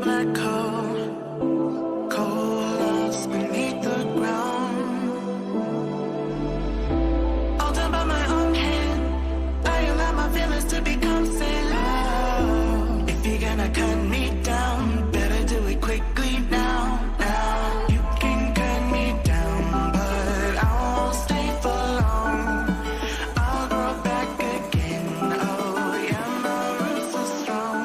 black hole, cold lost beneath the ground. All done by my own hand, I allow my feelings to become sin. Oh, if you're gonna cut me down, better do it quickly now. Now you can cut me down, but I won't stay for long. I'll grow back again. Oh yeah, my roots are strong.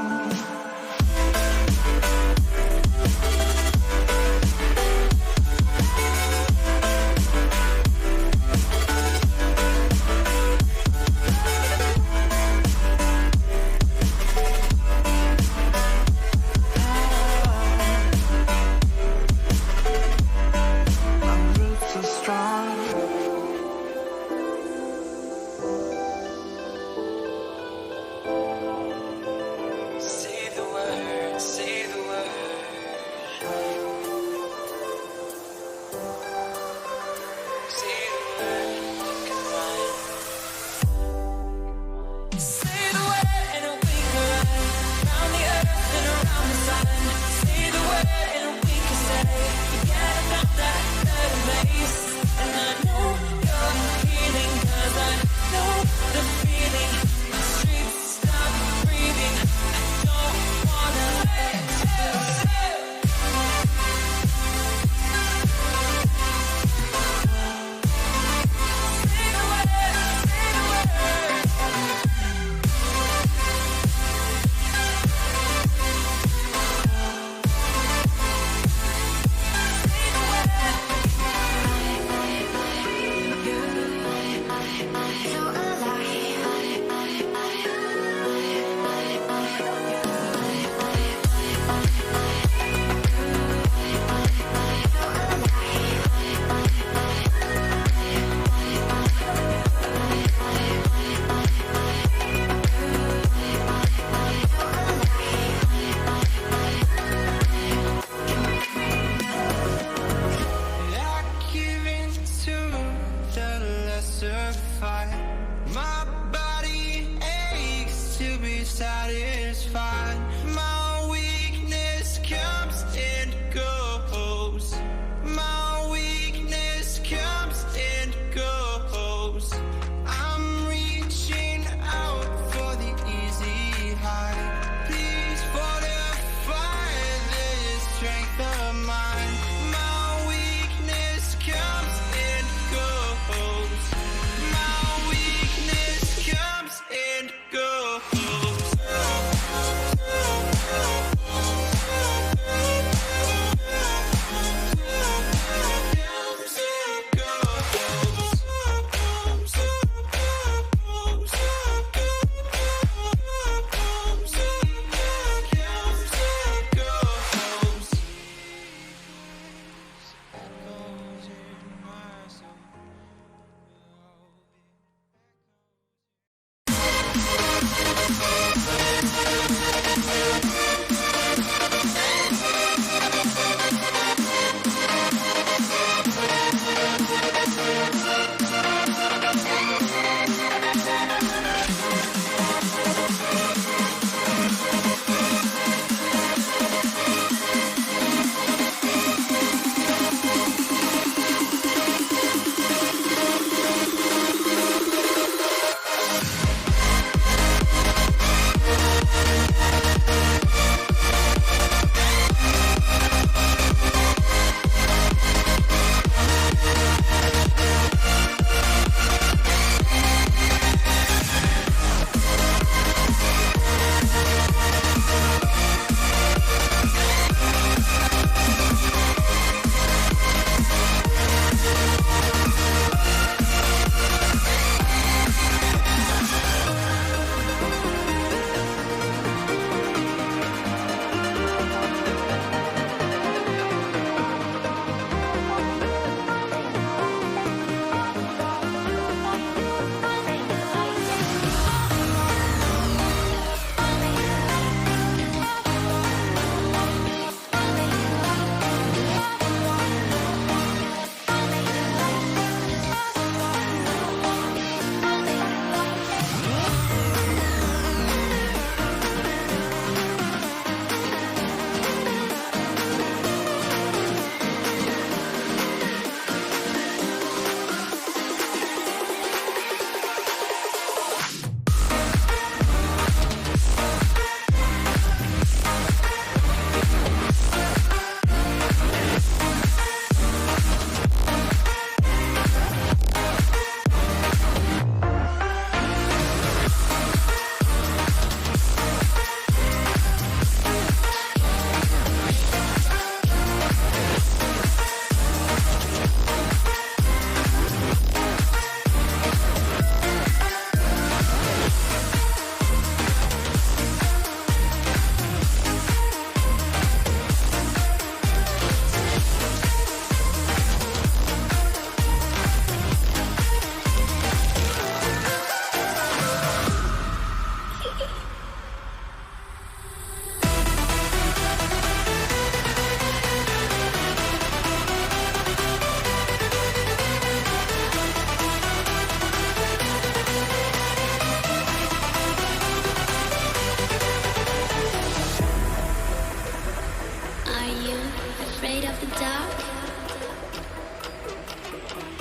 afraid of the dark?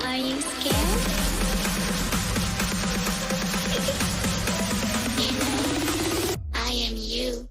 Are you scared? I am you.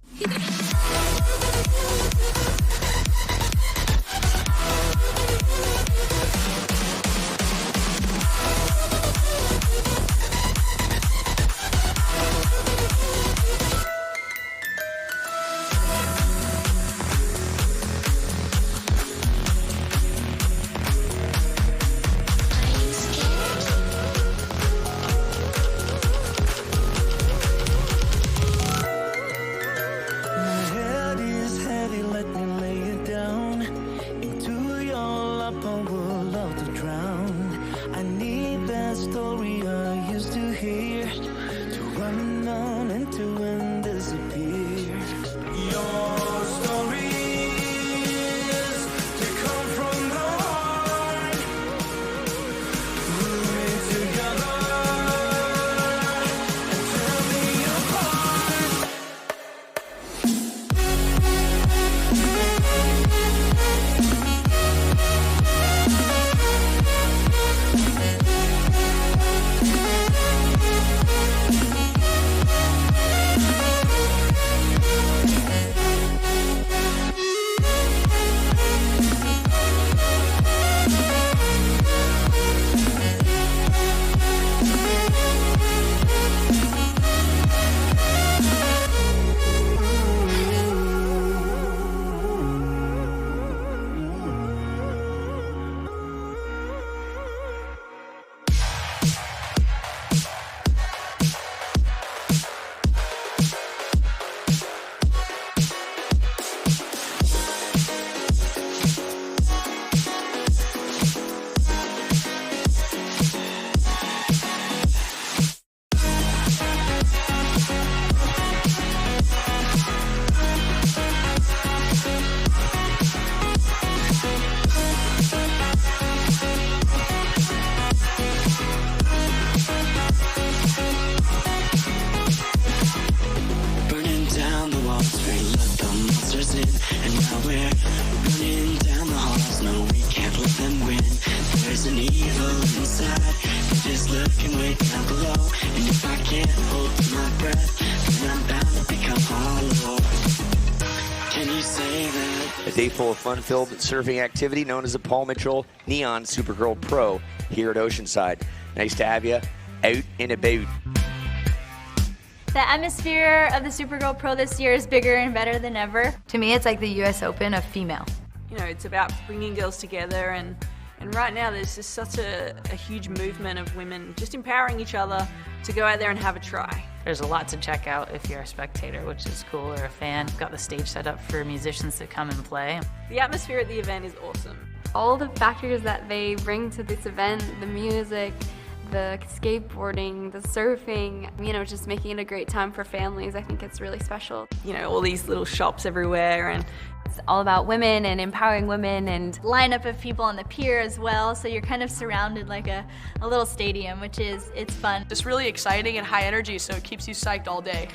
A day full of fun-filled surfing activity known as the Paul Mitchell Neon Supergirl Pro here at Oceanside. Nice to have you out and about. The atmosphere of the Supergirl Pro this year is bigger and better than ever. To me, it's like the US Open of female. You know, it's about bringing girls together, and right now there's just such a huge movement of women just empowering each other to go out there and have a try. There's a lot to check out if you're a spectator, which is cool, or a fan. We've got the stage set up for musicians to come and play. The atmosphere at the event is awesome. All the factors that they bring to this event, the music, the skateboarding, the surfing, you know, just making it a great time for families. I think it's really special. You know, all these little shops everywhere, and it's all about women and empowering women and lineup of people on the pier as well, so you're kind of surrounded like a little stadium, which is, it's fun. Just really exciting and high energy, so it keeps you psyched all day.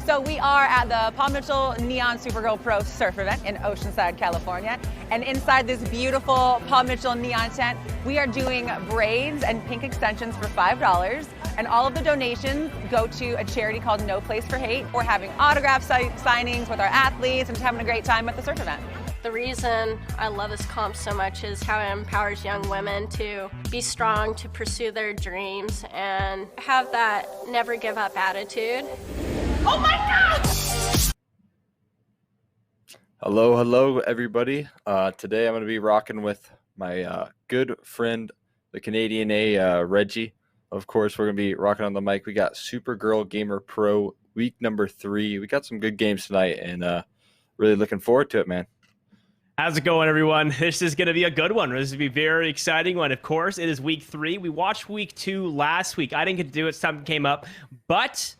So we are at the Paul Mitchell Neon Supergirl Pro Surf event in Oceanside, California. And inside this beautiful Paul Mitchell neon tent, we are doing braids and pink extensions for $5. And all of the donations go to a charity called No Place for Hate. We're having autograph signings with our athletes and just having a great time at the surf event. The reason I love this comp so much is how it empowers young women to be strong, to pursue their dreams, and have that never give up attitude. Oh my God! Hello, everybody. Today I'm going to be rocking with my good friend, the Canadian A, Reggie. Of course, we're going to be rocking on the mic. We got Supergirl Gamer Pro week number 3. We got some good games tonight, and really looking forward to it, man. How's it going, everyone? This is going to be a good one. This is going to be a very exciting one. Of course, it is week 3. We watched week 2 last week. I didn't get to do it. Something came up. But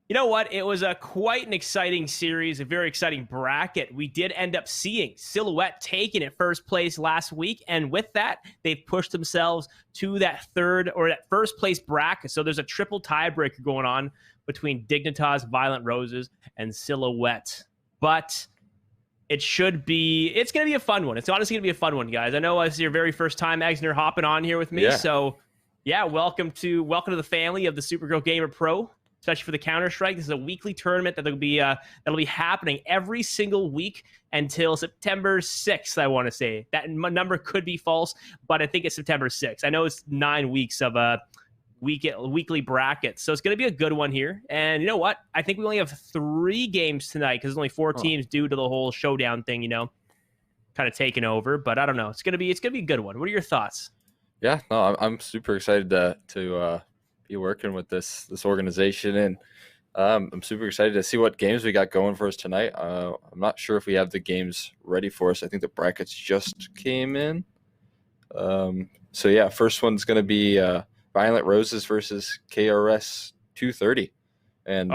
you know what? It was quite an exciting series, a very exciting bracket. We did end up seeing Silhouette taking it first place last week. And with that, they've pushed themselves to that first place bracket. So there's a triple tiebreaker going on between Dignitas, Violent Roses, and Silhouette. But it's going to be a fun one. It's honestly going to be a fun one, guys. I know it's your very first time, Exner, hopping on here with me. Yeah. So, yeah, welcome to the family of the Supergirl Gamer Pro, especially for the Counter-Strike. This is a weekly tournament that'll be happening every single week until September 6th, I want to say. That number could be false, but I think it's September 6th. I know it's 9 weeks of weekly brackets, so it's going to be a good one here. And you know what? I think we only have 3 games tonight because there's only 4 teams due to the whole showdown thing, kind of taking over. But I don't know. It's gonna be a good one. What are your thoughts? Yeah, no, I'm super excited to be working with this organization, and I'm super excited to see what games we got going for us tonight. I'm not sure if we have the games ready for us. I think the brackets just came in. So yeah, first one's gonna be Violent Roses versus KRS 230, and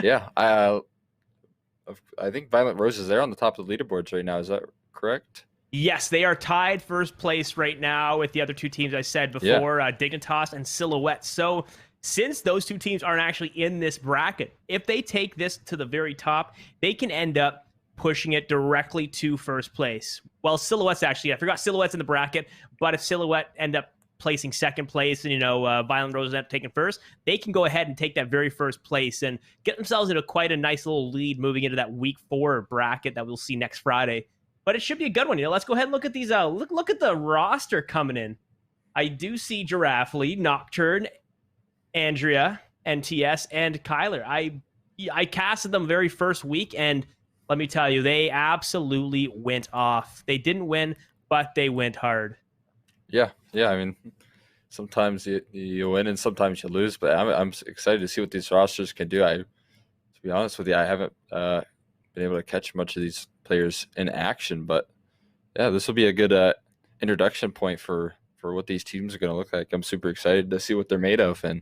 yeah, I think Violent Roses, they're on the top of the leaderboards right now. Is that correct? Yes, they are tied first place right now with the other 2 teams I said before, Dignitas and Silhouette. So since those 2 teams aren't actually in this bracket, if they take this to the very top, they can end up pushing it directly to first place. Well, Silhouette's actually, I forgot Silhouette's in the bracket, but if Silhouette end up placing second place and Violent Roses end up taking first, they can go ahead and take that very first place and get themselves into quite a nice little lead moving into that week 4 bracket that we'll see next Friday. But it should be a good one. Let's go ahead and look at these. Look at the roster coming in. I do see Giraffe Lee, Nocturne, Andrea, NTS, and Kyler. I casted them very first week, and let me tell you, they absolutely went off. They didn't win, but they went hard. Yeah. I mean, sometimes you win and sometimes you lose, but I'm excited to see what these rosters can do. To be honest with you, I haven't been able to catch much of these players in action, but yeah, this will be a good introduction point for what these teams are going to look like. I'm super excited to see what they're made of, and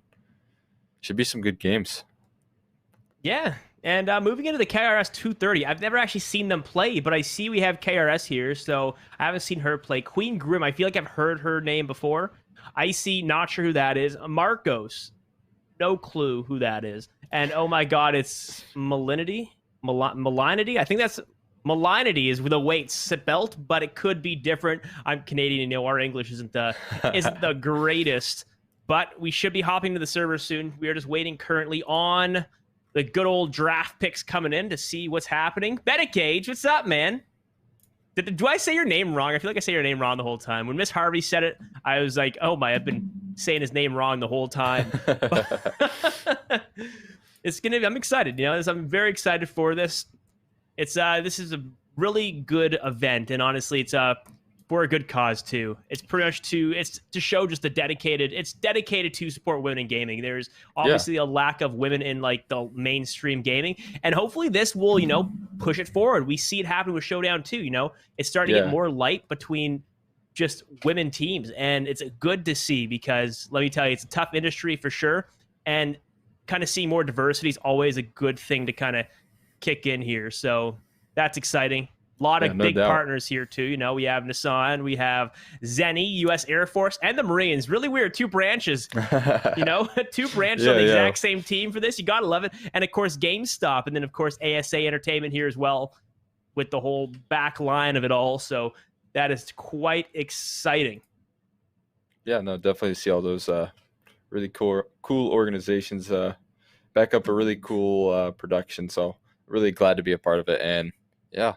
should be some good games. Yeah. And moving into the KRS 230, I've never actually seen them play, but I see we have KRS here, so I haven't seen her play. Queen Grim, I feel like I've heard her name before. Icy, not sure who that is. Marcos, no clue who that is. And oh my god, it's Malignity? Malignity? I think that's... Malignity is the way it's spelt, but it could be different. I'm Canadian, our English isn't the greatest. But we should be hopping to the server soon. We are just waiting currently on the good old draft picks coming in to see what's happening. Bennett Gage, what's up, man? Do I say your name wrong? I feel like I say your name wrong the whole time. When Miss Harvey said it, I was like, oh my, I've been saying his name wrong the whole time. I'm excited, I'm very excited for this. This is a really good event, and honestly, it's for a good cause too. It's pretty much to show just it's dedicated to support women in gaming. There's obviously a lack of women in like the mainstream gaming, and hopefully this will push it forward. We see it happen with Showdown too. It's starting to get more light between just women teams, and it's good to see because let me tell you, it's a tough industry for sure, and kind of seeing more diversity is always a good thing to kind of kick in here. So that's exciting. A lot of big partners here too. We have Nissan, we have Zenny, U.S. Air Force, and the Marines. Really weird. 2 branches. 2 branches on the exact same team for this. You gotta love it. And of course, GameStop, and then of course ASA Entertainment here as well, with the whole back line of it all. So that is quite exciting. Yeah, no, definitely see all those really cool organizations back up a really cool production. So really glad to be a part of it, and yeah,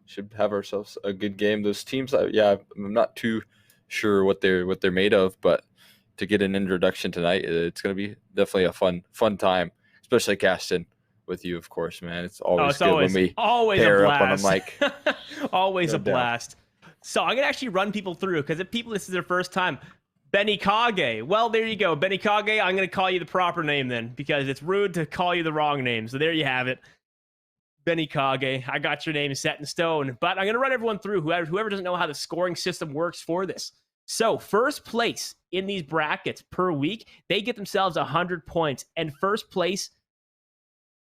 should have ourselves a good game. Those teams, I'm not too sure what they're made of, but to get an introduction tonight, it's going to be definitely a fun time, especially casting with you, of course, man. It's always good when we pair up on the mic. Always a blast. So I'm going to actually run people through, because if people, this is their first time. Benny Kage. Well, there you go. Benny Kage, I'm going to call you the proper name then, because it's rude to call you the wrong name. So there you have it. Benny Kage, I got your name set in stone. But I'm going to run everyone through, whoever doesn't know how the scoring system works for this. So first place in these brackets per week, they get themselves 100 points. And first place,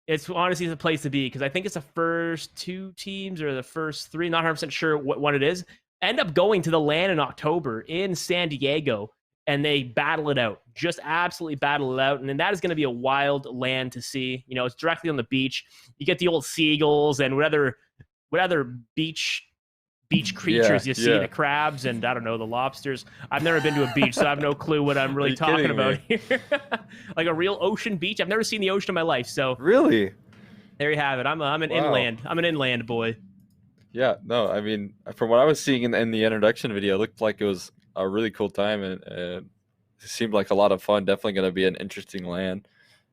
it's honestly the place to be, because I think it's the first 2 teams or the first 3, not 100% sure what one it is, end up going to the LAN in October in San Diego. and they battle it out, just absolutely battle it out. And then that is going to be a wild land to see. You know, it's directly on the beach. You get the old seagulls and what other beach creatures you see, the crabs and I don't know, the lobsters. I've never been to a beach, so I have no clue what I'm really talking about here. Like a real ocean beach. I've never seen the ocean in my life. So really, there you have it. I'm an inland boy. Yeah, no, I mean, from what I was seeing in the introduction video, it looked like it was a really cool time, and it seemed like a lot of fun. Definitely going to be an interesting land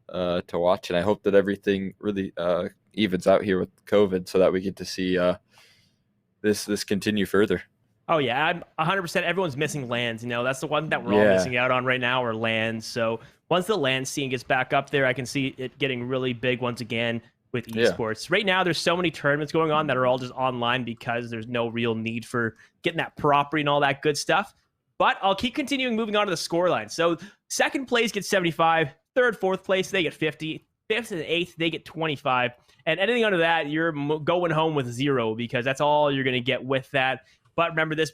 to watch, and I hope that everything really evens out here with COVID, so that we get to see this continue further. Oh yeah, I'm 100%. Everyone's missing lands. You know, that's the one that we're all missing out on right now, are lands. So once the land scene gets back up there, I can see it getting really big once again with esports. Right now, there's so many tournaments going on that are all just online because there's no real need for getting that property and all that good stuff. But I'll keep continuing moving on to the scoreline. So second place gets 75, third, fourth place, they get 50, fifth and eighth, they get 25. And anything under that, you're going home with 0 because that's all you're going to get with that. But remember, this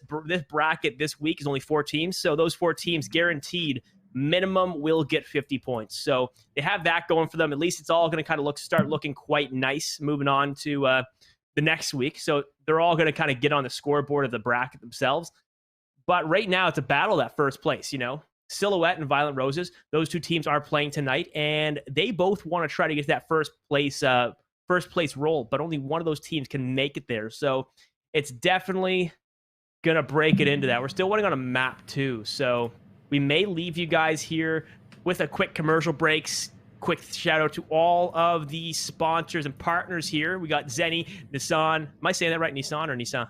bracket this week is only 4 teams. So those 4 teams guaranteed minimum will get 50 points. So they have that going for them. At least it's all going to kind of start looking quite nice moving on to the next week. So they're all going to kind of get on the scoreboard of the bracket themselves. But right now it's a battle at first place, you know. Silhouette and Violent Roses, those 2 teams are playing tonight, and they both want to try to get that first place role, but only one of those teams can make it there. So it's definitely going to break it into that. We're still waiting on a map too. So we may leave you guys here with a quick commercial breaks. Quick shout out to all of the sponsors and partners here. We got Zenny, Nissan. Am I saying that right? Nissan or Nissan?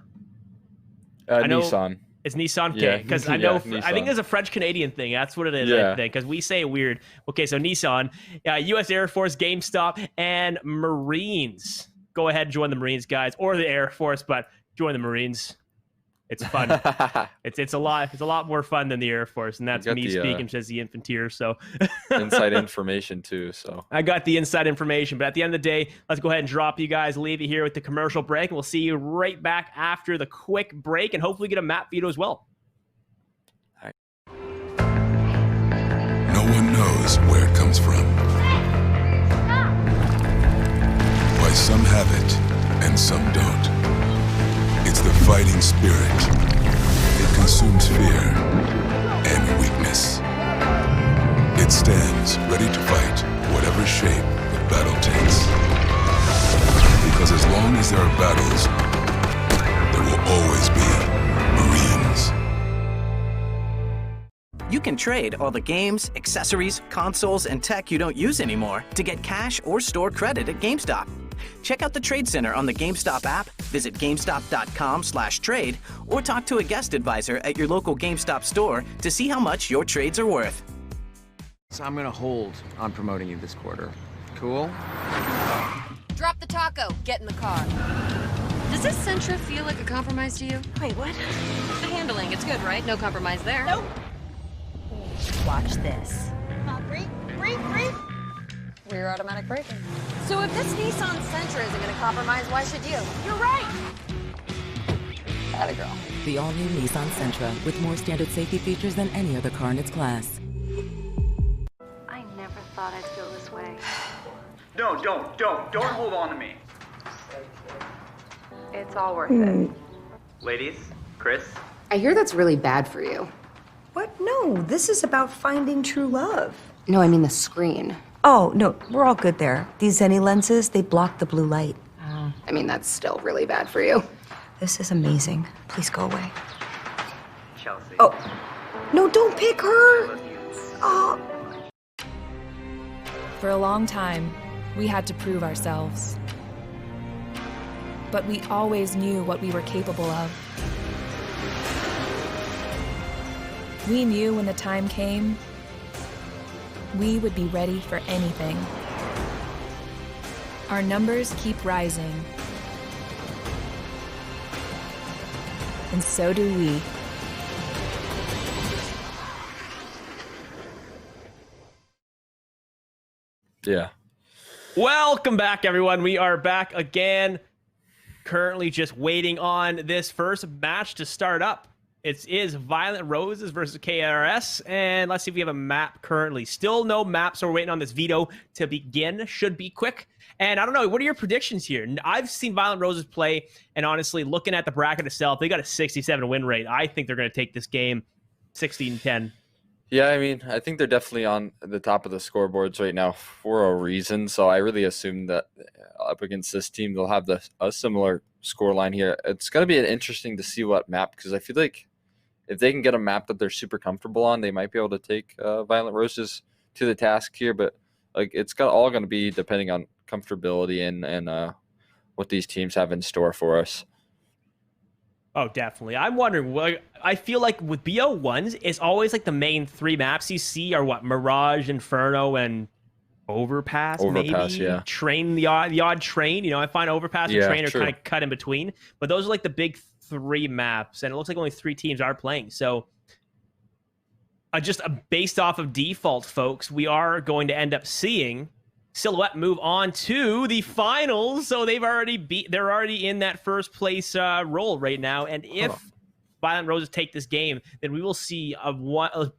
Nissan. It's Nissan K, because I know, I think there's a French-Canadian thing. That's what it is, I think, because we say it weird. Okay, so Nissan, U.S. Air Force, GameStop, and Marines. Go ahead and join the Marines, guys, or the Air Force, but join the Marines. It's fun. it's a lot more fun than the Air Force, and that's me speaking as the infanteer. So inside information too. So I got the inside information, but at the end of the day, let's go ahead and drop you guys, leave you here with the commercial break, and we'll see you right back after the quick break, and hopefully get a map video as well. No one knows where it comes from. Why some have it and some don't. It's the fighting spirit. It consumes fear and weakness. It stands ready to fight whatever shape the battle takes. Because as long as there are battles, there will always be Marines. You can trade all the games, accessories, consoles, and tech you don't use anymore to get cash or store credit at GameStop. Check out the Trade Center on the GameStop app, visit GameStop.com/trade, or talk to a guest advisor at your local GameStop store to see how much your trades are worth. So I'm gonna hold on promoting you this quarter. Cool? Drop the taco. Get in the car. Does this Sentra feel like a compromise to you? Wait, what? The handling, it's good, right? No compromise there. Nope. Watch this. Brake. Rear automatic braking. So if this Nissan Sentra isn't gonna compromise, why should you? You're right. Atta girl. The all-new Nissan Sentra with more standard safety features than any other car in its class. I never thought I'd feel this way. No, don't hold on to me. It's all worth it. Ladies, Chris. I hear that's really bad for you. What? No, this is about finding true love. No, I mean the screen. Oh, no, we're all good there. These Zenny lenses, they block the blue light. I mean, that's still really bad for you. This is amazing. Please go away. Chelsea. Oh, no, don't pick her. Oh. For a long time, we had to prove ourselves. But we always knew what we were capable of. We knew when the time came, we would be ready for anything. Our numbers keep rising. And so do we. Yeah. Welcome back, everyone. We are back again. Currently just waiting on this first match to start up. It is Violent Roses versus KRS, and let's see if we have a map currently. Still no map, so we're waiting on this veto to begin. Should be quick. And I don't know, what are your predictions here? I've seen Violent Roses play, and honestly, looking at the bracket itself, they got a 67 win rate. I think they're going to take this game 16-10. Yeah, I mean, I think they're definitely on the top of the scoreboards right now for a reason. So I really assume that up against this team, they'll have a similar scoreline here. It's going to be interesting to see what map, because I feel like if they can get a map that they're super comfortable on, they might be able to take Violent Roses to the task here. But like, it's all going to be depending on comfortability and what these teams have in store for us. Oh, definitely. I'm wondering, I feel like with BO1s, it's always like the main 3 maps you see are what? Mirage, Inferno, and Overpass, maybe? Yeah. Train, the odd Train. You know, I find Overpass and Train are kind of cut in between. But those are like the big 3 maps, and it looks like only 3 teams are playing. So just based off of default, folks, we are going to end up seeing Silhouette move on to the finals. So they're already in that first place role right now. And if Violent Roses take this game, then we will see a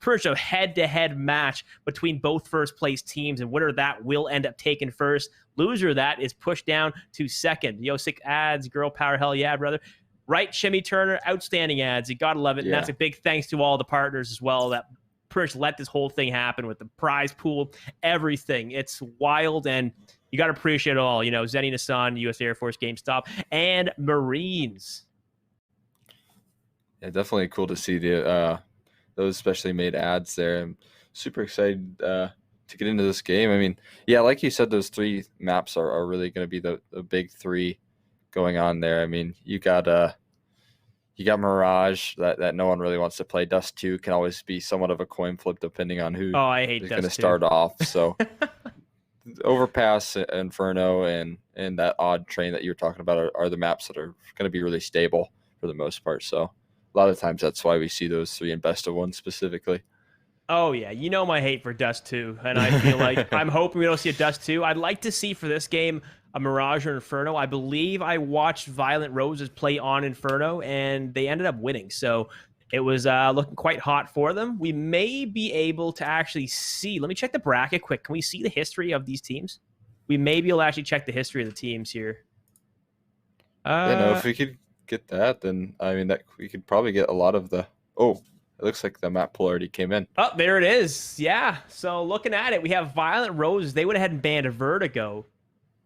pretty much head-to-head match between both first place teams, and winner of that will end up taking first. Loser of that is pushed down to second. Yosik ads, girl power, hell yeah, brother. Right, Shimmy Turner, outstanding ads. You gotta love it. And that's a big thanks to all the partners as well that pretty much let this whole thing happen with the prize pool, everything. It's wild, and you got to appreciate it all. You know, Zenny Nissan, U.S. Air Force, GameStop, and Marines. Yeah, definitely cool to see those especially made ads there. I'm super excited to get into this game. I mean, yeah, like you said, those 3 maps are really going to be the big 3 going on there. I mean, you got Mirage that no one really wants to play. Dust 2 can always be somewhat of a coin flip depending on who I hate is going to Dust 2. start off. So Overpass, Inferno, and that odd Train that you were talking about are the maps that are going to be really stable for the most part. So a lot of times that's why we see those 3 in best of 1 specifically. Oh, yeah. You know my hate for Dust 2, and I feel like I'm hoping we don't see a Dust 2. I'd like to see for this game a Mirage or Inferno. I believe I watched Violent Roses play on Inferno, and they ended up winning. So it was looking quite hot for them. We may be able to actually see. Let me check the bracket quick. Can we see the history of these teams? We may be able to actually check the history of the teams here. If we could get that, then I mean, that we could probably get a lot of the. Oh, it looks like the map pool already came in. Oh, there it is. Yeah. So looking at it, we have Violent Roses. They went ahead and banned Vertigo.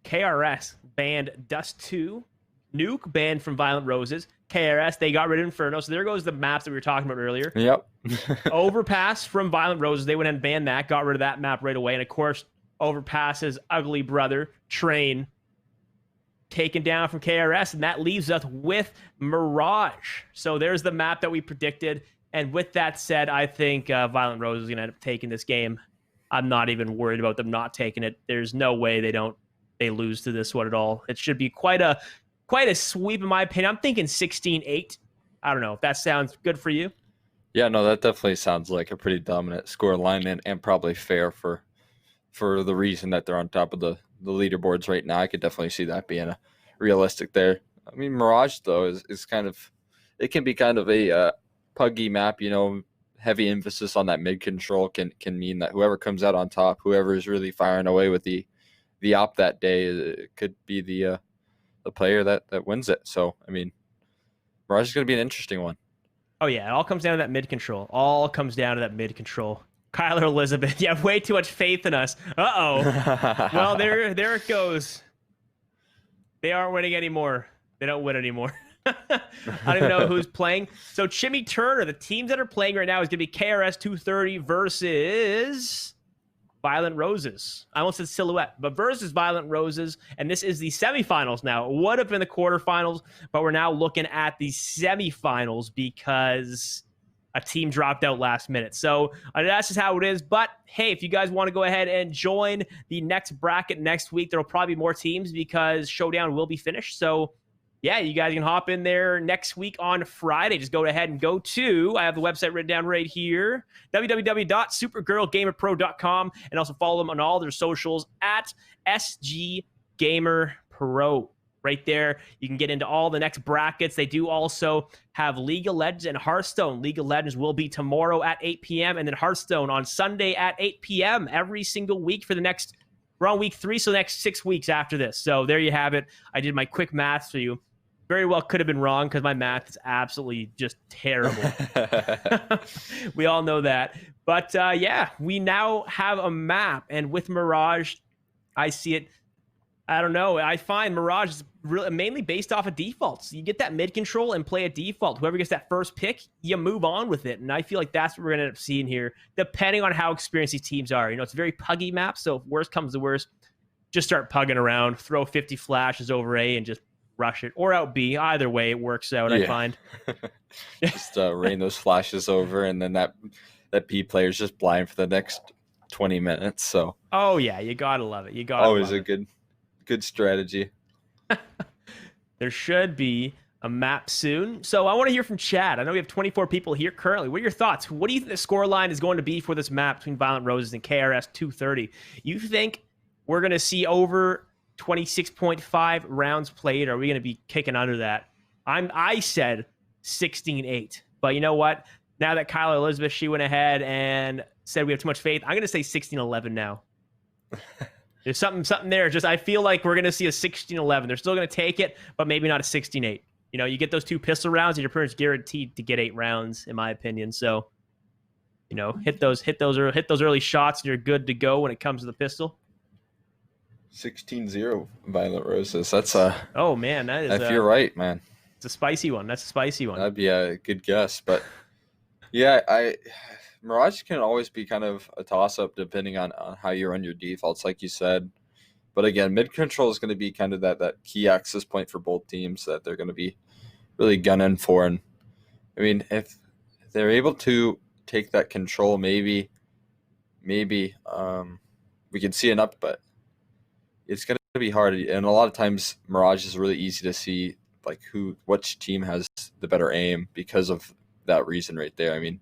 KRS banned Dust 2. Nuke banned from Violent Roses. KRS, they got rid of Inferno. So there goes the maps that we were talking about earlier. Yep. Overpass from Violent Roses. They went ahead and banned that. Got rid of that map right away. And of course, Overpass's ugly brother, Train, taken down from KRS. And that leaves us with Mirage. So there's the map that we predicted. And with that said, I think Violent Roses is going to end up taking this game. I'm not even worried about them not taking it. There's no way they lose to this one at all. It should be quite a sweep in my opinion. I'm thinking 16-8. I don't know if that sounds good for you. Yeah, no, that definitely sounds like a pretty dominant score line and probably fair for the reason that they're on top of the leaderboards right now. I could definitely see that being a realistic there. I mean, Mirage though is kind of, it can be kind of a puggy map, you know. Heavy emphasis on that mid control can mean that whoever comes out on top, whoever is really firing away with the op that day, it could be the player that wins it. So I mean, Mirage is going to be an interesting one. Oh yeah, it all comes down to that mid control. Kyler Elizabeth, you have way too much faith in us. Well, there it goes. They aren't winning anymore. They don't win anymore. I don't even know who's playing. So Chimmy Turner, the teams that are playing right now is going to be KRS 230 versus Violent Roses. I almost said Silhouette, but versus Violent Roses. And this is the semifinals now. It would have been the quarterfinals, but we're now looking at the semifinals because a team dropped out last minute. So that's just how it is. But hey, if you guys want to go ahead and join the next bracket next week, there will probably be more teams because Showdown will be finished. So yeah, you guys can hop in there next week on Friday. Just go ahead and go to, I have the website written down right here, www.supergirlgamerpro.com, and also follow them on all their socials at SG Gamer Pro. right there. You can get into all the next brackets. They do also have League of Legends and Hearthstone. League of Legends will be tomorrow at 8 p.m. and then Hearthstone on Sunday at 8 p.m. every single week for the next, we're on week 3, so the next 6 weeks after this. So there you have it. I did my quick math for you. Very well could have been wrong because my math is absolutely just terrible. We all know that. But yeah, we now have a map. And with Mirage, I see it. I don't know. I find Mirage is really mainly based off of defaults. You get that mid control and play a default. Whoever gets that first pick, you move on with it. And I feel like that's what we're going to end up seeing here, depending on how experienced these teams are. You know, it's a very puggy map. So if worst comes to worst, just start pugging around, throw 50 flashes over A and just rush it, or out B. Either way, it works out, I find. Just rain those flashes over, and then that B player is just blind for the next 20 minutes. So. Oh yeah, you gotta love it. You gotta. Always love a good strategy. There should be a map soon. So I want to hear from Chad. I know we have 24 people here currently. What are your thoughts? What do you think the score line is going to be for this map between Violent Roses and KRS 230? You think we're going to see over 26.5 rounds played? Or are we going to be kicking under that? I said 16-8. But you know what? Now that Kyla Elizabeth, she went ahead and said we have too much faith, I'm going to say 16-11 now. There's something there. Just I feel like we're going to see a 16-11. They're still going to take it, but maybe not a 16-8. You know, you get those 2 pistol rounds, and you're pretty much guaranteed to get 8 rounds, in my opinion. So, you know, hit those early shots, and you're good to go when it comes to the pistol. 16-0 Violent Roses. That's oh man, that is. If you're right, man, it's a spicy one. That's a spicy one. That'd be a good guess, but yeah, Mirage can always be kind of a toss-up depending on how you run your defaults, like you said. But again, mid control is going to be kind of that key access point for both teams that they're going to be really gunning for. And I mean, if they're able to take that control, maybe we can see an up, but it's going to be hard. And a lot of times, Mirage is really easy to see, like which team has the better aim because of that reason right there. I mean,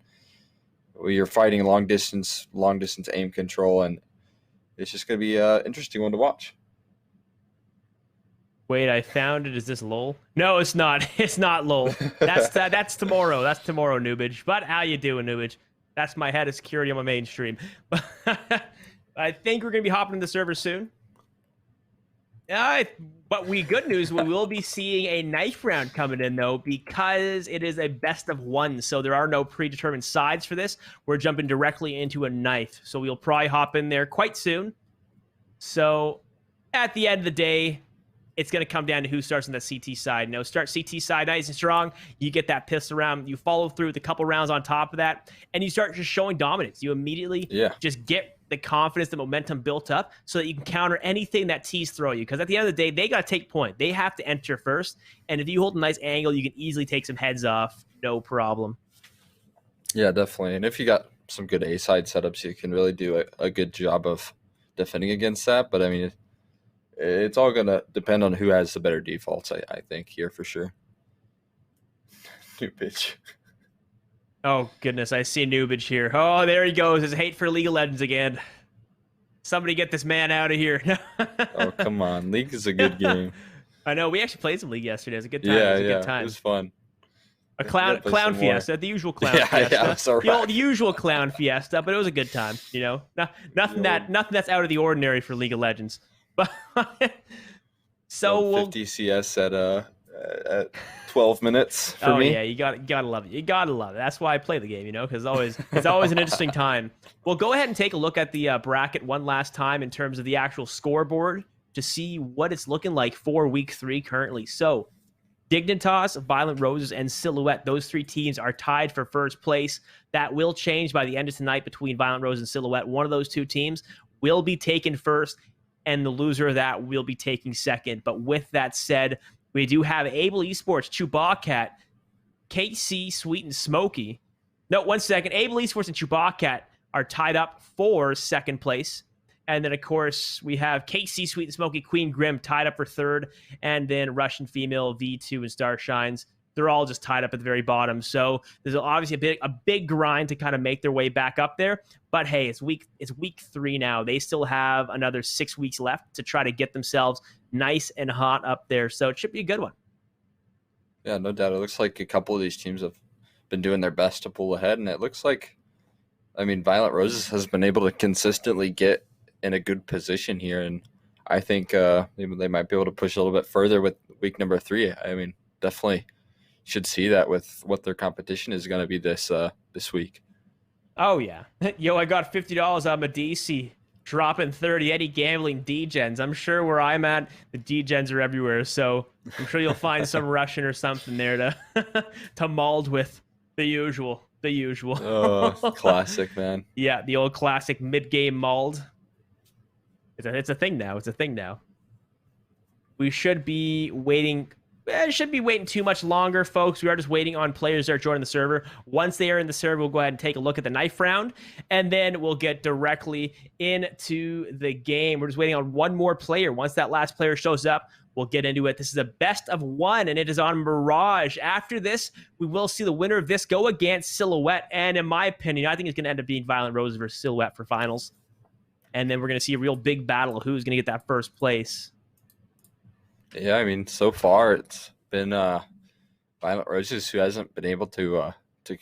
you're fighting long distance aim control, and it's just going to be an interesting one to watch. Wait, I found it. Is this LOL? No, it's not. It's not LOL. That's tomorrow. That's tomorrow, Noobage. But how you doing, Noobage? That's my head of security on my mainstream. I think we're going to be hopping in the server soon. But good news, we will be seeing a knife round coming in, though, because it is a best of 1. So there are no predetermined sides for this. We're jumping directly into a knife. So we'll probably hop in there quite soon. So at the end of the day, it's going to come down to who starts on the CT side. Start CT side nice and strong. You get that pistol round. You follow through with a couple rounds on top of that, and you start just showing dominance. You immediately just get the confidence, the momentum built up so that you can counter anything that T's throw you. Because at the end of the day, they got to take point. They have to enter first. And if you hold a nice angle, you can easily take some heads off. No problem. Yeah, definitely. And if you got some good A-side setups, you can really do a good job of defending against that. But, I mean, it's all going to depend on who has the better defaults, I think, here for sure. New bitch. Oh, goodness. I see Noobage here. Oh, there he goes. His hate for League of Legends again. Somebody get this man out of here. Oh, come on. League is a good game. I know. We actually played some League yesterday. It was a good time. Yeah, it was a good time. It was fun. A clown fiesta. The usual clown fiesta. Yeah, that's all right. The usual clown fiesta, but it was a good time. You know, nothing that's out of the ordinary for League of Legends. But so 50 CS at 12 minutes for me. Yeah, you gotta love it. You gotta love it. That's why I play the game, because it's always an interesting time. Well, go ahead and take a look at the bracket one last time in terms of the actual scoreboard to see what it's looking like for week 3 currently. So Dignitas, Violent Roses, and Silhouette, those 3 teams are tied for first place. That will change by the end of tonight between Violent Roses and Silhouette. One of those 2 teams will be taken first, and the loser of that will be taking second. But with that said, we do have Able Esports, Chewbacca, KC, Sweet, and Smokey. No, 1 second. Able Esports and Chewbacca are tied up for second place. And then, of course, we have KC, Sweet, and Smokey, Queen Grim tied up for third. And then Russian Female, V2, and Starshines they're all just tied up at the very bottom. So there's obviously a big grind to kind of make their way back up there. But hey, it's week 3 now. They still have another 6 weeks left to try to get themselves nice and hot up there. So it should be a good one. Yeah, no doubt. It looks like a couple of these teams have been doing their best to pull ahead, and it looks like, I mean, Violent Roses has been able to consistently get in a good position here, and I think they might be able to push a little bit further with week number 3. I mean, definitely should see that with what their competition is going to be this week. Oh, yeah. Yo, I got $50 on Medici, dropping 30 Eddie gambling D-gens. I'm sure where I'm at, the D-gens are everywhere, so I'm sure you'll find some Russian or something there to mauled with. The usual. Oh, classic, man. Yeah, the old classic mid-game mauled. It's a thing now. We should be waiting. Shouldn't be waiting too much longer, folks. We are just waiting on players that are joining the server. Once they are in the server, we'll go ahead and take a look at the knife round, and then we'll get directly into the game. We're just waiting on one more player. Once that last player shows up, we'll get into it. This is a best of 1, and it is on Mirage. After this, we will see the winner of this go against Silhouette, and in my opinion, I think it's going to end up being Violent Roses versus Silhouette for finals. And then we're going to see a real big battle of who's going to get that first place. Yeah, I mean, so far it's been Violent Roses who hasn't been able to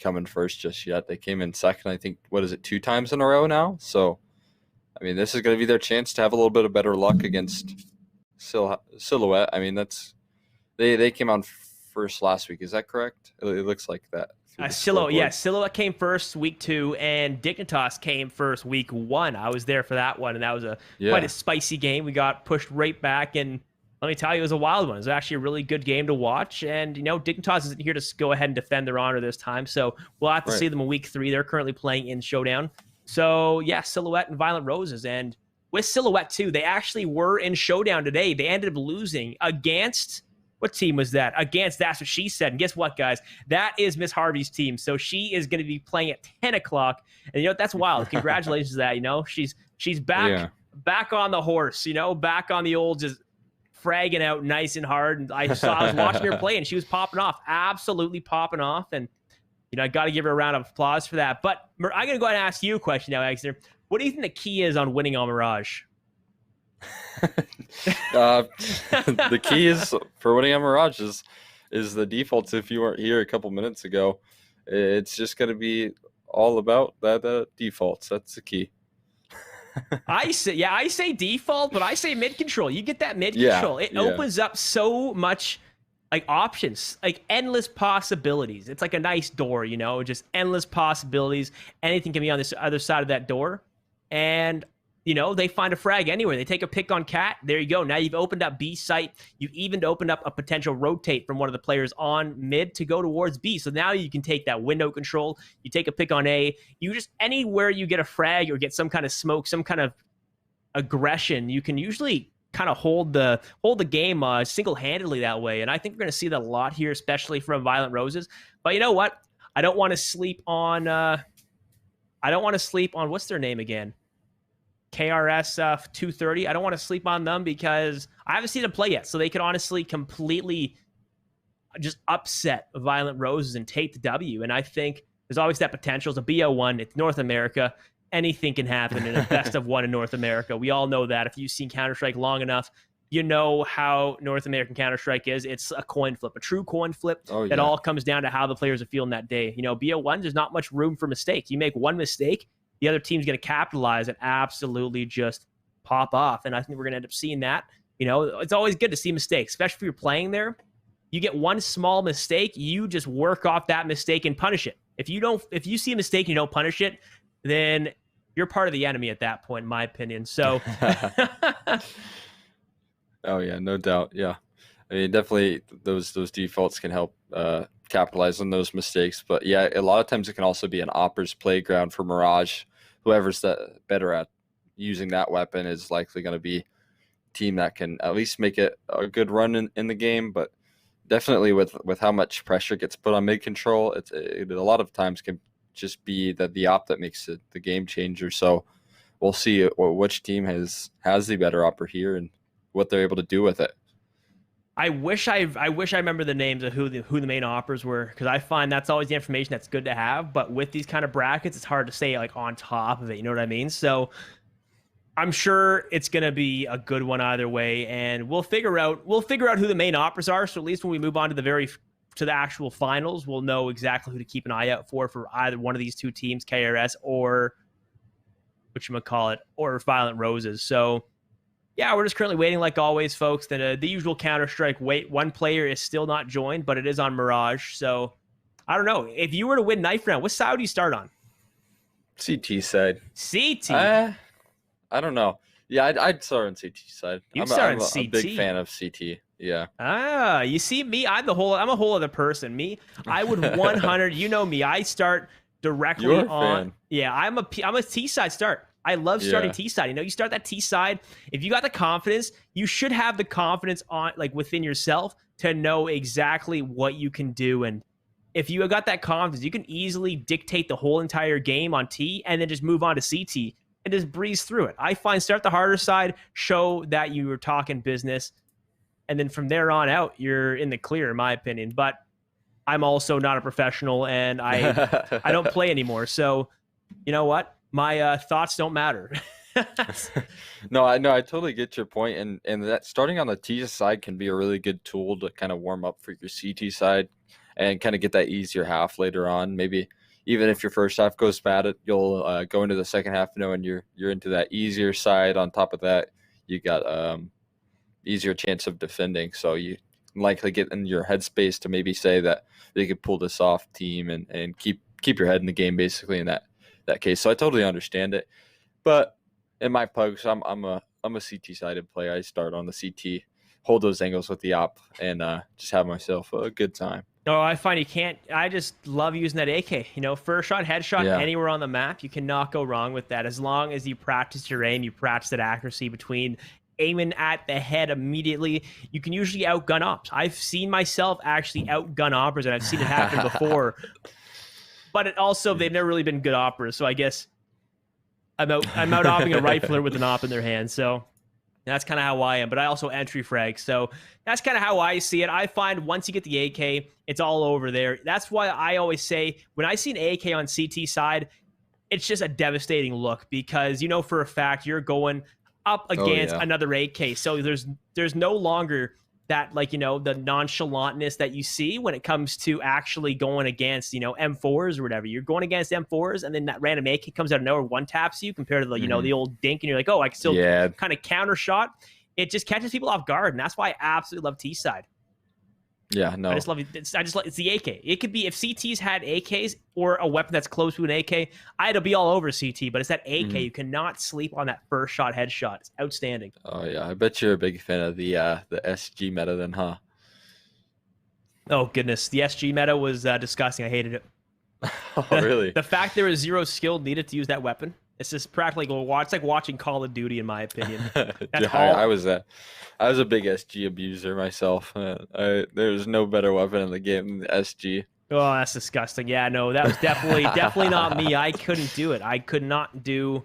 come in first just yet. They came in second, I think, 2 times in a row now? So, I mean, this is going to be their chance to have a little bit of better luck against Silhouette. I mean, they came on first last week. Is that correct? It looks like that. Silhouette came first week 2, and Dignitas came first week 1. I was there for that one, and that was quite a spicy game. We got pushed right back, and let me tell you, it was a wild one. It was actually a really good game to watch, and Dignitas isn't here to go ahead and defend their honor this time, so we'll have to see them in week 3. They're currently playing in Showdown. So yeah, Silhouette and Violent Roses, and with Silhouette too, they actually were in Showdown today. They ended up losing against. What team was that? Against That's What She Said. And guess what, guys? That is Miss Harvey's team. So she is going to be playing at 10 o'clock. And that's wild. Congratulations to that. She's back on the horse, back on the old, just fragging out nice and hard. And I was watching her play, and she was popping off, absolutely popping off. And, I got to give her a round of applause for that. But I'm going to go ahead and ask you a question now, Exeter. What do you think the key is on winning on Mirage? The key is for winning on Mirage is the defaults. If you weren't here a couple minutes ago, it's just going to be all about that defaults. That's the key. I say default, but I say mid control. You get that mid control. It opens up so much options, endless possibilities. It's like a nice door, just endless possibilities. Anything can be on this other side of that door. And they find a frag anywhere. They take a pick on Cat. There you go. Now you've opened up B site. You've even opened up a potential rotate from one of the players on mid to go towards B. So now you can take that window control. You take a pick on A. You just anywhere you get a frag or get some kind of smoke, some kind of aggression, you can usually kind of hold the game single-handedly that way. And I think we're going to see that a lot here, especially from Violent Roses. But you know what? I don't want to sleep on what's their name again? KRS 230. I don't want to sleep on them because I haven't seen them play yet. So they could honestly completely just upset Violent Roses and take the W. And I think there's always that potential. It's a BO1. It's North America. Anything can happen in a best of 1 in North America. We all know that. If you've seen Counter-Strike long enough, you know how North American Counter-Strike is. It's a coin flip, a true coin flip. It all comes down to how the players are feeling that day. BO1, there's not much room for mistake. You make one mistake, the other team's going to capitalize and absolutely just pop off. And I think we're going to end up seeing that. It's always good to see mistakes, especially if you're playing there. You get one small mistake, you just work off that mistake and punish it. If you see a mistake and you don't punish it, then you're part of the enemy at that point, in my opinion. So, oh yeah, no doubt. Yeah, I mean, definitely those defaults can help capitalize on those mistakes. But yeah, a lot of times it can also be an opper's playground for Mirage. Whoever's better at using that weapon is likely going to be a team that can at least make it a good run in the game. But definitely with how much pressure gets put on mid control, it a lot of times can just be the op that makes it the game changer. So we'll see which team has the better opper here and what they're able to do with it. I wish I remember the names of who the main operas were, because I find that's always the information that's good to have. But with these kind of brackets, it's hard to say like on top of it. You know what I mean? So I'm sure it's gonna be a good one either way, and we'll figure out who the main operas are. So at least when we move on to the actual finals, we'll know exactly who to keep an eye out for either one of these two teams, KRS or whatchamacallit, or Violent Roses. So yeah, we're just currently waiting like always, folks. The usual Counter-Strike wait. One player is still not joined, but it is on Mirage. So I don't know. If you were to win knife round, what side do you start on? CT side. CT? I don't know. Yeah, I'd start on CT side. I'm a big fan of CT. Yeah. Ah, you see me? I'm a whole other person. Me, I would 100. You know me. I start directly You're a on. fan. Yeah, I'm a T side start. I love starting T side. You know, you start that T side. If you got the confidence, you should have the confidence on like within yourself to know exactly what you can do. And if you got that confidence, you can easily dictate the whole entire game on T and then just move on to CT and just breeze through it. I find start the harder side, show that you were talking business, and then from there on out, you're in the clear, in my opinion. But I'm also not a professional, and I don't play anymore. So you know what? My thoughts don't matter. No, I totally get your point, and that starting on the T side can be a really good tool to kind of warm up for your CT side and kind of get that easier half later on. Maybe even if your first half goes bad, you'll go into the second half knowing you're into that easier side. On top of that, you got easier chance of defending, so you likely get in your headspace to maybe say that they could pull this off team and keep your head in the game basically in that case. So I totally understand it. But in my pugs, I'm a CT sided player. I start on the CT, hold those angles with the op, and just have myself a good time. No, I find you can't. I just love using that AK. You know, first shot, headshot, anywhere on the map, you cannot go wrong with that. As long as you practice your aim, you practice that accuracy between aiming at the head immediately, you can usually outgun ops. I've seen myself actually outgun operas, and I've seen it happen before. But it also, they've never really been good operas, so I guess I'm out opping a rifler with an op in their hand. So that's kind of how I am. But I also entry frag, so that's kind of how I see it. I find once you get the AK, it's all over there. That's why I always say when I see an AK on CT side, it's just a devastating look, because you know for a fact you're going up against another AK. So there's no longer that, like, you know, the nonchalantness that you see when it comes to actually going against, you know, M4s or whatever. You're going against M4s, and then that random AK comes out of nowhere, one taps you compared to the, you know, the old dink, and you're like, oh, I can still kind of counter shot. It just catches people off guard, and that's why I absolutely love T side. Yeah, no. I just love it. It's the AK. It could be if CTs had AKs or a weapon that's close to an AK, I'd be all over CT. But it's that AK. You cannot sleep on that first shot headshot. It's outstanding. Oh yeah, I bet you're a big fan of the SG meta then, huh? Oh goodness, the SG meta was disgusting. I hated it. Oh really? The fact there was zero skill needed to use that weapon. It's just practically it's like watching Call of Duty, in my opinion. I was a big SG abuser myself. There's no better weapon in the game than the SG. Oh, that's disgusting. Yeah, no, that was definitely not me. I couldn't do it. I could not do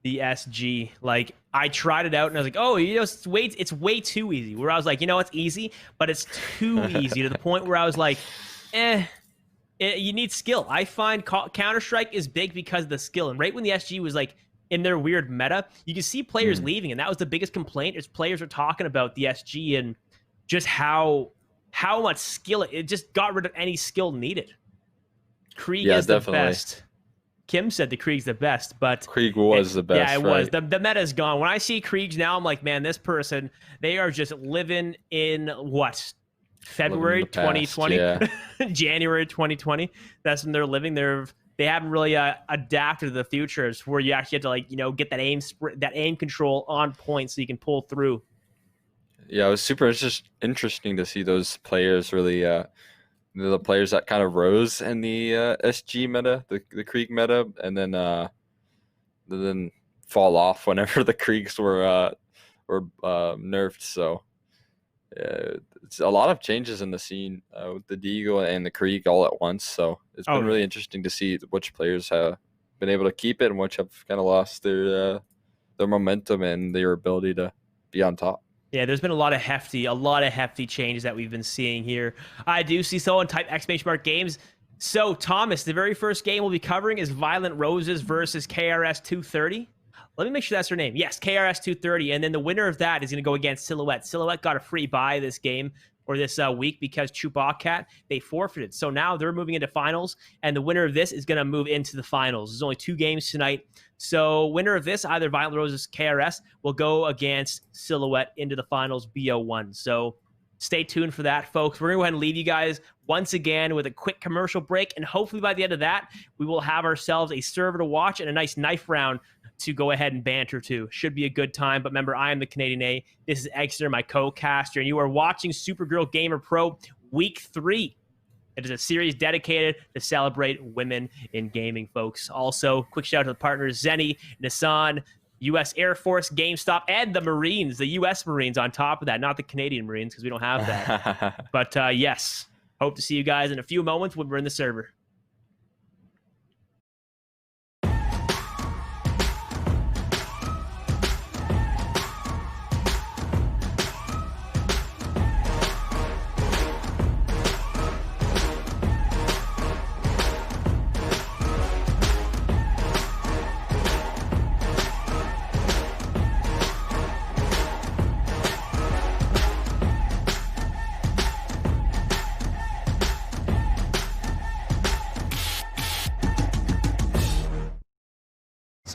the SG. Like, I tried it out, and I was like, oh, you know, it's way too easy. Where I was like, you know, it's easy, but it's too easy to the point where I was like, you need skill. I find Counter-Strike is big because of the skill. And right when the SG was like in their weird meta, you can see players leaving. And that was the biggest complaint, is players were talking about the SG and just how much skill it just got rid of any skill needed. Krieg is definitely the best. Kim said the Krieg's the best, but Krieg was the best. Yeah, it was. The meta is gone. When I see Kriegs now, I'm like, man, this person, they are just living in what? February 2020, January 2020. That's when they're living. They haven't really adapted to the future, where you actually have to, like, you know, get that aim control on point so you can pull through. Yeah, it was super interesting to see those players really. The players that kind of rose in the SG meta, the Krieg meta, and then fall off whenever the Kriegs were nerfed. So. It's a lot of changes in the scene with the Deagle and the Krieg all at once. So it's been really interesting to see which players have been able to keep it and which have kind of lost their momentum and their ability to be on top. Yeah, there's been a lot of hefty changes that we've been seeing here. I do see someone type !games. So, Thomas, the very first game we'll be covering is Violent Roses versus KRS 230. Let me make sure that's her name. Yes, KRS 230. And then the winner of that is going to go against Silhouette. Silhouette got a free buy this game or this week because Chewbacca, they forfeited. So now they're moving into finals, and the winner of this is going to move into the finals. There's only 2 games tonight. So winner of this, either Violent Roses KRS, will go against Silhouette into the finals BO1. So stay tuned for that, folks. We're going to go ahead and leave you guys once again with a quick commercial break, and hopefully by the end of that, we will have ourselves a server to watch and a nice knife round to go ahead and banter to. Should be a good time. But remember, I am the Canadian A. This is Exeter, my co-caster, and you are watching Supergirl Gamer Pro Week 3. It is a series dedicated to celebrate women in gaming, folks. Also, quick shout out to the partners, Zenny, Nissan, U.S. Air Force, GameStop, and the Marines, the U.S. Marines on top of that, not the Canadian Marines, because we don't have that. But yes, hope to see you guys in a few moments when we're in the server.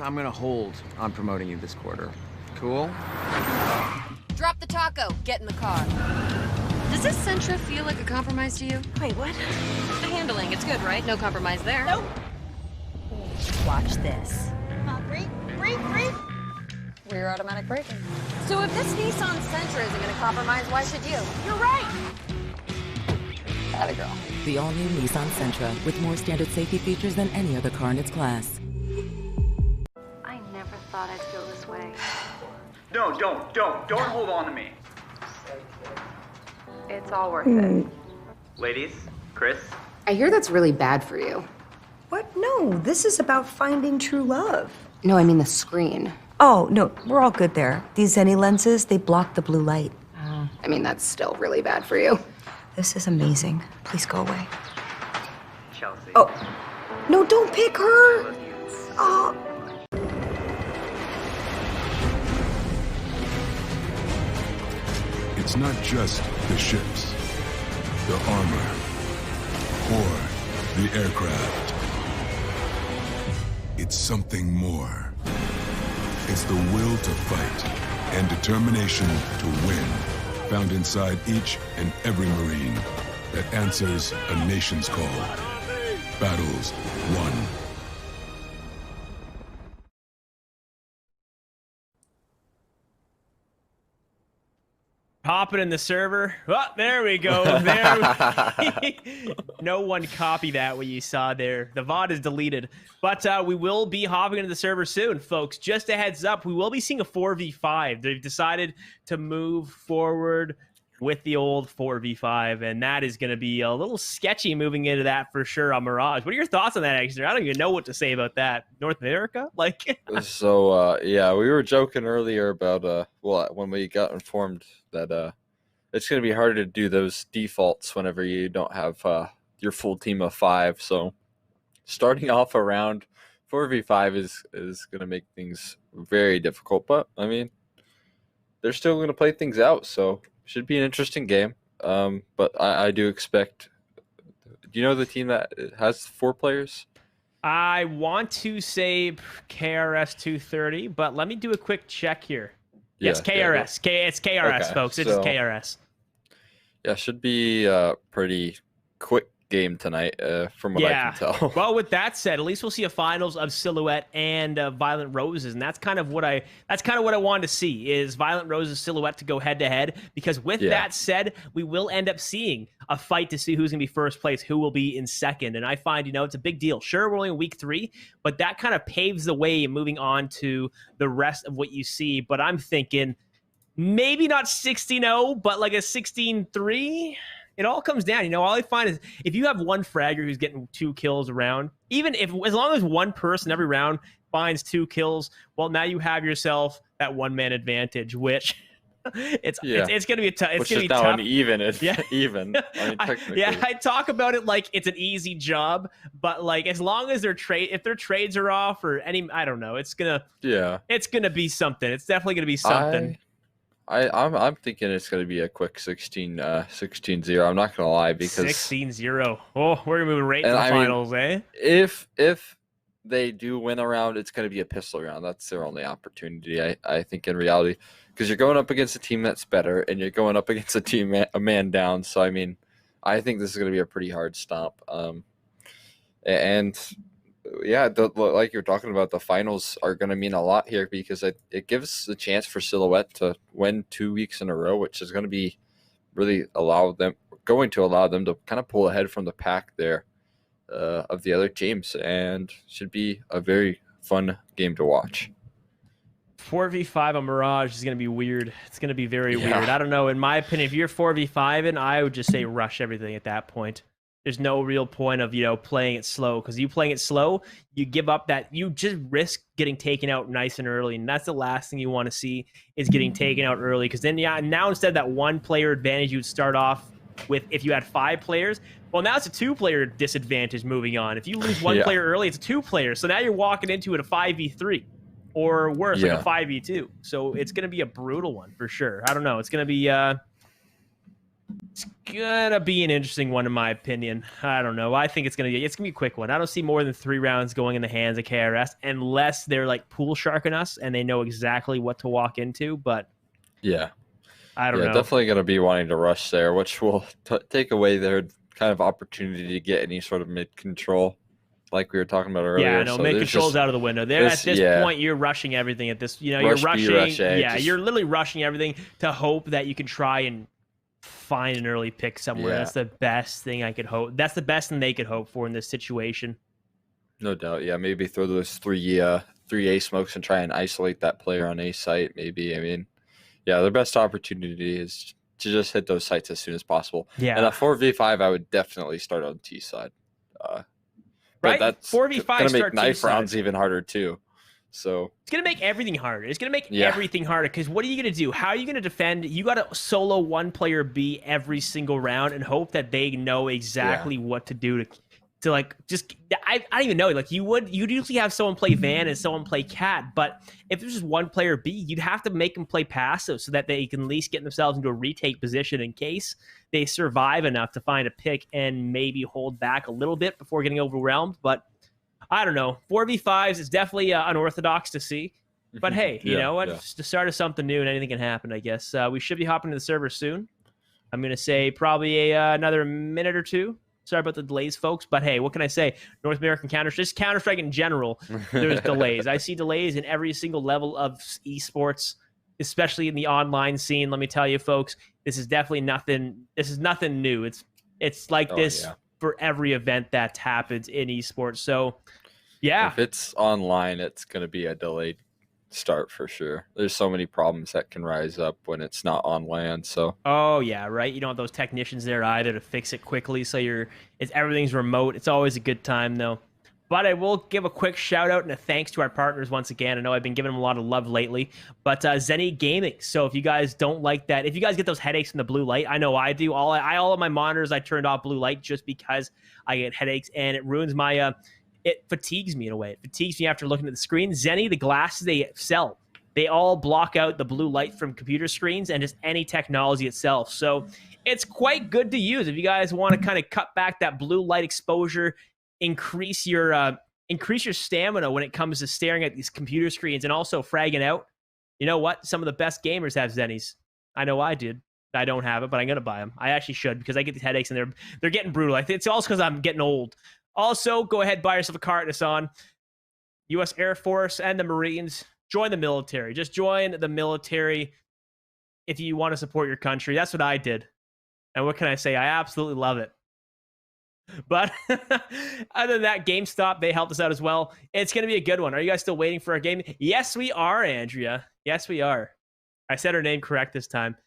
I'm gonna hold on promoting you this quarter. Cool? Drop the taco. Get in the car. Does this Sentra feel like a compromise to you? Wait, what? The handling, it's good, right? No compromise there. Nope. Watch this. Brake. Rear automatic braking. So if this Nissan Sentra isn't gonna compromise, why should you? You're right. Atta girl. The all-new Nissan Sentra with more standard safety features than any other car in its class. I never thought I'd feel this way. No, don't hold on to me. It's all worth it. Ladies, Chris. I hear that's really bad for you. What? No, this is about finding true love. No, I mean the screen. Oh, no, we're all good there. These Zenny lenses, they block the blue light. I mean, that's still really bad for you. This is amazing. Please go away. Chelsea. Oh, no, don't pick her. Oh. It's not just the ships, the armor, or the aircraft. It's something more. It's the will to fight and determination to win, found inside each and every Marine that answers a nation's call. Battles won. Hopping in the server. Oh, there we go. No one copy that what you saw there. The VOD is deleted. But we will be hopping into the server soon, folks. Just a heads up, we will be seeing a 4v5. They've decided to move forward with the old 4v5, and that is going to be a little sketchy moving into that for sure on Mirage. What are your thoughts on that, Exeter? I don't even know what to say about that. North America? Like, So, yeah, we were joking earlier about, when we got informed that it's going to be harder to do those defaults whenever you don't have your full team of 5. So starting off around 4v5 is going to make things very difficult. But, I mean, they're still going to play things out, so should be an interesting game. But I do expect... Do you know the team that has 4 players? I want to say KRS 230, but let me do a quick check here. Yes, KRS. It's KRS, okay, folks. It's KRS. Yeah, should be a pretty quick game tonight, from what I can tell. Well, with that said, at least we'll see a finals of Silhouette and Violent Roses, and that's kind of what I wanted to see is Violent Roses Silhouette to go head to head. Because with that said, we will end up seeing a fight to see who's gonna be first place, who will be in second, and I find it's a big deal. Sure, we're only in week 3, but that kind of paves the way moving on to the rest of what you see. But I'm thinking maybe not 16-0, but like a 16-3. It all comes down, all I find is if you have one fragger who's getting 2 kills a round, as long as one person every round finds 2 kills, well, now you have yourself that one-man advantage, which It's gonna be tough. It's Which gonna is be now tough. an even. Yeah. Even. I mean, technically. I talk about it like it's an easy job, but like as long as if their trades are off or I don't know, it's gonna be something. It's definitely gonna be something. I'm thinking it's going to be a quick 16-0. I'm not going to lie, because 16-0. Oh, we're moving right to the finals, eh? If they do win a round, it's going to be a pistol round. That's their only opportunity, I think, in reality, because you're going up against a team that's better, and you're going up against a team a man down. So I mean, I think this is going to be a pretty hard stomp. And yeah, like you're talking about, the finals are going to mean a lot here, because it gives the chance for Silhouette to win 2 weeks in a row, which is going to be really allow them to kind of pull ahead from the pack there of the other teams, and should be a very fun game to watch. 4v5 on Mirage is going to be weird. It's going to be very weird. I don't know. In my opinion, if you're 4v5, I would just say rush everything at that point. There's no real point of, playing it slow, because you playing it slow, you give up you just risk getting taken out nice and early. And that's the last thing you want to see, is getting taken out early. Because then, now instead of that one player advantage you would start off with if you had 5 players, well, now it's a 2-player disadvantage moving on. If you lose one player early, it's a 2-player. So now you're walking into it a 5v3 or worse, like a 5v2. So it's going to be a brutal one for sure. I don't know. It's going to be... It's gonna be an interesting one, in my opinion. I don't know. I think it's gonna be a quick one. I don't see more than 3 rounds going in the hands of KRS, unless they're like pool sharking us and they know exactly what to walk into. But I don't know. Definitely gonna be wanting to rush there, which will take away their kind of opportunity to get any sort of mid control, like we were talking about earlier. Yeah, no, mid control's out of the window. At this point, you're rushing everything. At this, you're rushing. You're literally rushing everything to hope that you can try and find an early pick somewhere. That's the best thing I could hope. That's the best thing they could hope for in this situation. No doubt. Yeah, maybe throw those three A smokes and try and isolate that player on A site. Maybe. I mean, their best opportunity is to just hit those sites as soon as possible. Yeah. And a 4v5, I would definitely start on T side. But that's 4v5 gonna make knife rounds even harder too. So it's going to make everything harder. It's going to make everything harder, because what are you going to do? How are you going to defend? You got to solo one player B every single round and hope that they know exactly what to do to like just I don't even know. Like you'd usually have someone play Van and someone play Cat, but if there's just one player B, you'd have to make them play passive so that they can at least get themselves into a retake position in case they survive enough to find a pick and maybe hold back a little bit before getting overwhelmed. But I don't know. 4v5s is definitely unorthodox to see. But hey, you know what? It's the start of something new and anything can happen, I guess. We should be hopping to the server soon. I'm going to say probably another minute or two. Sorry about the delays, folks. But hey, what can I say? North American Counter-Strike, just Counter-Strike in general, there's delays. I see delays in every single level of esports, especially in the online scene. Let me tell you, folks, this is definitely nothing. This is nothing new. It's like this for every event that happens in esports. So, if it's online, it's going to be a delayed start for sure. There's so many problems that can rise up when it's not on LAN. So you don't have those technicians there either to fix it quickly. So everything's remote. It's always a good time though. But I will give a quick shout out and a thanks to our partners once again. I know I've been giving them a lot of love lately, but Zenny Gaming. So if you guys don't like that, if you guys get those headaches from the blue light, I know I do. All of my monitors, I turned off blue light just because I get headaches and it ruins my. It fatigues me in a way. It fatigues me after looking at the screen. Zenny, the glasses they sell, they all block out the blue light from computer screens and just any technology itself. So it's quite good to use if you guys want to kind of cut back that blue light exposure, increase your stamina when it comes to staring at these computer screens and also fragging out. You know what? Some of the best gamers have Zennies. I know I did. I don't have it, but I'm gonna buy them. I actually should, because I get these headaches and they're getting brutal. I think it's also because I'm getting old. Also, go ahead, buy yourself a car at Nissan. U.S. Air Force and the Marines. Join the military. Just join the military if you want to support your country. That's what I did. And what can I say? I absolutely love it. But other than that, GameStop, they helped us out as well. It's going to be a good one. Are you guys still waiting for our game? Yes, we are, Andrea. Yes, we are. I said her name correct this time.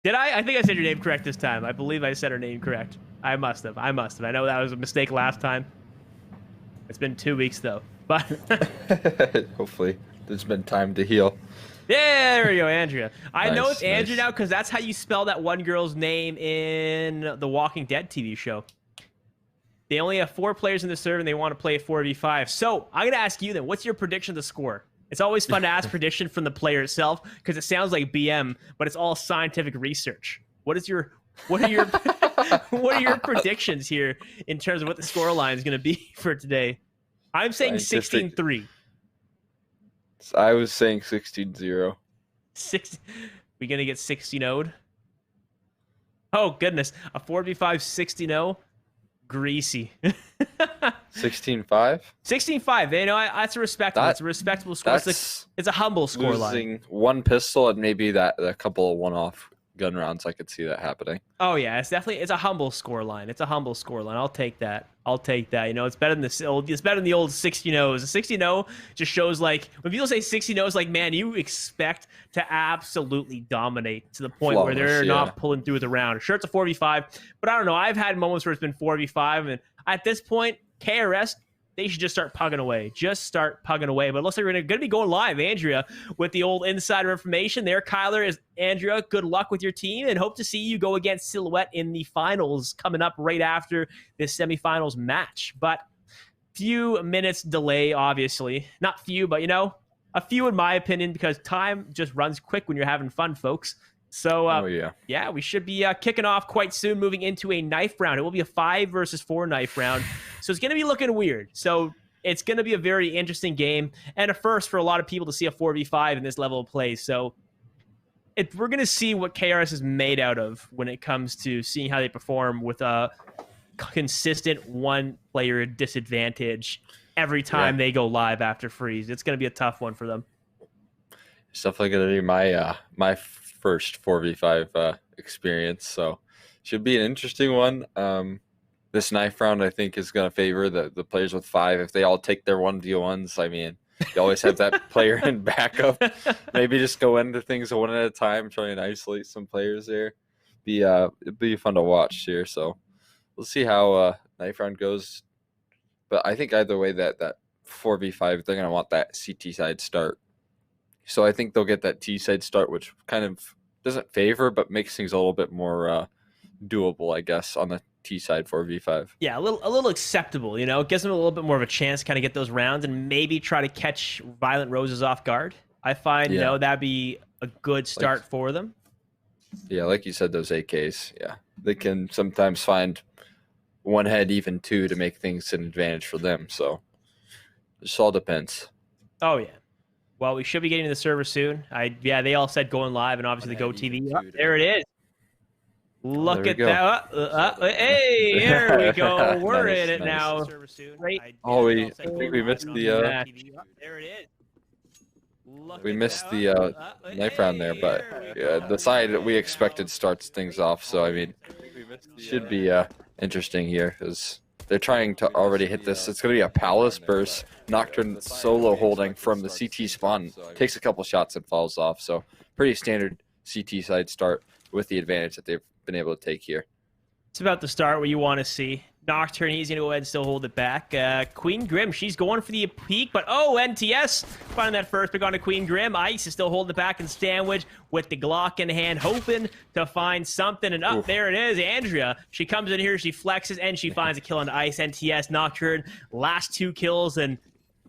Did I? I think I said your name correct this time. I believe I said her name correct. I must have. I know that was a mistake last time. It's been 2 weeks, though. But hopefully there's been time to heal. Yeah, there we go, Andrea. I know it's Nice, Andrea nice. now because that's how you spell that one girl's name in the Walking Dead TV show. They only have 4 players in the server, and they want to play a 4v5. So I'm gonna ask you then, what's your prediction of the score? It's always fun to ask prediction from the player itself because it sounds like BM, but it's all scientific research. What are your what are your predictions here in terms of what the score line is going to be for today? I'm saying 16-3. I was saying 16-0. We going to get 16-0'd? Oh, goodness. A 4v5 16-0? Greasy. 16-5? 16-5. You know, that's a respectable. It's a respectable score. It's a humble score line. Losing one pistol and maybe a couple of one-off gun rounds. I could see that happening. Oh yeah, it's a humble score line. It's a humble score line. I'll take that. You know, it's better than the old 16-0s. The 16-0 just shows like when people say 16-0, it's like, man, you expect to absolutely dominate to the point where they're not pulling through the round. Sure, it's a 4v5, but I don't know. I've had moments where it's been 4v5, and at this point, KRS, they should just start pugging away. But it looks like we're going to be going live, Andrea, with the old insider information there. Kyler is Andrea. Good luck with your team, and hope to see you go against Silhouette in the finals coming up right after this semifinals match. But few minutes delay, obviously. Not few, but, you know, a few in my opinion, because time just runs quick when you're having fun, folks. So, yeah, we should be kicking off quite soon, moving into a knife round. It will be a 5 versus 4 knife round. So it's going to be looking weird. So it's going to be a very interesting game and a first for a lot of people to see a 4v5 in this level of play. So we're going to see what KRS is made out of when it comes to seeing how they perform with a consistent one-player disadvantage every time they go live after freeze. It's going to be a tough one for them. It's definitely going to be my first 4v5 experience, so should be an interesting one. This knife round, I think, is going to favor the players with 5. If they all take their 1v1s, I mean, you always have that player in backup. Maybe just go into things one at a time, try and isolate some players there. It'd be fun to watch here. So we'll see how knife round goes. But I think either way, that 4v5, they're going to want that CT side start. So I think they'll get that T side start, which kind of doesn't favor, but makes things a little bit more doable, I guess, on the T side 4v5. Yeah, a little acceptable, you know. It gives them a little bit more of a chance to kind of get those rounds and maybe try to catch Violent Roses off guard. I find, you know, that'd be a good start for them. Yeah, like you said, those AKs, they can sometimes find one head, even 2, to make things an advantage for them. So it just all depends. Oh, yeah. Well, we should be getting to the server soon. They all said going live, and obviously the Go TV. Oh, there it is. Look at that. Hey, here we go. We're in it now. Great. Oh, I think we missed the there it is. we missed the knife round there, but the side that we expected starts things off. So I mean, should be interesting here because they're trying to already hit this. It's going to be a Palace burst. Nocturne solo holding from the CT spawn. Takes a couple shots and falls off. So pretty standard CT side start with the advantage that they've been able to take here. It's about the start what you want to see. Nocturne, he's going to go ahead and still hold it back. Queen Grim, she's going for the peak, but NTS finding that first pick onto Queen Grim. Ice is still holding it back in Sandwich with the Glock in hand, hoping to find something. And there it is, Andrea. She comes in here, she flexes, and she finds a kill on Ice. NTS, Nocturne, last 2 kills, and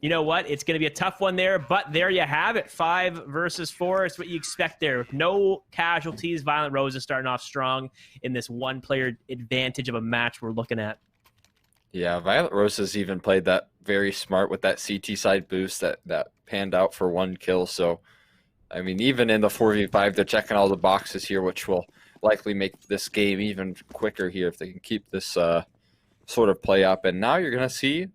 you know what? It's going to be a tough one there, but there you have it. 5 versus 4. It's what you expect there. No casualties. Violent Roses starting off strong in this one-player advantage of a match we're looking at. Yeah, Violent Roses even played that very smart with that CT side boost that panned out for 1 kill. So, I mean, even in the 4v5, they're checking all the boxes here, which will likely make this game even quicker here if they can keep this sort of play up. And now you're going to see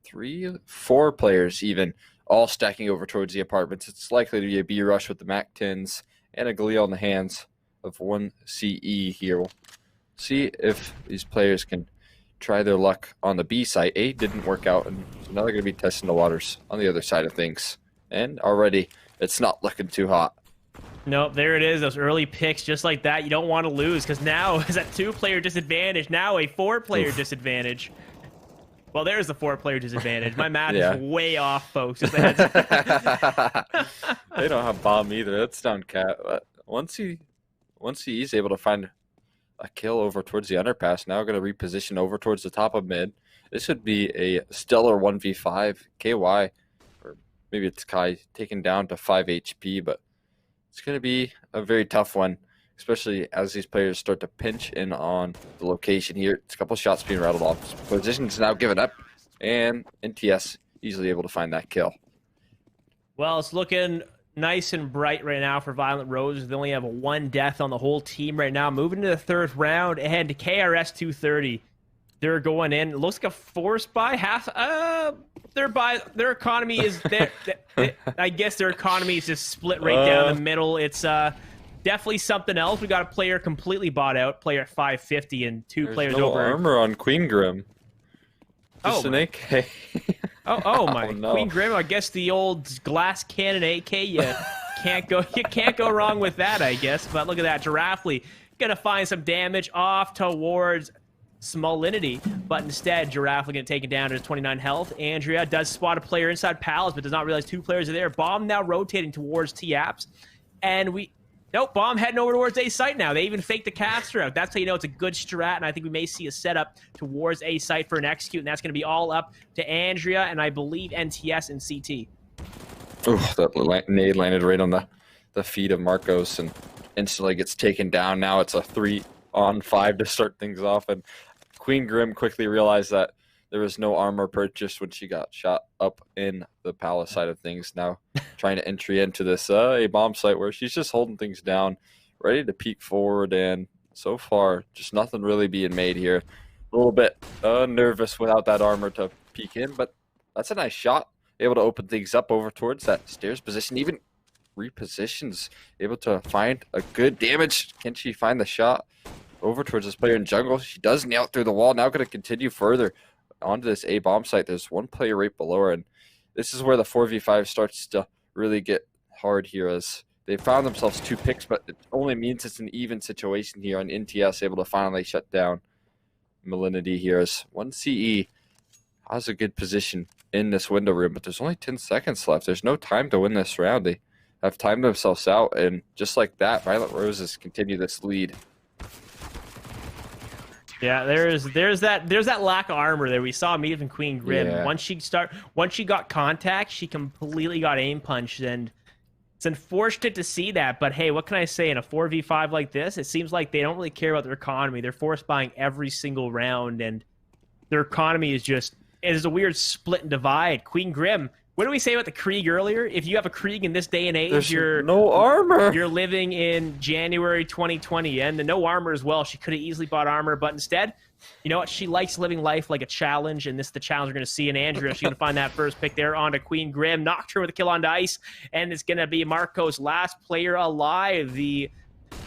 3, 4 players even all stacking over towards the apartments. It's likely to be a B rush with the MAC-10s and a Galil in the hands of 1 CE here. We'll see if these players can try their luck on the B side. A didn't work out, and so now they're going to be testing the waters on the other side of things. And already it's not looking too hot. Nope, there it is. Those early picks just like that. You don't want to lose because now is that 2-player disadvantage. Now a 4-player disadvantage. Well, there's the 4-player disadvantage. My math Yeah. is way off, folks. Just a They don't have bomb either. That's down cat. But once he's able to find a kill over towards the underpass, now going to reposition over towards the top of mid. This would be a stellar 1v5. KY, or maybe it's Kai, taken down to 5 HP, but it's going to be a very tough one, especially as these players start to pinch in on the location here. It's a couple shots being rattled off. Position's now given up, and NTS easily able to find that kill. Well, it's looking nice and bright right now for Violent Roses. They only have 1 death on the whole team right now. Moving to the 3rd round, ahead to KRS 230. They're going in. It looks like a forced buy. Their economy is there. I guess their economy is just split right down the middle. It's definitely something else. We got a player completely bought out, player at 550, and 2 players no over. Armor on Queen Grim. Just an AK. Oh my! no. Queen Grim. I guess the old glass cannon AK. You can't go wrong with that, I guess. But look at that, Giraffely gonna find some damage off towards Smolinity, but instead Giraffely gonna take it down to 29 health. Andrea does spot a player inside Palace, but does not realize 2 players are there. Bomb now rotating towards T-Apps, and nope, Bomb heading over towards A site now. They even faked the caster out. That's how you know it's a good strat, and I think we may see a setup towards A site for an execute, and that's going to be all up to Andrea and I believe NTS and CT. Oh, that nade landed right on the feet of Marcos and instantly gets taken down. Now it's a 3-on-5 to start things off, and Queen Grim quickly realized that there was no armor purchased when she got shot up in the Palace side of things. Now trying to entry into this a bomb site where she's just holding things down, ready to peek forward, and so far just nothing really being made here. A little bit nervous without that armor to peek in, but that's a nice shot. Able to open things up over towards that stairs position, even repositions, able to find a good damage. Can she find the shot over towards this player in jungle? She does nail it through the wall. Now going to continue further onto this A bomb site. There's 1 player right below her, and this is where the 4v5 starts to really get hard here, as they found themselves 2 picks, but it only means it's an even situation here, and NTS able to finally shut down Malignity here, as 1 CE has a good position in this window room, but there's only 10 seconds left. There's no time to win this round. They have timed themselves out, and just like that, Violent Roses continue this lead. Yeah, there's that lack of armor there. We saw immediately from Queen Grim. Yeah. Once she got contact, she completely got aim punched, and it's unfortunate to see that. But hey, what can I say? In a 4v5 like this, it seems like they don't really care about their economy. They're force buying every single round, and their economy is just, it is a weird split and divide. Queen Grim. What did we say about the Krieg earlier? If you have a Krieg in this day and age, There's no armor. You're living in January 2020, and the no armor as well. She could have easily bought armor, but instead, you know what? She likes living life like a challenge, and this is the challenge we're going to see in Andrea. She's going to find that first pick there onto Queen Grim. Knocked her with a kill onto ice, and it's going to be Marco's last player alive. The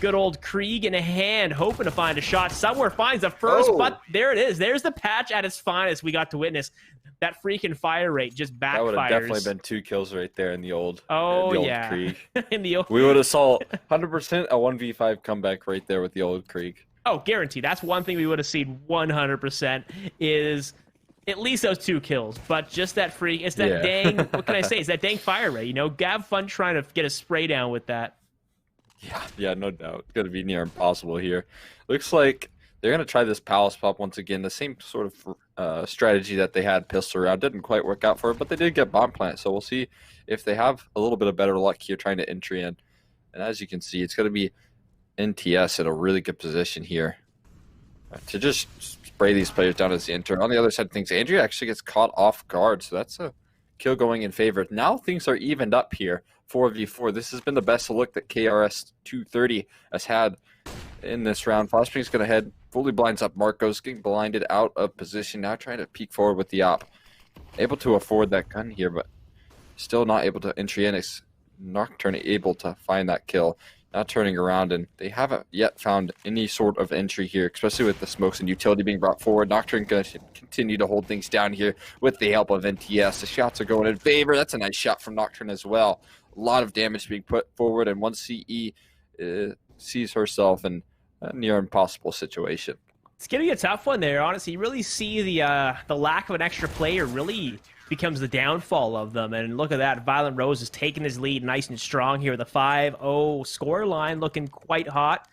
good old Krieg in a hand, hoping to find a shot somewhere. Finds the first, but there it is. There's the patch at its finest. We got to witness that freaking fire rate just backfires. That would have definitely been 2 kills right there in the old, yeah. Krieg. In the old, we would have saw 100% a 1v5 comeback right there with the old Krieg. Oh, guaranteed. That's one thing we would have seen 100% is at least those 2 kills. But just that freak, it's that dang, what can I say? It's that dang fire rate. You know, have fun trying to get a spray down with that. Yeah, no doubt. It's going to be near impossible here. Looks like they're going to try this Palace pop once again. The same sort of strategy that they had pistol round. Didn't quite work out for it, but they did get bomb plant. So we'll see if they have a little bit of better luck here trying to entry in. And as you can see, it's going to be NTS in a really good position here to just spray these players down as the enter. On the other side of things, Andrea actually gets caught off guard. So that's a kill going in favor. Now things are evened up here. 4v4. This has been the best look that KRS 230 has had in this round. Fospring's going to head, fully blinds up Marcos, getting blinded out of position. Now trying to peek forward with the op. Able to afford that gun here, but still not able to entry in. It's Nocturne able to find that kill. Now turning around, and they haven't yet found any sort of entry here, especially with the smokes and utility being brought forward. Nocturne going to continue to hold things down here with the help of NTS. The shots are going in favor. That's a nice shot from Nocturne as well. A lot of damage being put forward, and 1 CE sees herself in a near impossible situation. It's gonna be a tough one there, honestly. You really see the lack of an extra player really becomes the downfall of them. And look at that, Violent Rose is taking his lead nice and strong here with a 5-0 score line, looking quite hot.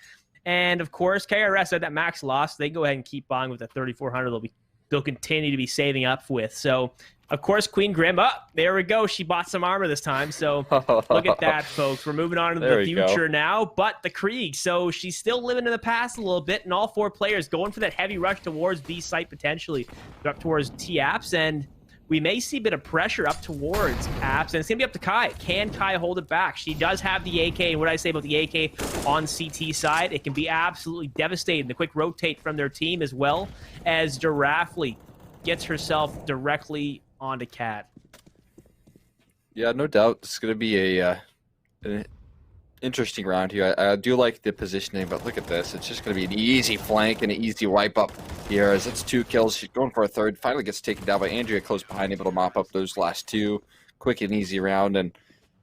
And of course, KRS at that max loss, they go ahead and keep on with the 3,400. They'll continue to be saving up with. So, of course, Queen Grim, there we go. She bought some armor this time. So, look at that, folks. We're moving on into the future now. But the Krieg, so she's still living in the past a little bit. And all 4 players going for that heavy rush towards B site potentially. They're up towards T-Apps. And we may see a bit of pressure up towards Apps. And it's going to be up to Kai. Can Kai hold it back? She does have the AK. And what did I say about the AK on CT side? It can be absolutely devastating. The quick rotate from their team as well as Giraffely gets herself directly onto Cat. Yeah, no doubt. It's going to be an interesting round here. I do like the positioning, but look at this. It's just going to be an easy flank and an easy wipe up here as it's 2 kills. She's going for a third. Finally gets taken down by Andrea close behind, able to mop up those last 2. Quick and easy round. And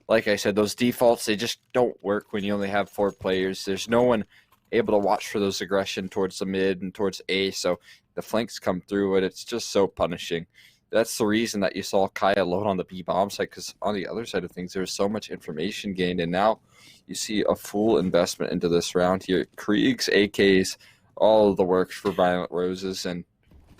like I said, those defaults, they just don't work when you only have 4 players. There's no one able to watch for those aggression towards the mid and towards A. So the flanks come through, and it's just so punishing. That's the reason that you saw Kai alone on the B bomb side, because on the other side of things, there's so much information gained, and now you see a full investment into this round here. Kriegs, AKs, all of the works for Violent Roses, and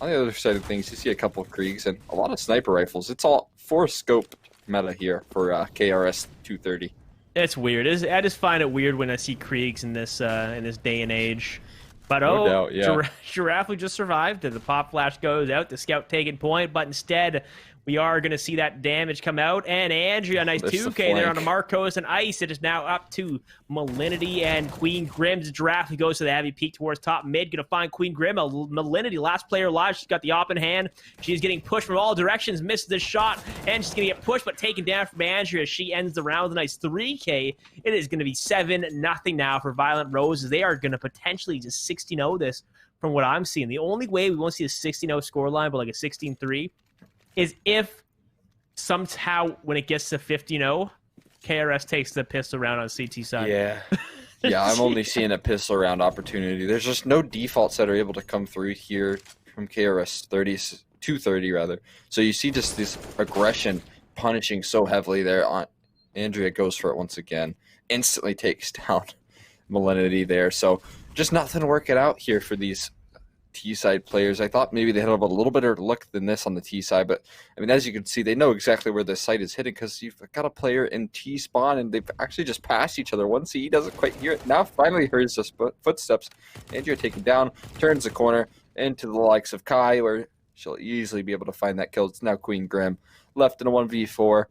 on the other side of things, you see a couple of Kriegs and a lot of sniper rifles. It's all 4-scope meta here for KRS 230. It's weird. I just find it weird when I see Kriegs in this day and age. But no doubt, yeah. Giraffely just survived. The pop flash goes out. The scout taking point, but instead we are going to see that damage come out. And Andrea, nice 2K there on the Marcos and Ice. It is now up to Malignity and Queen Grim's Giraffely goes to the heavy peek towards top mid. Going to find Queen Grim. Malignity, last player alive. She's got the op in hand. She's getting pushed from all directions. Misses the shot. And she's going to get pushed, but taken down from Andrea as she ends the round with a nice 3K. It is going to be 7-0 now for Violent Roses. They are going to potentially just 16-0 this from what I'm seeing. The only way we won't see a 16-0 scoreline, but like a 16-3, is if somehow when it gets to 50-0, KRS takes the pistol round on CT side. Yeah. Yeah, I'm only seeing a pistol round opportunity. There's just no defaults that are able to come through here from KRS 230 rather. So you see just this aggression punishing so heavily there on Andrea goes for it once again. Instantly takes down Malignity there. So just nothing working out here for these T-side players. I thought maybe they had a little better look than this on the T-side, but I mean, as you can see, they know exactly where the site is hitting because you've got a player in T-spawn and they've actually just passed each other. One CE doesn't quite hear it. Now finally hears the footsteps. Andrea taken down, turns the corner into the likes of Kai, where she'll easily be able to find that kill. It's now Queen Grim left in a 1v4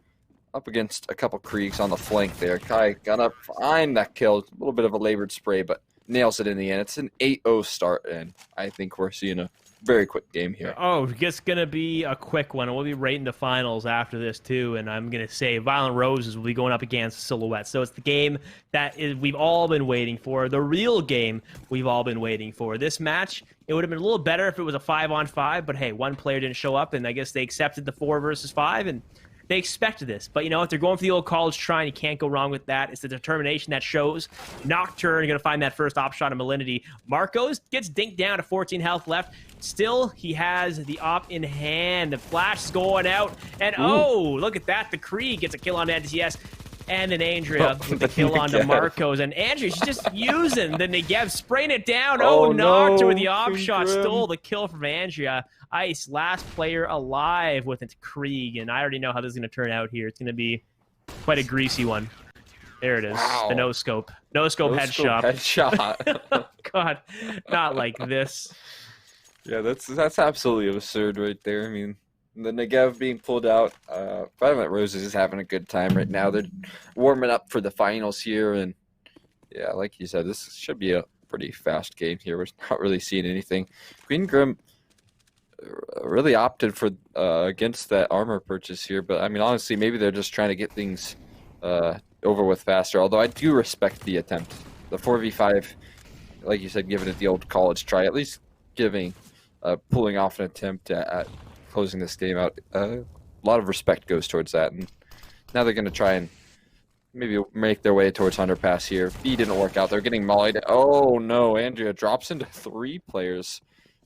up against a couple Kriegs on the flank there. Kai gonna find that kill. A little bit of a labored spray, but nails it in the end. It's an 8-0 start, and I think we're seeing a very quick game here. Oh, it's going to be a quick one. We'll be right in the finals after this, too, and I'm going to say Violent Roses will be going up against Silhouette. So it's the game that we've all been waiting for, the real game we've all been waiting for. This match, it would have been a little better if it was a 5-on-5, but hey, one player didn't show up, and I guess they accepted the 4 versus 5, and they expected this. But, you know, if they're going for the old college try, and you can't go wrong with that. It's the determination that shows. Nocturne going to find that first op shot of Malignity. Marcos gets dinked down to 14 health left. Still, he has the op in hand. The flash is going out. And, oh, look at that. The Krieg gets a kill on NTS. And then Andrea with the kill onto Marcos. And Andrea, she's just using the Negev, spraying it down. Oh, Nocturne with the op shot. Stole the kill from Andrea. Ice, last player alive with its Krieg, and I already know how this is going to turn out here. It's going to be quite a greasy one. There it is. Wow. The no-scope. No-scope headshot. God, not like this. Yeah, that's absolutely absurd right there. I mean, the Negev being pulled out. Violent Roses is having a good time right now. They're warming up for the finals here, and yeah, like you said, this should be a pretty fast game here. We're not really seeing anything. Queen Grim really opted for against that armor purchase here, but I mean, honestly, maybe they're just trying to get things over with faster, although I do respect the attempt. The 4v5, like you said, giving it the old college try, at least pulling off an attempt at closing this game out. A lot of respect goes towards that, and now they're going to try and maybe make their way towards underpass here. B didn't work out. They're getting mollied. Oh no, Andrea drops into 3 players.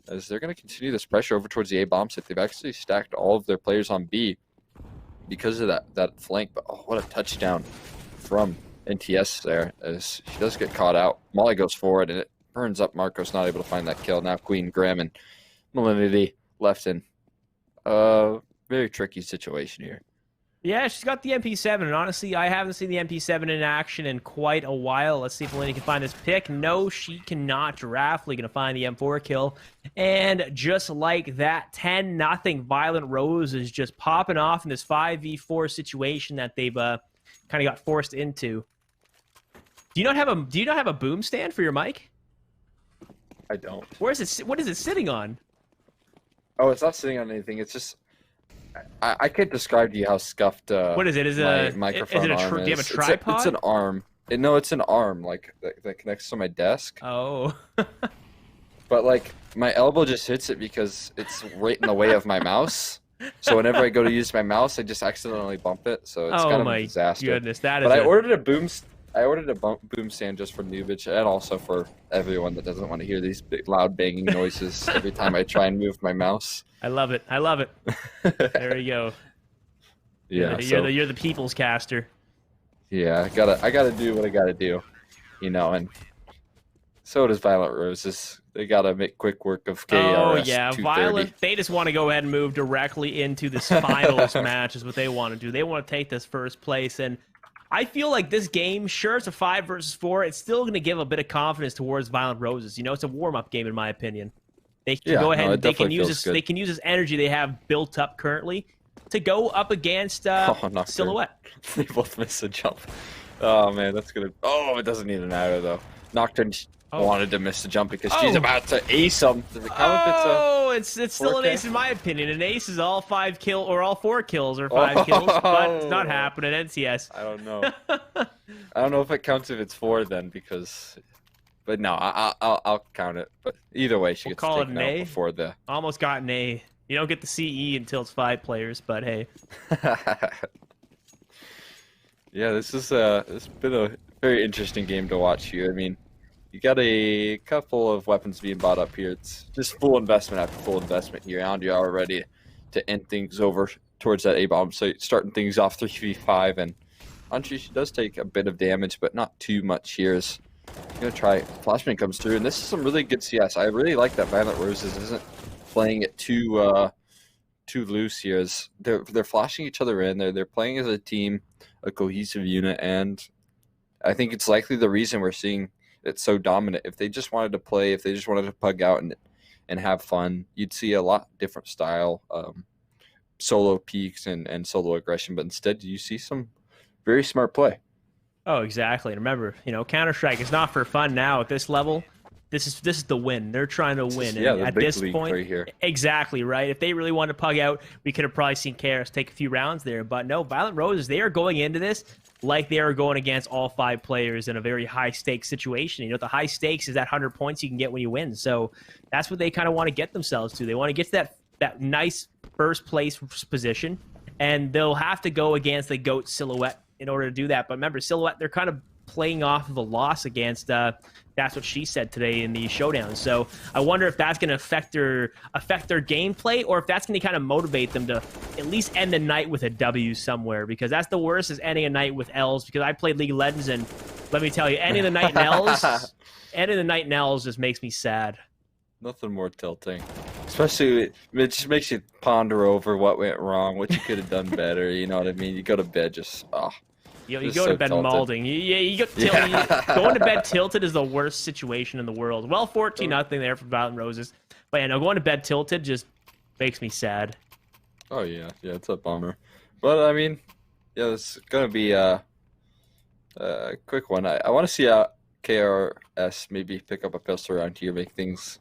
as they're going to continue this pressure over towards the A bomb site. They've actually stacked all of their players on B because of that flank. But oh, what a touchdown from NTS there, as she does get caught out. Molly goes forward, and it burns up Marcos, not able to find that kill. Now Queen, Graham, and Malignity left in a very tricky situation here. Yeah, she's got the MP7, and honestly, I haven't seen the MP7 in action in quite a while. Let's see if Melanie can find this pick. No, she cannot. Giraffely going to find the M4 kill. And just like that, 10-0. Violent Rose is just popping off in this 5v4 situation that they've kind of got forced into. Do you not have a boom stand for your mic? I don't. Where's it? What is it sitting on? Oh, it's not sitting on anything. It's just I can't describe to you how scuffed. What is it? Is it microphone arm do you have a is. tripod? It's an arm. No, it's an arm like that connects to my desk. Oh. But like my elbow just hits it because it's right in the way of my mouse. So whenever I go to use my mouse, I just accidentally bump it. So it's kind of a disaster. Goodness, that but is. I ordered a boom stand just for Nubich and also for everyone that doesn't want to hear these big, loud banging noises every time I try and move my mouse. I love it. I love it. There you go. Yeah, you're the people's caster. Yeah, I gotta do what I gotta do, you know, and so does Violent Roses. They gotta make quick work of KRS. Oh yeah, Violent. They just want to go ahead and move directly into this finals match is what they want to do. They want to take this first place, and I feel like this game, sure, it's a 5 versus 4. It's still going to give a bit of confidence towards Violent Roses. You know, it's a warm-up game in my opinion. They can go ahead and they can use this. They can use this energy they have built up currently to go up against Silhouette. They both missed a jump. Oh man, that's gonna. Oh, it doesn't need an arrow though. Nocturne wanted to miss the jump because she's about to ace him. Does it count if it's still an ace in my opinion. An ace is all 5 kill or all 4 kills or 5 kills, but it's not happening. NCS. I don't know. I don't know if it counts if it's 4 then because. But no, I'll count it. But either way, she gets taken out before the. Almost got an A. You don't get the CE until it's 5 players, but hey. Yeah, this has been a very interesting game to watch here. I mean, you got a couple of weapons being bought up here. It's just full investment after full investment here. Andrea already to end things over towards that A-bomb. So starting things off 3v5, and Andrea, she does take a bit of damage, but not too much here. Is gonna try Flashman comes through, and this is some really good CS. I really like that Violent Roses isn't playing it too loose here. As they're flashing each other in. They're playing as a team, a cohesive unit, and I think it's likely the reason we're seeing it so dominant. If they just wanted to play, if they just wanted to pug out and have fun, you'd see a lot different style, solo peaks and solo aggression. But instead, you see some very smart play. Oh, exactly. And remember, you know, Counter-Strike is not for fun now at this level. This is the win. They're trying to win. Yeah, and the at big this league point, right here. Exactly, right? If they really wanted to pug out, we could have probably seen KRS take a few rounds there. But no, Violent Roses, they are going into this like they are going against all 5 players in a very high-stakes situation. You know, the high stakes is that 100 points you can get when you win. So that's what they kind of want to get themselves to. They want to get to that nice first-place position, and they'll have to go against the GOAT Silhouette in order to do that. But remember, Silhouette, they're kind of playing off of a loss against That's What She Said today in the showdown. So I wonder if that's going to affect their gameplay, or if that's going to kind of motivate them to at least end the night with a W somewhere, because that's the worst, is ending a night with L's. Because I played League of Legends, and let me tell you, ending the night in L's just makes me sad. Nothing more tilting. Especially, it just makes you ponder over what went wrong, what you could have done better. You know what I mean? You go to bed just, You go to bed mauling. You get tilted. Going to bed tilted is the worst situation in the world. Well, 14-0 there for Violent Roses. But yeah, no, going to bed tilted just makes me sad. Oh, yeah. Yeah, it's a bummer. But, I mean, yeah, it's going to be a quick one. I want to see KRS maybe pick up a pistol around here, make things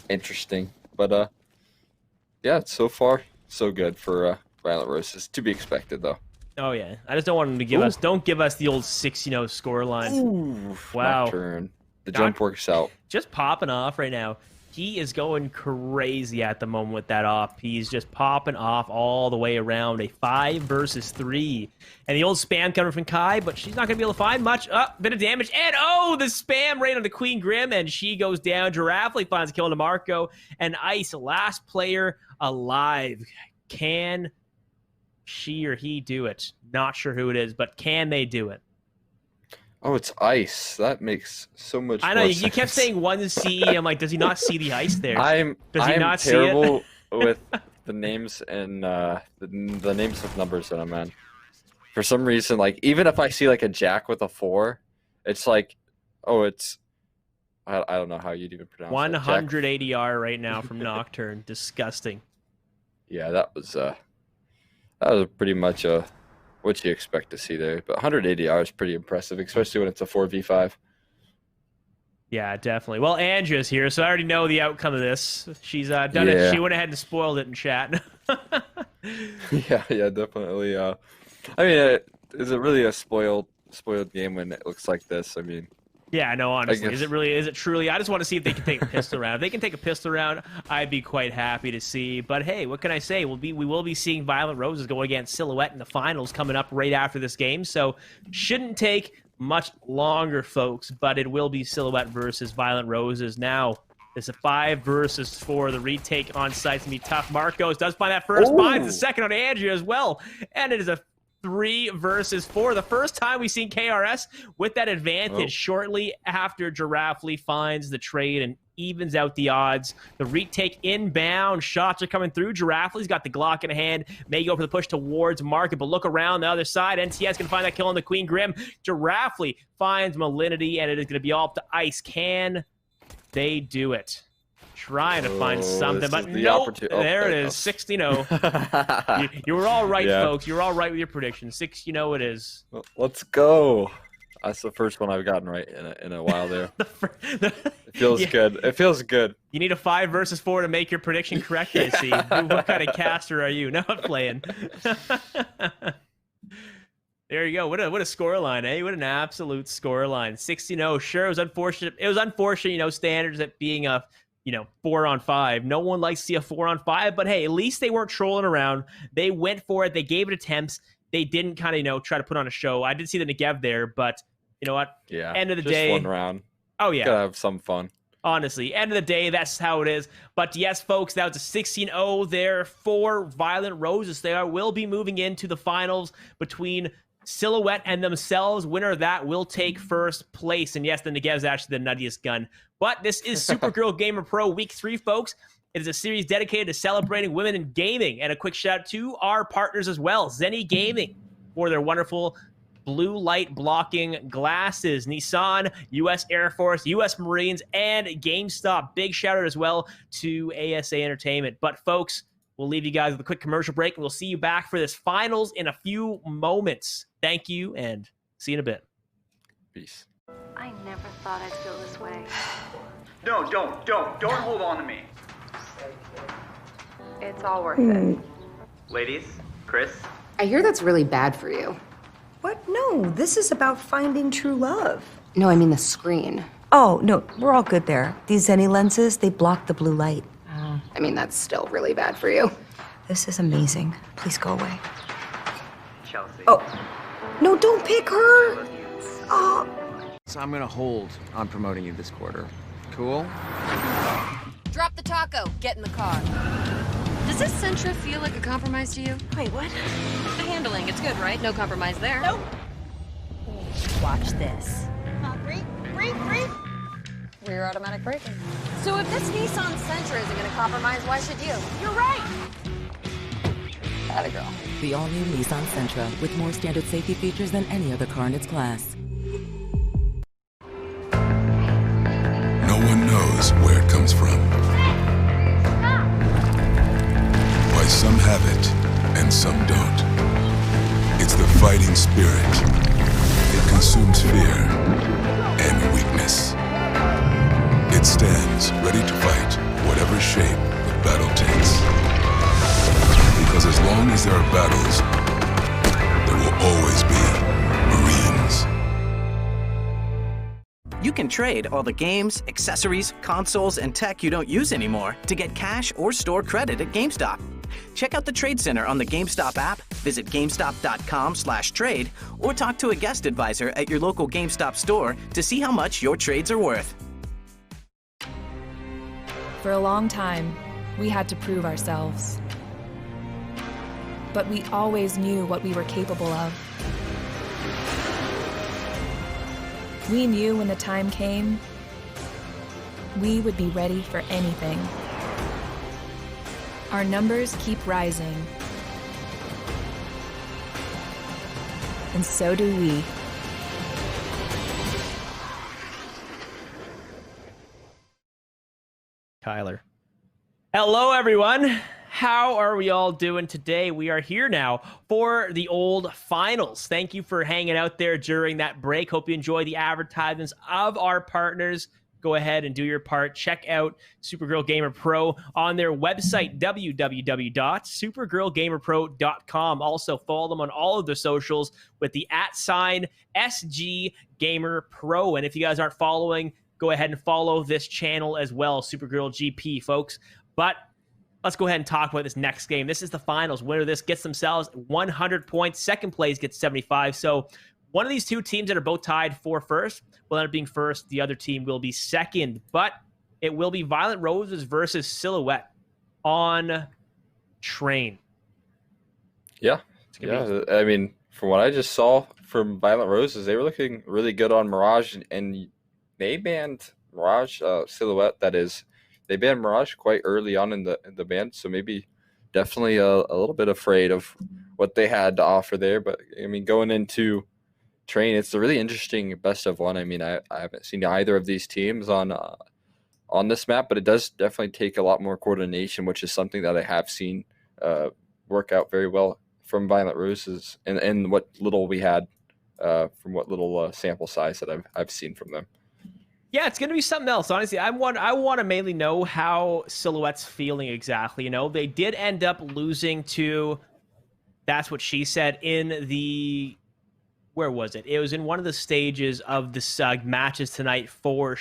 interesting. But, yeah, so far, so good for Violent Roses. To be expected, though. Oh yeah, I just don't want them to give us. Don't give us the old 6-0 score line. Ooh, wow. Nocturne. The jump works out. Just popping off right now. he is going crazy at the moment with that op. He's just popping off all the way around. A 5 versus 3. And the old spam coming from Kai, but she's not going to be able to find much. Bit of damage. And, the spam right on the Queen Grim, and she goes down. Giraffely finds a kill to Marco. And Ice, last player alive. Can she or he do it? Not sure who it is, but can they do it? Oh, it's Ice. That makes so much I know, more you sense. kept saying one CE. I'm like, does he not see the ice there? Does he I'm not see terrible it? with the names and the names of numbers that I'm in. For some reason, like, even if I see like a jack with a 4, it's like, it's I don't know how you'd even pronounce it. 100 ADR right now from Nocturne. Disgusting. Yeah, that was pretty much what you expect to see there. But 100 ADR is pretty impressive, especially when it's a 4v5. Yeah, definitely. Well, Andrea's here, so I already know the outcome of this. She's done it. She went ahead and spoiled it in chat. Yeah, definitely. I mean, is it really a spoiled game when it looks like this? I mean, yeah, no, honestly, is it truly? I just want to see if they can take a pistol round. If they can take a pistol round, I'd be quite happy to see. But hey, what can I say? We will be seeing Violent Roses go against Silhouette in the finals coming up right after this game, so shouldn't take much longer, folks. But it will be Silhouette versus Violent Roses. Now, it's a 5 versus 4. The retake on site's gonna be tough. Marcos does find that first, finds the second on Andrea as well, and it is a 3 versus 4. The first time we've seen KRS with that advantage shortly after Giraffely finds the trade and evens out the odds. The retake inbound. Shots are coming through. Giraffely's got the Glock in hand. May go for the push towards Market, but look around the other side. NTS can find that kill on the Queen Grim. Giraffely finds Malignity, and it is going to be all up to Ice. Can they do it? Trying to find something, but nope. There it is, 6-0. You were all right, folks. You were all right with your prediction. 6-0 it is. Well, let's go. That's the first one I've gotten right in a while there. It feels good. It feels good. You need a 5 versus 4 to make your prediction correct, I see. What kind of caster are you? No, I'm playing. There you go. What a scoreline, eh? What an absolute scoreline. 6-0. Sure, it was unfortunate. It was unfortunate, standards at being a 4-on-5. No one likes to see a 4-on-5, but hey, at least they weren't trolling around. They went for it. They gave it attempts. They didn't kind of, try to put on a show. I did see the Negev there, but you know what? Yeah. End of the just day. one round. Oh, yeah. Gotta have some fun. Honestly, end of the day, that's how it is. But yes, folks, that was a 16-0 there for Violent Roses. They will be moving into the finals between Silhouette and themselves. Winner of that will take first place. And yes, the Negev is actually the nuttiest gun. But this is Supergirl Gamer Pro Week 3, folks. It is a series dedicated to celebrating women in gaming. And a quick shout out to our partners as well, Zenny Gaming, for their wonderful blue light blocking glasses. Nissan, U.S. Air Force, U.S. Marines, and GameStop. Big shout out as well to ASA Entertainment. But folks, we'll leave you guys with a quick commercial break, and we'll see you back for this finals in a few moments. Thank you, and see you in a bit. Peace. I never thought I'd feel this way. No, don't hold on to me. It's all worth it. Ladies, Chris. I hear that's really bad for you. What? No, this is about finding true love. No, I mean the screen. Oh, no, we're all good there. These Zenny lenses, they block the blue light. I mean, that's still really bad for you. This is amazing. Please go away. Chelsea. Oh, no, don't pick her. Oh. So I'm gonna hold on promoting you this quarter. Cool? Drop the taco. Get in the car. Does this Sentra feel like a compromise to you? Wait, what? The handling, it's good, right? No compromise there. Nope. Watch this. Rear automatic braking. So if this Nissan Sentra isn't going to compromise, why should you? You're right. Atta girl. The all-new Nissan Sentra with more standard safety features than any other car in its class. No one knows where it comes from. Why some have it and some don't. It's the fighting spirit. It consumes fear and weakness. It stands ready to fight whatever shape the battle takes. Because as long as there are battles, there will always be Marines. You can trade all the games, accessories, consoles, and tech you don't use anymore to get cash or store credit at GameStop. Check out the Trade Center on the GameStop app, visit GameStop.com/trade, or talk to a guest advisor at your local GameStop store to see how much your trades are worth. For a long time, we had to prove ourselves. But we always knew what we were capable of. We knew when the time came, we would be ready for anything. Our numbers keep rising. And so do we. Kyler. Hello, everyone. How are we all doing today? We are here now for the old finals. Thank you for hanging out there during that break. Hope you enjoy the advertisements of our partners. Go ahead and do your part. Check out Supergirl Gamer Pro on their website, www.supergirlgamerpro.com. Also, follow them on all of their socials with the @SG Gamer Pro. And if you guys aren't following, go ahead and follow this channel as well, Supergirl GP, folks. But let's go ahead and talk about this next game. This is the finals. Winner of this gets themselves 100 points. Second place gets 75. So one of these two teams that are both tied for first will end up being first. The other team will be second. But it will be Violent Roses versus Silhouette on Train. Yeah. I mean, from what I just saw from Violent Roses, they were looking really good on Mirage, and they banned Mirage, Silhouette, that is. They banned Mirage quite early on in the ban, so maybe definitely a little bit afraid of what they had to offer there. But, I mean, going into Train, it's a really interesting best of one. I mean, I haven't seen either of these teams on this map, but it does definitely take a lot more coordination, which is something that I have seen work out very well from Violent Roses and what little we had from what little sample size that I've seen from them. Yeah, it's going to be something else. Honestly, I want to mainly know how Silhouette's feeling exactly. You know, they did end up losing to, that's what she said, in the, where was it? It was in one of the stages of the matches tonight for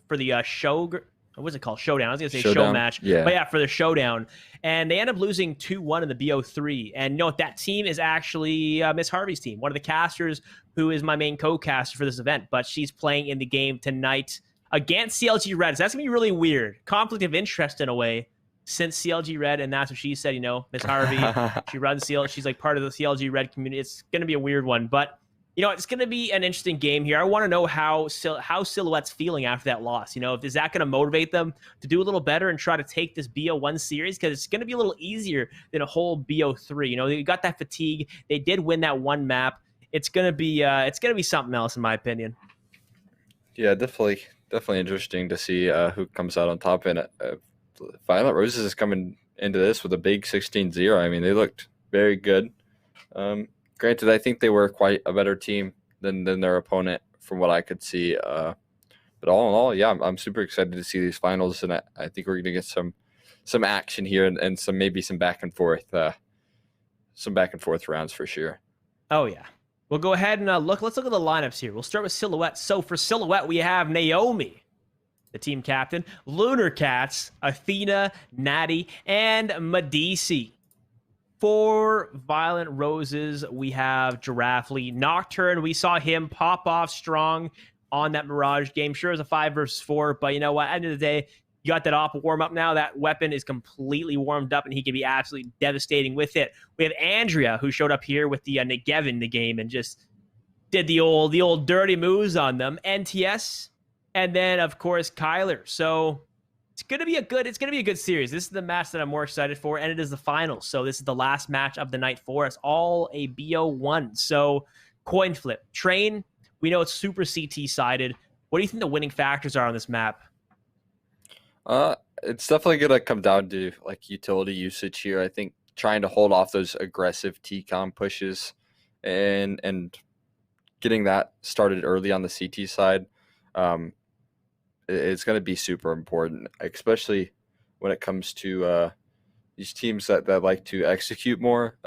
the show. What was it called? Showdown. I was going to say show match. Yeah. But yeah, for the showdown. And they end up losing 2-1 in the BO3. And you know what? That team is actually Miss Harvey's team, one of the casters who is my main co-caster for this event. But she's playing in the game tonight against CLG Red. So that's going to be really weird. Conflict of interest in a way, since CLG Red, and that's what she said, you know, Miss Harvey, she runs CLG, she's like part of the CLG Red community. It's going to be a weird one. But you know, it's going to be an interesting game here. I want to know how Silhouette's feeling after that loss. You know, is that going to motivate them to do a little better and try to take this BO1 series? Because it's going to be a little easier than a whole BO3. You know, they got that fatigue. They did win that one map. It's going to be something else, in my opinion. Yeah, definitely interesting to see who comes out on top. And Violent Roses is coming into this with a big 16-0. I mean, they looked very good. Granted, I think they were quite a better team than their opponent from what I could see. But all in all, yeah, I'm super excited to see these finals, and I think we're going to get some action here and some back and forth rounds for sure. Oh yeah. We'll go ahead and let's look at the lineups here. We'll start with Silhouette. So for Silhouette, we have Naomi, the team captain, Lunar Cats, Athena, Natty, and Medici. For Violent Roses, we have Giraffe Lee. Nocturne, we saw him pop off strong on that Mirage game. Sure, it was a 5 versus 4, but you know what? At the end of the day, you got that op warm up now. That weapon is completely warmed up, and he can be absolutely devastating with it. We have Andrea, who showed up here with the Negev in the game and just did the old dirty moves on them. NTS, and then of course Kyler. So it's gonna be a good series. This is the match that I'm more excited for, and it is the finals. So this is the last match of the night for us. All a BO1. So coin flip. Train, we know it's super CT sided. What do you think the winning factors are on this map? It's definitely gonna come down to like utility usage here. I think trying to hold off those aggressive TCOM pushes and getting that started early on the CT side. It's going to be super important, especially when it comes to these teams that like to execute more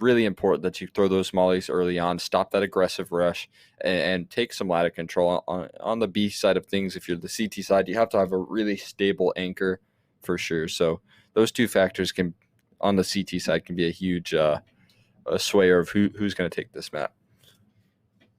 really important that you throw those mollies early on, stop that aggressive rush, and take some ladder control. On the B side of things, if you're the CT side, you have to have a really stable anchor for sure. So those two factors can, on the CT side, can be a huge a swayer of who's going to take this map.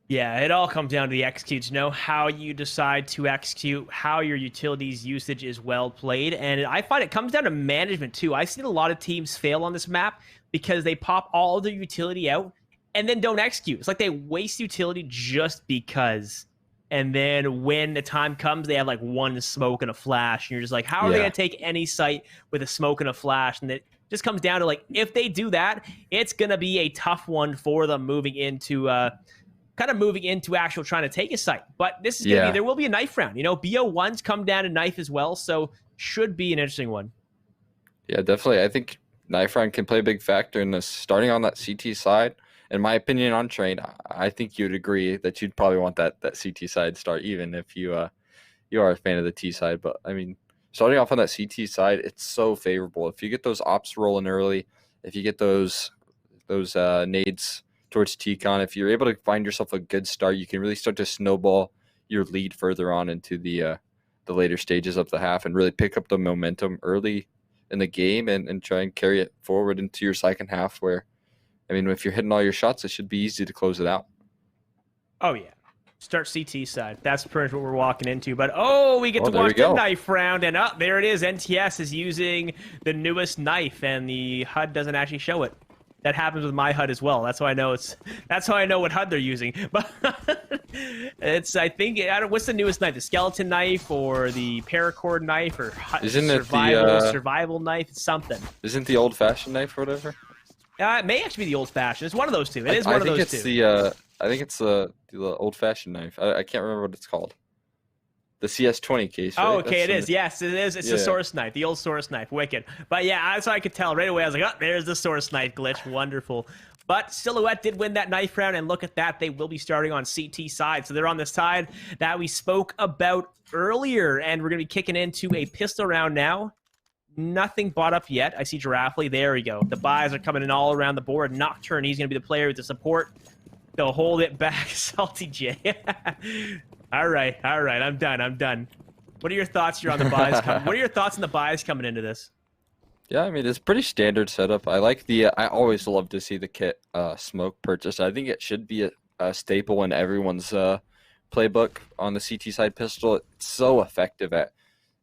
Yeah, it all comes down to the executes. Know how you decide to execute, how your utilities usage is well played. And I find it comes down to management too. I've seen a lot of teams fail on this map because they pop all their utility out and then don't execute. It's like they waste utility just because. And then when the time comes, they have like one smoke and a flash. And you're just like, how are they going to take any site with a smoke and a flash? And it just comes down to like, if they do that, it's going to be a tough one for them moving into actual trying to take a site. But this is going to be, there will be a knife round. You know, BO1's come down to knife as well, so should be an interesting one. Yeah, definitely. I think knife round can play a big factor in this. Starting on that CT side, in my opinion on Train, I think you'd agree that you'd probably want that CT side start, even if you are a fan of the T side. But, I mean, starting off on that CT side, it's so favorable. If you get those ops rolling early, if you get those nades towards T-Con, if you're able to find yourself a good start, you can really start to snowball your lead further on into the later stages of the half and really pick up the momentum early in the game and try and carry it forward into your second half where, I mean, if you're hitting all your shots, it should be easy to close it out. Oh, yeah. Start CT side. That's pretty much what we're walking into. But, we get to watch the knife round. And there it is. NTS is using the newest knife, and the HUD doesn't actually show it. That happens with my HUD as well. That's how I know what HUD they're using. But what's the newest knife? The skeleton knife or the paracord knife or survival knife? It's something. Isn't the old-fashioned knife or whatever? It may actually be the old-fashioned. It's one of those two. It is one of those two. I think it's the old-fashioned knife. I can't remember what it's called. The CS20 case, right? Oh, okay, it is. Yes, it is. It's the source knife, the old source knife. Wicked. But yeah, that's how I could tell right away. I was like, there's the source knife glitch. Wonderful. But Silhouette did win that knife round, and look at that. They will be starting on CT side. So they're on the side that we spoke about earlier, and we're going to be kicking into a pistol round now. Nothing bought up yet. I see Giraffely. There we go. The buys are coming in all around the board. Nocturne, he's going to be the player with the support. They'll hold it back. Salty J. All right. I'm done. What are your thoughts here on the buys? What are your thoughts on the buys coming into this? Yeah, I mean, it's pretty standard setup. I like I always love to see the kit smoke purchase. I think it should be a staple in everyone's playbook on the CT side pistol. It's so effective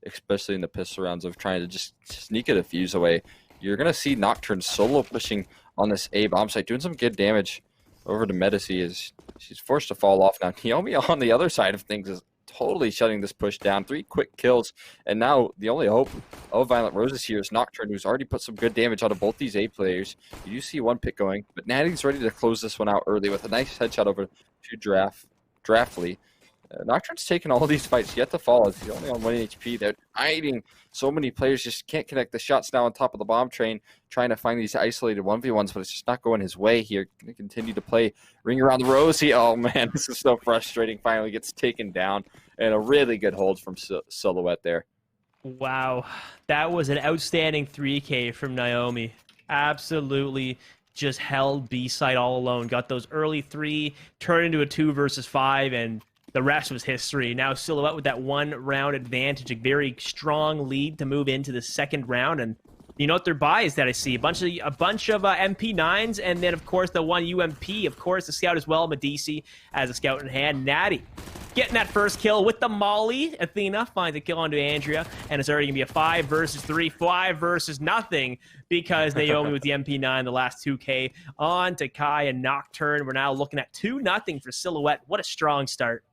especially in the pistol rounds of trying to just sneak a defuse away. You're going to see Nocturne solo pushing on this A bomb site, doing some good damage over to Medici as she's forced to fall off now. Naomi on the other side of things is totally shutting this push down. 3 quick kills, and now the only hope of Violent Roses here is Nocturne, who's already put some good damage out of both these A players. You do see one pick going, but Natty's ready to close this one out early with a nice headshot over to Draftly. Nocturne's taken all these fights yet to fall. He's only on 1 HP. They're hiding. So many players just can't connect the shots now on top of the bomb train, trying to find these isolated 1v1s, but it's just not going his way here. Going to continue to play Ring Around the Rosie. Oh, man, this is so frustrating. Finally gets taken down, and a really good hold from Silhouette there. Wow. That was an outstanding 3K from Naomi. Absolutely just held B-side all alone. Got those early 3, turned into a 2 versus 5, and the rest was history. Now Silhouette with that 1 round advantage, a very strong lead to move into the second round. And you know what their buys that I see? A bunch of MP9s, and then of course the 1 UMP, of course the scout as well. Medici as a scout in hand. Natty getting that first kill with the molly. Athena finds a kill onto Andrea, and it's already gonna be a 5 versus 3, 5 versus nothing, because Naomi with the MP9 the last 2K on to Kai and Nocturne. We're now looking at 2-0 for Silhouette. What a strong start.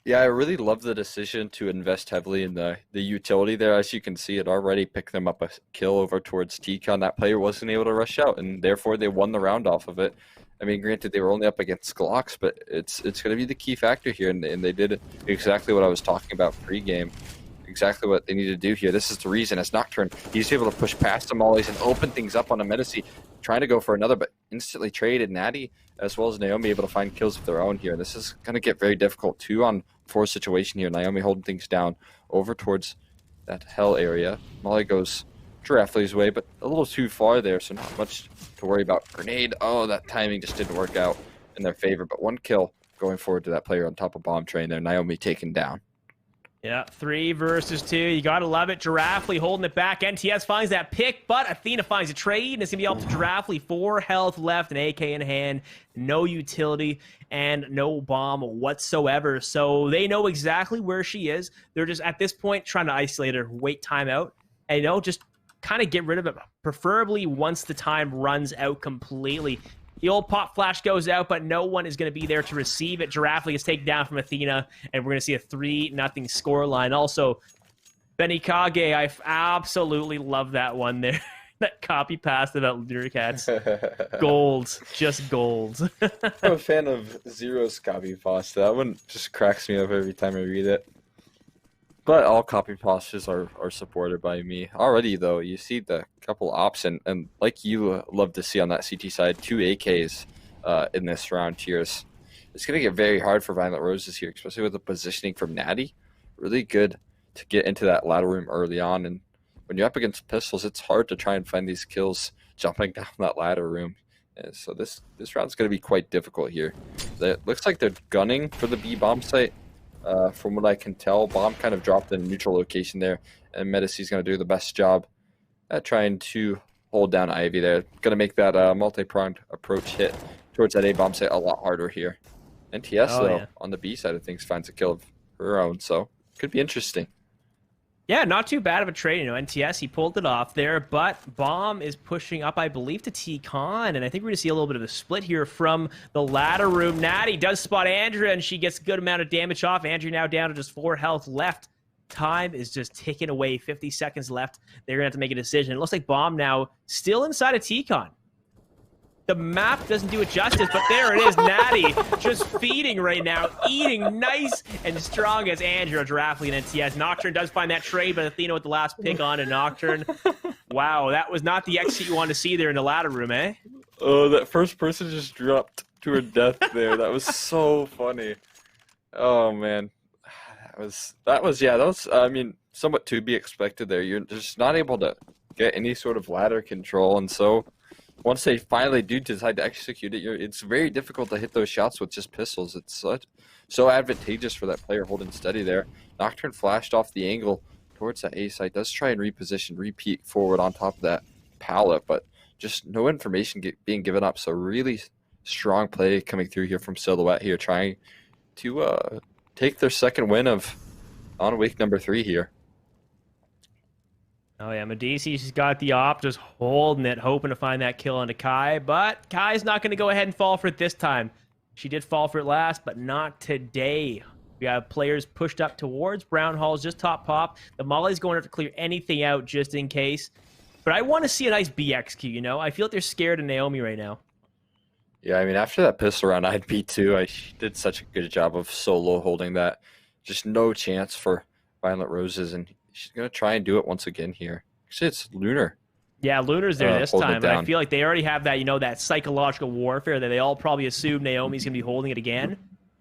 Yeah, I really love the decision to invest heavily in the utility there. As you can see, it already picked them up a kill over towards T-Con. That player wasn't able to rush out, and therefore they won the round off of it. I mean, granted, they were only up against Glocks, but it's going to be the key factor here, and they did exactly what I was talking about pre-game. Exactly what they need to do here. This is the reason. As Nocturne, he's able to push past the mollies and open things up on a Medici, trying to go for another, but instantly traded. Natty, as well as Naomi, able to find kills of their own here. This is going to get very difficult. 2-on-4 situation here. Naomi holding things down over towards that hell area. Molly goes Girafle's way, but a little too far there, so not much to worry about. Grenade, oh, that timing just didn't work out in their favor, but 1 kill going forward to that player on top of bomb train there. Naomi taken down. Yeah, 3 versus 2. You gotta love it. Giraffe holding it back. NTS finds that pick, but Athena finds a trade, and it's gonna be up to Giraffe. 4 health left, an AK in hand, no utility, and no bomb whatsoever. So they know exactly where she is. They're just at this point trying to isolate her, wait time out, and just kind of get rid of it, preferably once the time runs out completely. The old pop flash goes out, but no one is going to be there to receive it. Giraffe is taken down from Athena, and we're going to see a 3-0 scoreline. Also, Benny Kage, I absolutely love that one there. That copy paste about Lunar Cats. Gold. Just gold. I'm a fan of Zero's copy pasta. That one just cracks me up every time I read it. But all copy pastas are supported by me. Already, though, you see the couple ops, and like you love to see on that CT side, 2 AKs in this round here. It's going to get very hard for Violent Roses here, especially with the positioning from Natty. Really good to get into that ladder room early on. And when you're up against pistols, it's hard to try and find these kills jumping down that ladder room. And so this round's going to be quite difficult here. It looks like they're gunning for the B bomb site. From what I can tell, bomb kind of dropped in a neutral location there, and Medicis going to do the best job at trying to hold down Ivy there. Going to make that multi-pronged approach hit towards that A bomb site a lot harder here. NTS, though, on the B side of things, finds a kill of her own, so could be interesting. Yeah, not too bad of a trade. NTS, he pulled it off there, but Bomb is pushing up, I believe, to T-Con, and I think we're going to see a little bit of a split here from the ladder room. Natty does spot Andrea, and she gets a good amount of damage off. Andrea now down to just 4 health left. Time is just ticking away. 50 seconds left. They're going to have to make a decision. It looks like Bomb now still inside of T-Con. The map doesn't do it justice, but there it is. Natty just feeding right now, eating nice and strong as Andrew, Giraffe, and NTS. Nocturne does find that trade, but Athena with the last pick on a Nocturne. Wow, that was not the exit you wanted to see there in the ladder room, eh? Oh, that first person just dropped to her death there. That was so funny. Oh, man. That was I mean, somewhat to be expected there. You're just not able to get any sort of ladder control, and so once they finally do decide to execute it, it's very difficult to hit those shots with just pistols. It's so advantageous for that player holding steady there. Nocturne flashed off the angle towards that A site. Does try and reposition, repeat forward on top of that pallet, but just no information being given up. So really strong play coming through here from Silhouette here, trying to take their second win on week number 3 here. Oh yeah, Medici's got the op, just holding it, hoping to find that kill onto Kai, but Kai's not going to go ahead and fall for it this time. She did fall for it last, but not today. We have players pushed up towards Brown Hall's just top pop. The Molly's going to have to clear anything out just in case. But I want to see a nice BXQ, I feel like they're scared of Naomi right now. Yeah, I mean, after that pistol round, I'd be too. She did such a good job of solo holding that. Just no chance for Violent Roses, and she's going to try and do it once again here. Actually, it's Lunar. Yeah, Lunar's there this time, but I feel like they already have that, that psychological warfare that they all probably assume Naomi's going to be holding it again.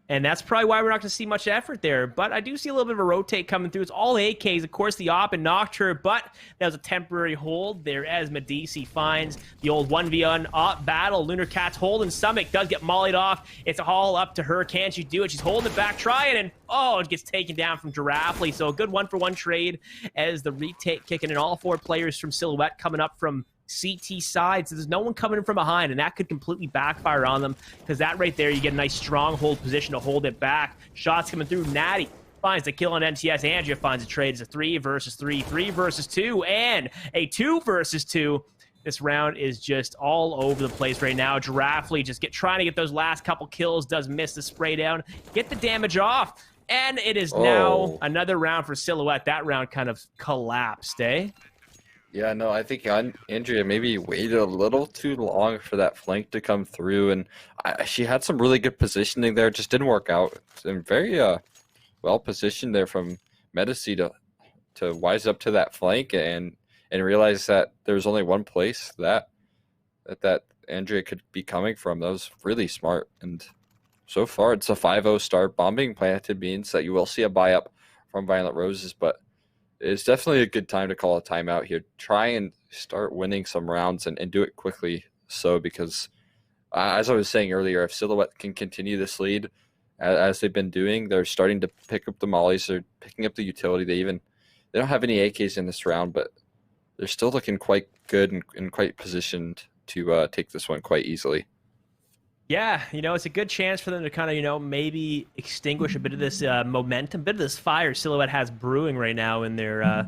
And that's probably why we're not going to see much effort there. But I do see a little bit of a rotate coming through. It's all AKs, of course, the op and Nocturne, but that was a temporary hold there as Medici finds the old 1v1 op battle. Lunar Cat's holding stomach, does get mollied off. It's all up to her. Can she do it? She's holding it back, trying, and it gets taken down from Giraffe. So a good 1-for-1 trade as the retake kicking in. All 4 players from Silhouette coming up from CT side, so there's no one coming in from behind, and that could completely backfire on them, because that right there, you get a nice stronghold position to hold it back. Shots coming through. Natty finds the kill on NTS. Andrea finds a trade. It's a 3 versus 3, 3 versus 2, and a 2 versus 2. This round is just all over the place right now. Giraffe just trying to get those last couple kills, does miss the spray down, get the damage off, and it is now another round for Silhouette. That round kind of collapsed, eh? Yeah, no, I think Andrea maybe waited a little too long for that flank to come through, and she had some really good positioning there. Just didn't work out. And very well positioned there from Medici to wise up to that flank and realize that there's only one place that Andrea could be coming from. That was really smart. And so far, it's a 5-0 start. Bomb being planted means that you will see a buy up from Violent Roses, but it's definitely a good time to call a timeout here. Try and start winning some rounds and do it quickly. So because as I was saying earlier, if Silhouette can continue this lead as they've been doing, they're starting to pick up the mollies. They're picking up the utility. They don't have any AKs in this round, but they're still looking quite good and quite positioned to take this one quite easily. Yeah, it's a good chance for them to kind of, maybe extinguish a bit of this momentum, a bit of this fire Silhouette has brewing right now in their,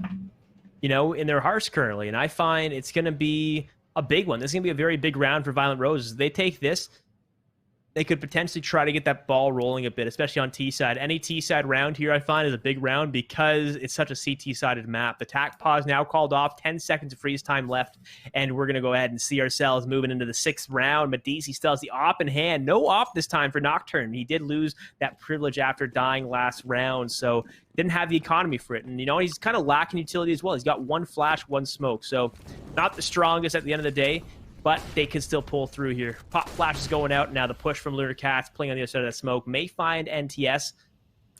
in their hearts currently. And I find it's going to be a big one. This is going to be a very big round for Violent Roses. They take this, they could potentially try to get that ball rolling a bit, especially on T-side. Any T-side round here, I find, is a big round because it's such a CT-sided map. The tac pause now called off, 10 seconds of freeze time left, and we're going to go ahead and see ourselves moving into the 6th round. Medici still has the op in hand. No op this time for Nocturne. He did lose that privilege after dying last round, so didn't have the economy for it. And, he's kind of lacking utility as well. He's got 1 flash, 1 smoke, so not the strongest at the end of the day. But they can still pull through here. Pop flash is going out. Now the push from Lunar Cats playing on the other side of that smoke may find NTS.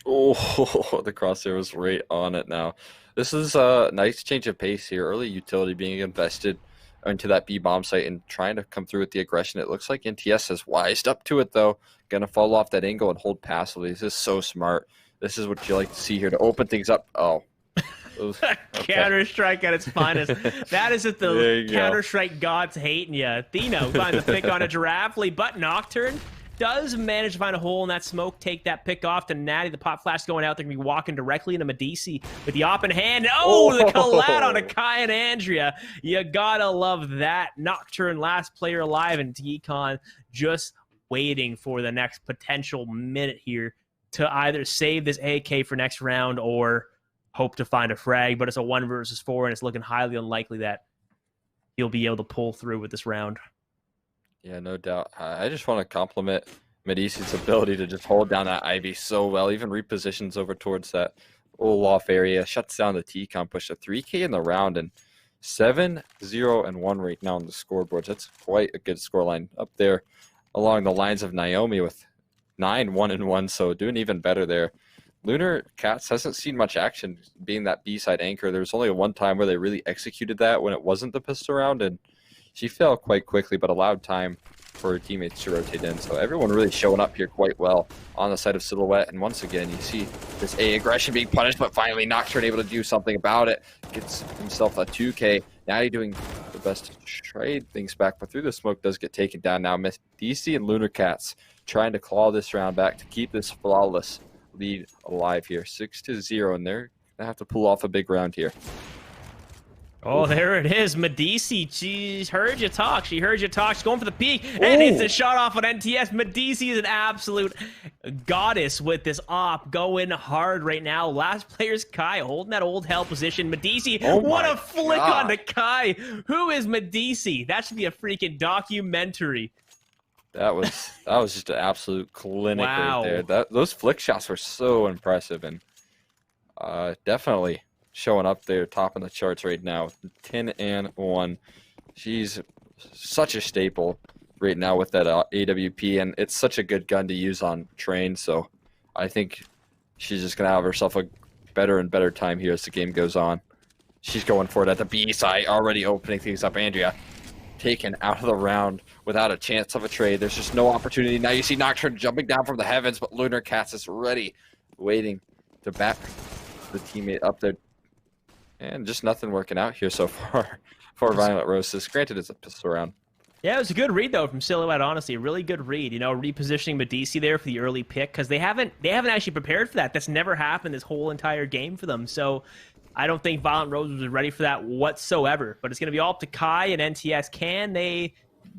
Oh, the crosshair was right on it now. This is a nice change of pace here. Early utility being invested into that B bomb site and trying to come through with the aggression. It looks like NTS has wised up to it, though. Going to fall off that angle and hold passively. This is so smart. This is what you like to see here to open things up. Oh. Okay. Counter-Strike at its finest. That is what the Counter-Strike gods hating you. Athena finds the pick on a Giraffely, but Nocturne does manage to find a hole in that smoke, take that pick off to Natty. The pop flash going out. They're going to be walking directly into Medici with the op in hand. Oh, the collab on a Kai and Andrea. You gotta love that. Nocturne, last player alive, and Decon just waiting for the next potential minute here to either save this AK for next round or hope to find a frag, but it's a 1 versus 4, and it's looking highly unlikely that he'll be able to pull through with this round. Yeah, no doubt. I just want to compliment Medici's ability to just hold down that Ivy so well, even repositions over towards that Olaf area, shuts down the T-com, push a 3K in the round, and 7-0-1 right now on the scoreboards. That's quite a good scoreline up there along the lines of Naomi with 9-1-1, so doing even better there. Lunar Cats hasn't seen much action being that B-side anchor. There was only one time where they really executed that when it wasn't the pistol round, and she fell quite quickly, but allowed time for her teammates to rotate in. So everyone really showing up here quite well on the side of Silhouette. And once again, you see this A aggression being punished, but finally Nocturne able to do something about it. Gets himself a 2K. Now he's doing the best to trade things back, but through the smoke does get taken down. Now Miss DC and Lunar Cats trying to claw this round back to keep this flawless lead alive here. 6-0, and they're gonna have to pull off a big round here. Oh, there it is. Medici, she's heard you talk. She heard you talk. She's going for the peek and hits a shot off on NTS. Medici is an absolute goddess with this op going hard right now. Last player's Kai holding that old hell position. Medici, what a flick on the Kai. Who is Medici? That should be a freaking documentary. That was just an absolute clinic right there. Those flick shots were so impressive, and definitely showing up there, topping the charts right now. 10-1. She's such a staple right now with that AWP, and it's such a good gun to use on train. So I think she's just gonna have herself a better and better time here as the game goes on. She's going for it at the B side, already opening things up. Andrea taken out of the round without a chance of a trade. There's just no opportunity. Now you see Nocturne jumping down from the heavens, but Lunar Cats is ready, waiting to back the teammate up there. And just nothing working out here so far for Violent Roses. Granted, it's a pistol round. Yeah, it was a good read, though, from Silhouette, honestly. A really good read, repositioning Medici there for the early pick, because they haven't actually prepared for that. That's never happened this whole entire game for them. So I don't think Violent Roses was ready for that whatsoever. But it's going to be all up to Kai and NTS. Can they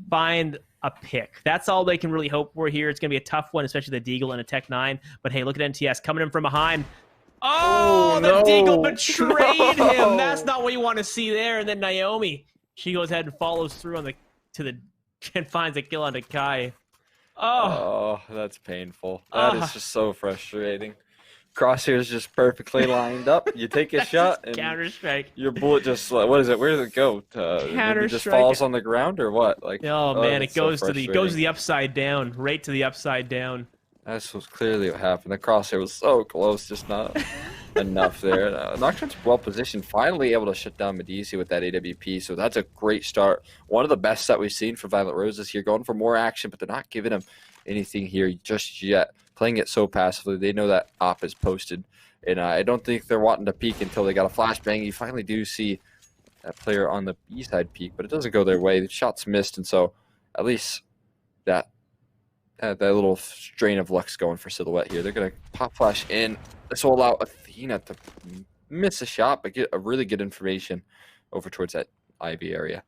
find a pick? That's all they can really hope for here. It's going to be a tough one, especially the Deagle and a Tech 9. But hey, look at NTS coming in from behind. Oh, the Deagle betrayed him. That's not what you want to see there. And then Naomi, she goes ahead and follows through on and finds a kill onto Kai. Oh, that's painful. That is just so frustrating. Crosshair's just perfectly lined up. You take a shot and Counter-Strike. Your bullet just what is it? Where does it go? It just falls on the ground or what? Like oh man, it goes to the upside down, right to the upside down. That's was clearly what happened. The crosshair was so close, just not enough there. Nocturne's well positioned, finally able to shut down Medici with that AWP, so that's a great start. One of the best that we've seen for Violet Roses here, going for more action, but they're not giving him anything here just yet. Playing it so passively, they know that op is posted, and I don't think they're wanting to peek until they got a flashbang. You finally do see that player on the B side peek, but it doesn't go their way. The shot's missed, and so at least that little strain of luck's going for Silhouette here. They're going to pop flash in. This will allow Athena to miss a shot, but get a really good information over towards that Ivy area.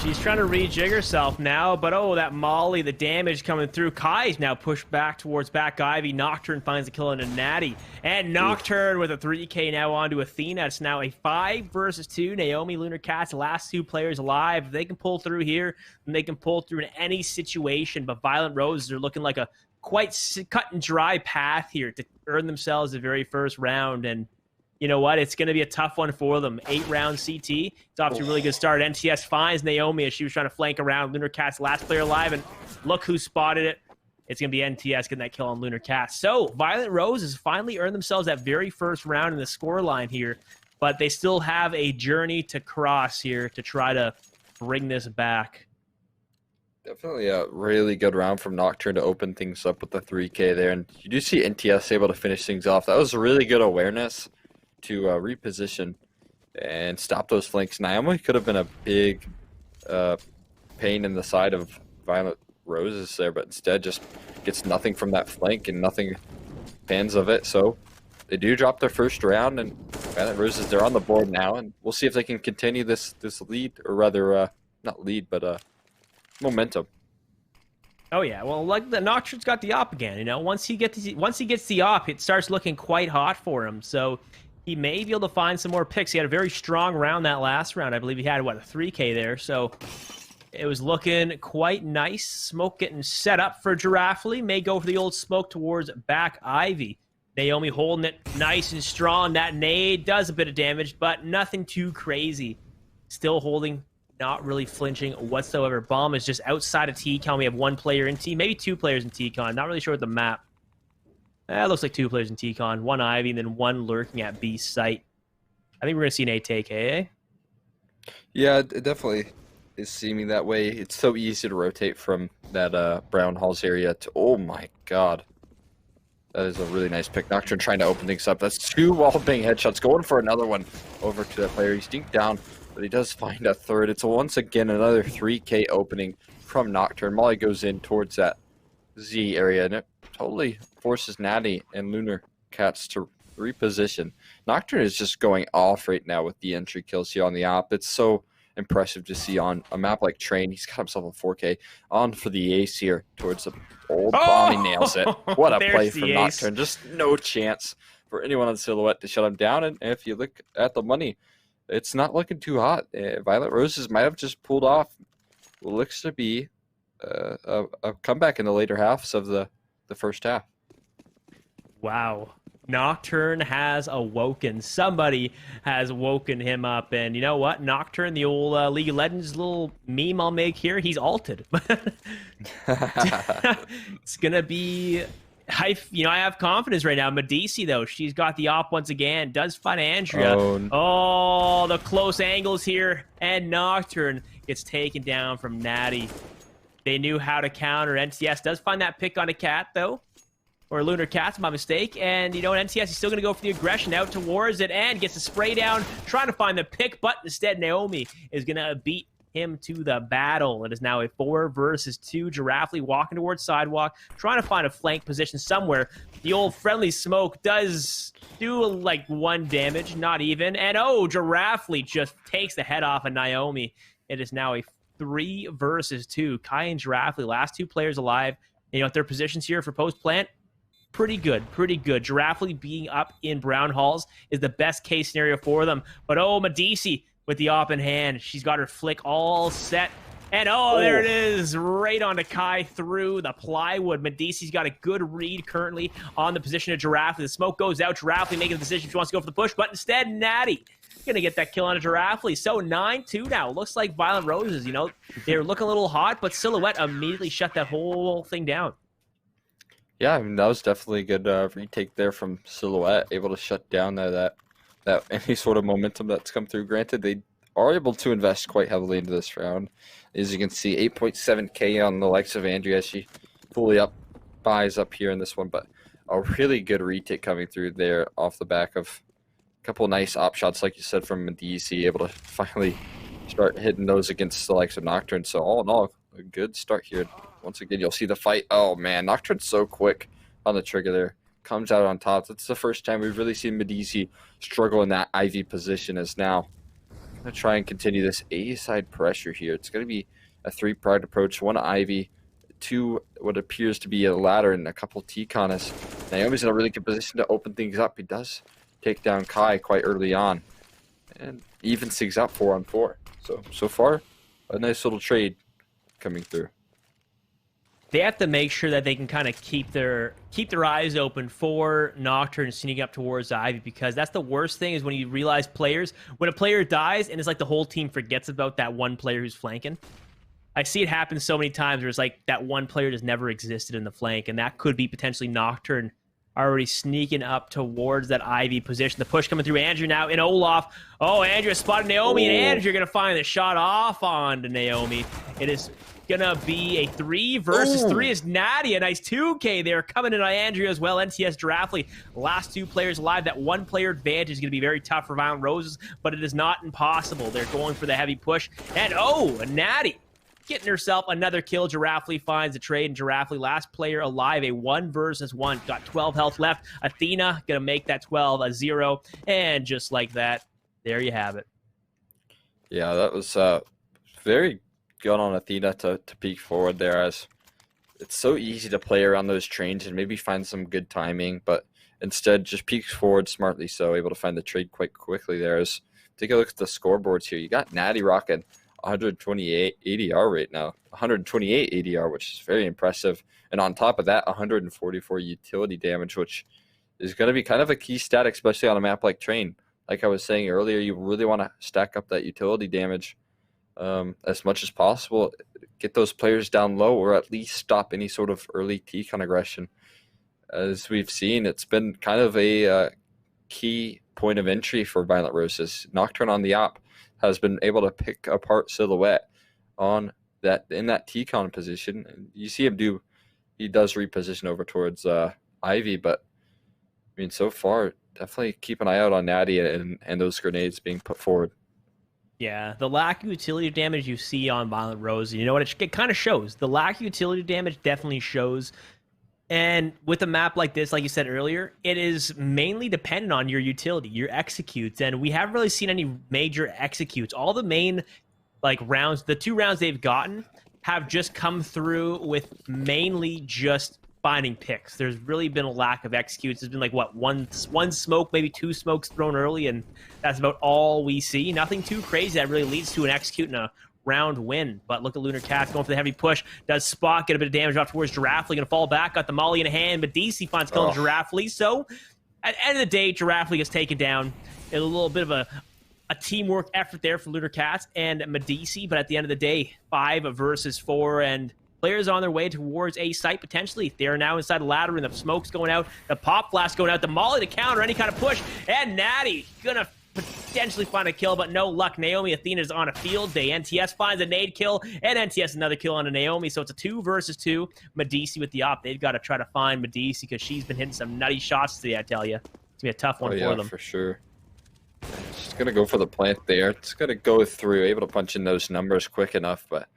She's trying to rejig herself now, but oh, that molly, the damage coming through. Kai's now pushed back towards back Ivy. Nocturne finds the kill into Natty. And Nocturne with a 3K now onto Athena. It's now a 5 versus 2. Naomi, Lunar Cats, last 2 players alive. If they can pull through here, then they can pull through in any situation. But Violent Roses are looking like a quite cut and dry path here to earn themselves the very first round. And you know what? It's going to be a tough one for them. 8-round CT. It's off to a really good start. NTS finds Naomi as she was trying to flank around. Lunar Cat's last player alive, and look who spotted it. It's going to be NTS getting that kill on Lunar Cat. So, Violent Roses finally earned themselves that very first round in the scoreline here, but they still have a journey to cross here to try to bring this back. Definitely a really good round from Nocturne to open things up with the 3K there, and you do see NTS able to finish things off. That was really good awareness to reposition and stop those flanks. Naomi could have been a big pain in the side of Violet Roses there, but instead just gets nothing from that flank and nothing fans of it. So they do drop their first round, and Violet Roses, they're on the board now, and we'll see if they can continue this lead, or rather not lead, but momentum. Oh yeah, well, like the Nocturne's got the op again. You know, once he gets the op, it starts looking quite hot for him. So he may be able to find some more picks. He had a very strong round that last round. I believe he had, what, a 3K there. So it was looking quite nice. Smoke getting set up for Giraffely. May go for the old smoke towards back Ivy. Naomi holding it nice and strong. That nade does a bit of damage, but nothing too crazy. Still holding, not really flinching whatsoever. Bomb is just outside of T-Con. We have 1 player in T, maybe 2 players in T-Con. Not really sure what the map. It looks like 2 players in T-Con, 1 Ivy, and then 1 lurking at B site. I think we're going to see an A take, eh? Yeah, it definitely is seeming that way. It's so easy to rotate from that Brown Halls area to, oh my god. That is a really nice pick. Nocturne trying to open things up. That's 2 wallbang headshots. Going for another one over to that player. He's dinked down, but he does find a third. It's once again another 3K opening from Nocturne. Molly goes in towards that Z area, and it totally forces Natty and Lunar Cats to reposition. Nocturne is just going off right now with the entry kills here on the op. It's so impressive to see on a map like Train. He's got himself a 4K on for the ace here towards the old bomb. He nails it. What a play from Nocturne. Just no chance for anyone on Silhouette to shut him down. And if you look at the money, it's not looking too hot. Violet Roses might have just pulled off what looks to be a comeback in the later halves of the first half. Wow. Nocturne has awoken. Somebody has woken him up. And you know what? Nocturne, the old League of Legends little meme I'll make here, he's alted. It's going to be... I have confidence right now. Medici, though, she's got the op once again. Does find Andrea. Oh, the close angles here. And Nocturne gets taken down from Natty. They knew how to counter. NTS does find that pick on a cat, though. Or Lunar Cat's my mistake. And, you know, NTS is still going to go for the aggression out towards it and gets the spray down, trying to find the pick, but instead Naomi is going to beat him to the battle. It is now a 4 versus 2. Giraffely walking towards sidewalk, trying to find a flank position somewhere. The old friendly smoke does do like 1 damage, not even. And oh, Giraffely just takes the head off of Naomi. It is now a 3 versus 2. Kai and Giraffely, last 2 players alive. You know, their positions here for post-plant, pretty good, pretty good. Giraffely being up in Brown Halls is the best case scenario for them. But oh, Medici with the op in hand. She's got her flick all set. And oh, there it is, right onto Kai through the plywood. Medici's got a good read currently on the position of Giraffely. The smoke goes out. Giraffely making the decision if she wants to go for the push, but instead, Natty gonna get that kill on a Giraffely. So 9-2 now. Looks like Violent Roses, you know, they're looking a little hot, but Silhouette immediately shut that whole thing down. Yeah, I mean, that was definitely a good retake there from Silhouette, able to shut down that any sort of momentum that's come through. Granted, they are able to invest quite heavily into this round. As you can see, 8.7K on the likes of Andrea. She fully buys up here in this one, but a really good retake coming through there off the back of a couple nice op shots, like you said, from Medici, able to finally start hitting those against the likes of Nocturne. So all in all, a good start here. Once again, you'll see the fight. Oh man, Nocturne's so quick on the trigger there. Comes out on top. That's the first time we've really seen Medici struggle in that Ivy position. As now gonna try and continue this A side pressure here. It's gonna be a 3-pronged approach. 1 Ivy, 2 what appears to be a ladder, and a couple T-con. As Naomi's in a really good position to open things up. He does take down Kai quite early on, and even things up 4-on-4. So far, a nice little trade coming through. They have to make sure that they can kind of keep their eyes open for Nocturne sneaking up towards Ivy, because that's the worst thing is when you realize when a player dies and it's like the whole team forgets about that one player who's flanking. I see it happen so many times where it's like that one player just never existed in the flank, and that could be potentially Nocturne already sneaking up towards that Ivy position. The push coming through Andrew now in Olaf. Oh, Andrew spotted Naomi, and Andrew going to find the shot off onto Naomi. It is gonna be a 3 versus 3 as Natty, a nice 2K there coming in on Andrea as well. NTS Giraffely, last 2 players alive. That 1-player advantage is gonna be very tough for Violent Roses, but it is not impossible. They're going for the heavy push, and Natty getting herself another kill. Giraffely finds the trade, and Giraffely, last player alive, a 1 versus 1, got 12 health left. Athena gonna make that 12 a 0, and just like that, there you have it. Yeah, that was very good on Athena to peek forward there, as it's so easy to play around those trains and maybe find some good timing, but instead just peeks forward smartly, so able to find the trade quite quickly there. As take a look at the scoreboards here. You got Natty rocking 128 ADR right now, 128 ADR, which is very impressive, and on top of that 144 utility damage, which is going to be kind of a key stat, especially on a map like Train. Like I was saying earlier, you really want to stack up that utility damage as much as possible, get those players down low, or at least stop any sort of early T-con aggression. As we've seen, it's been kind of a key point of entry for Violent Roses. Nocturne on the op has been able to pick apart Silhouette in that T-con position. And you see him he does reposition over towards Ivy, but I mean, so far, definitely keep an eye out on Natty and those grenades being put forward. Yeah, the lack of utility damage you see on Violent Rose, you know what, it kind of shows. The lack of utility damage definitely shows. And with a map like this, like you said earlier, it is mainly dependent on your utility, your executes. And we haven't really seen any major executes. All the main rounds, the 2 rounds they've gotten have just come through with mainly just finding picks. There's really been a lack of executes. There's been one smoke, maybe 2 smokes thrown early, and that's about all we see. Nothing too crazy that really leads to an execute and a round win. But look at Lunar Cats going for the heavy push. Does Spot get a bit of damage off towards Giraffely, gonna fall back, got the molly in hand, but DC finds killing Giraffely. So at the end of the day, Giraffely gets taken down. A little bit of a teamwork effort there for Lunar Cats and Medici, but at the end of the day, 5 versus 4, and players on their way towards a site potentially. They're now inside the ladder, and the smoke's going out, the pop flash going out, the molly to counter any kind of push, and Natty gonna potentially find a kill, but no luck. Naomi Athena's on a field day. NTS finds a nade kill, and NTS another kill on a Naomi, so it's a 2 versus 2. Medici with the op. They've got to try to find Medici because she's been hitting some nutty shots today, I tell you. It's going to be a tough one for them. For sure. It's going to go for the plant there. It's going to go through, able to punch in those numbers quick enough, but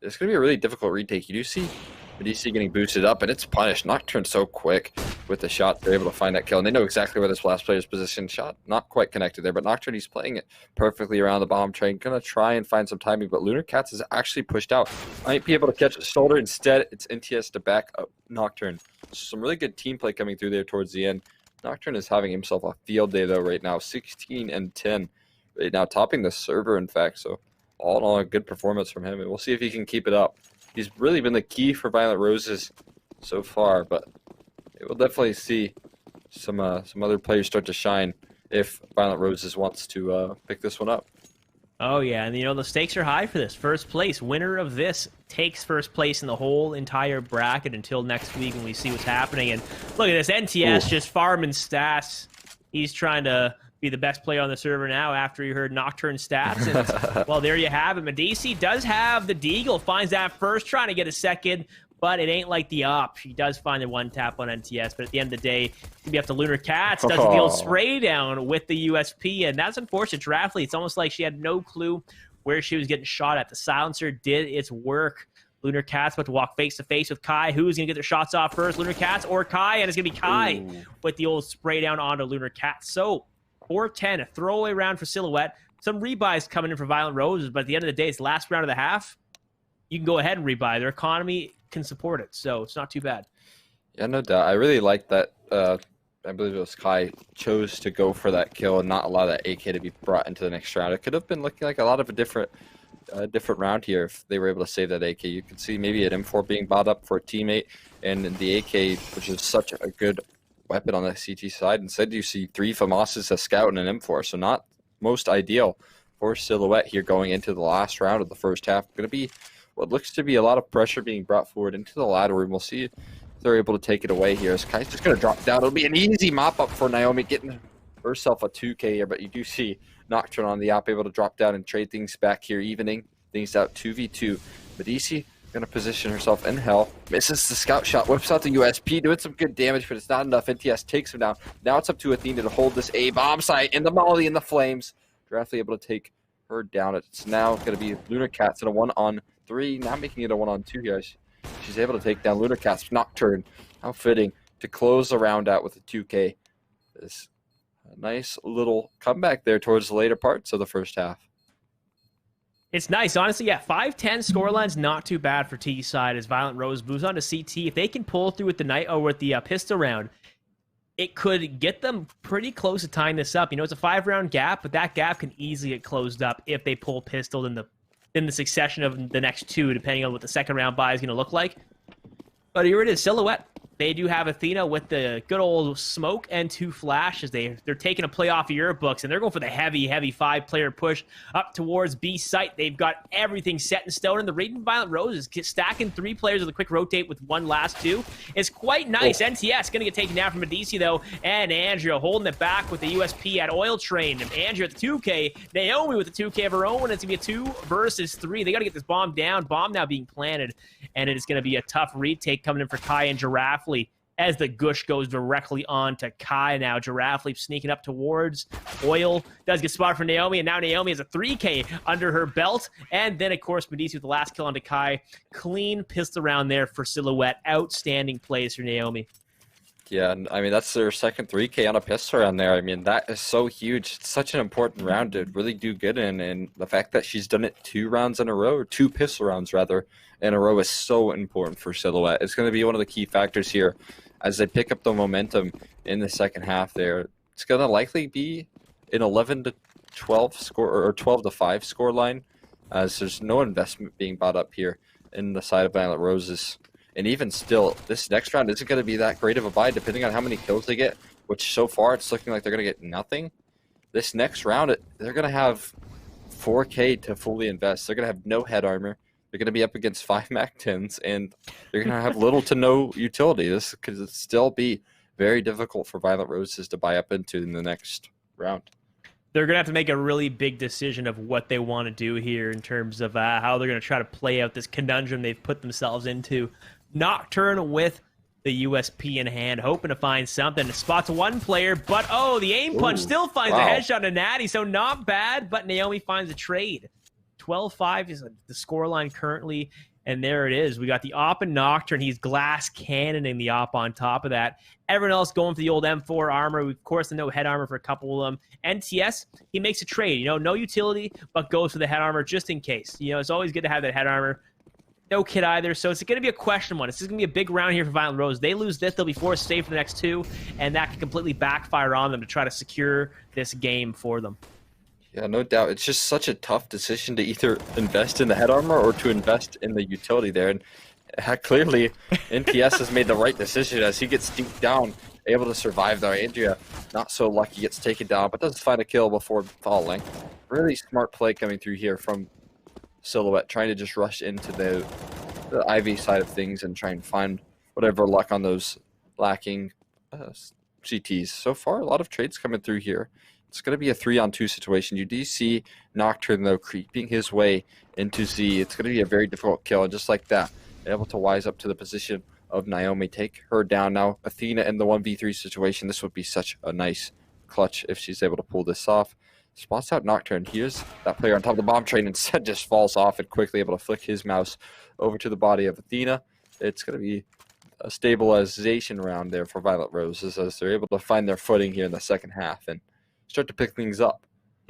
it's going to be a really difficult retake. You do see Medici getting boosted up, and it's punished. Nocturne so quick with the shot. They're able to find that kill, and they know exactly where this last player's position. Shot not quite connected there, but Nocturne, he's playing it perfectly around the bomb train. Going to try and find some timing, but Lunar Cats is actually pushed out. Might be able to catch a shoulder. Instead, it's NTS to back up Nocturne. Some really good team play coming through there towards the end. Nocturne is having himself a field day, though, right now. 16-10 right now, topping the server, in fact. So all in all, a good performance from him, and we'll see if he can keep it up. He's really been the key for Violent Roses so far, but we'll definitely see some other players start to shine if Violent Roses wants to pick this one up. Oh, yeah, and the stakes are high for this. First place, winner of this takes first place in the whole entire bracket until next week when we see what's happening. And look at this, NTS just farming stats. He's trying to be the best player on the server now after he heard Nocturne stats. And, well, there you have it. Medici does have the Deagle, finds that first, trying to get a second, but it ain't like the op. He does find the one tap on NTS, but at the end of the day, it's going to be up to Lunar Cats. Does the old spray down with the USP, and that's unfortunate. Giraffe, it's almost like she had no clue where she was getting shot at. The silencer did its work. Lunar Cats about to walk face-to-face with Kai. Who's going to get their shots off first, Lunar Cats or Kai? And it's going to be Kai with the old spray down onto Lunar Cats. So, 4-10, a throwaway round for Silhouette. Some rebuys coming in for Violent Roses, but at the end of the day, it's the last round of the half. You can go ahead and rebuy. Their economy can support it, so it's not too bad. Yeah, no doubt. I really like that. I believe it was Kai chose to go for that kill and not allow that AK to be brought into the next round. It could have been looking like a lot of a different round here if they were able to save that AK. You can see maybe an M4 being bought up for a teammate, and the AK, which is such a good weapon on the CT side. Instead, you see 3 FAMASs, a scout, and an M4. So not most ideal for Silhouette here going into the last round of the first half. Going to be what looks to be a lot of pressure being brought forward into the ladder room. We'll see if they're able to take it away here. As Kai's just going to drop down. It'll be an easy mop up for Naomi, getting herself a 2K here, but you do see Nocturne on the op able to drop down and trade things back here, evening things out 2v2. Medici going to position herself in hell. Misses the scout shot, whips out the USP, doing some good damage, but it's not enough. NTS takes him down. Now it's up to Athena to hold this A bomb site in the molly in the flames. Directly able to take her down. It's now going to be Lunar Cats in a 1-on-3, now making it a 1-on-2 here. She's able to take down Lunar Cats. Nocturne, how fitting to close the round out with a 2K. This a nice little comeback there towards the later parts of the first half. It's nice, honestly. Yeah, 5-10 scoreline's not too bad for T side as Violent Rose moves on to CT. If they can pull through with the night or with the pistol round, it could get them pretty close to tying this up. It's a 5-round gap, but that gap can easily get closed up if they pull pistol in the succession of the next 2, depending on what the second round buy is going to look like. But here it is, Silhouette. They do have Athena with the good old smoke and 2 flashes. They're taking a play off of your books, and they're going for the heavy 5-player push up towards B site. They've got everything set in stone, and the Radiant Violent Roses stacking 3 players with a quick rotate with 1 last 2 is quite nice. NTS going to get taken down from Medici, though, and Andrea holding it back with the USP at Oil Train. And Andrea at the 2K, Naomi with the 2K of her own, and it's going to be a 2 versus 3. They got to get this bomb down. Bomb now being planted, and it is going to be a tough retake coming in for Kai and Giraffe as the gush goes directly on to Kai. Now Giraffe sneaking up towards Oil, does get spotted for Naomi, and now Naomi has a 3K under her belt. And then, of course, Medici with the last kill onto Kai. Clean pistol round there for Silhouette. Outstanding plays for Naomi. Yeah, I mean, that's their second 3K on a pistol round there. I mean, that is so huge. It's such an important round to really do good in, and the fact that she's done it 2 rounds in a row, or 2 pistol rounds rather, in a row is so important for Silhouette. It's going to be one of the key factors here as they pick up the momentum in the second half there. It's going to likely be an 11-12 score, or 12-5 score line, as there's no investment being bought up here in the side of Violent Roses. And even still, this next round isn't going to be that great of a buy, depending on how many kills they get, which so far it's looking like they're going to get nothing. This next round, they're going to have 4K to fully invest. They're going to have no head armor. They're going to be up against 5 MAC-10s, and they're going to have little to no utility. This could still be very difficult for Violent Roses to buy up into in the next round. They're going to have to make a really big decision of what they want to do here in terms of how they're going to try to play out this conundrum they've put themselves into. Nocturne with the USP in hand, hoping to find something. Spots 1 player, but the aim punch still finds a headshot to Natty, so not bad, but Naomi finds a trade. 12-5 is the scoreline currently, and there it is. We got the op and Nocturne. He's glass cannoning the op on top of that. Everyone else going for the old M4 armor. Of course, the no head armor for a couple of them. NTS, he makes a trade. No utility, but goes for the head armor just in case. It's always good to have that head armor. No kit either, so it's going to be a question one. This is going to be a big round here for Violent Rose. They lose this, they'll be forced to stay for the next 2, and that can completely backfire on them to try to secure this game for them. Yeah, no doubt. It's just such a tough decision to either invest in the head armor or to invest in the utility there. And clearly, NTS has made the right decision as he gets deep down able to survive though. Andrea, not so lucky, gets taken down, but does find a kill before falling. Really smart play coming through here from Silhouette, trying to just rush into the Ivy side of things and try and find whatever luck on those lacking CTs. So far, a lot of trades coming through here. It's going to be a 3-on-2 situation. You do see Nocturne, though, creeping his way into Z. It's going to be a very difficult kill, and just like that, able to wise up to the position of Naomi, take her down. Now, Athena in the 1v3 situation, this would be such a nice clutch if she's able to pull this off. Spots out Nocturne. Here's that player on top of the bomb train, instead just falls off and quickly able to flick his mouse over to the body of Athena. It's going to be a stabilization round there for Violet Roses as they're able to find their footing here in the second half and start to pick things up.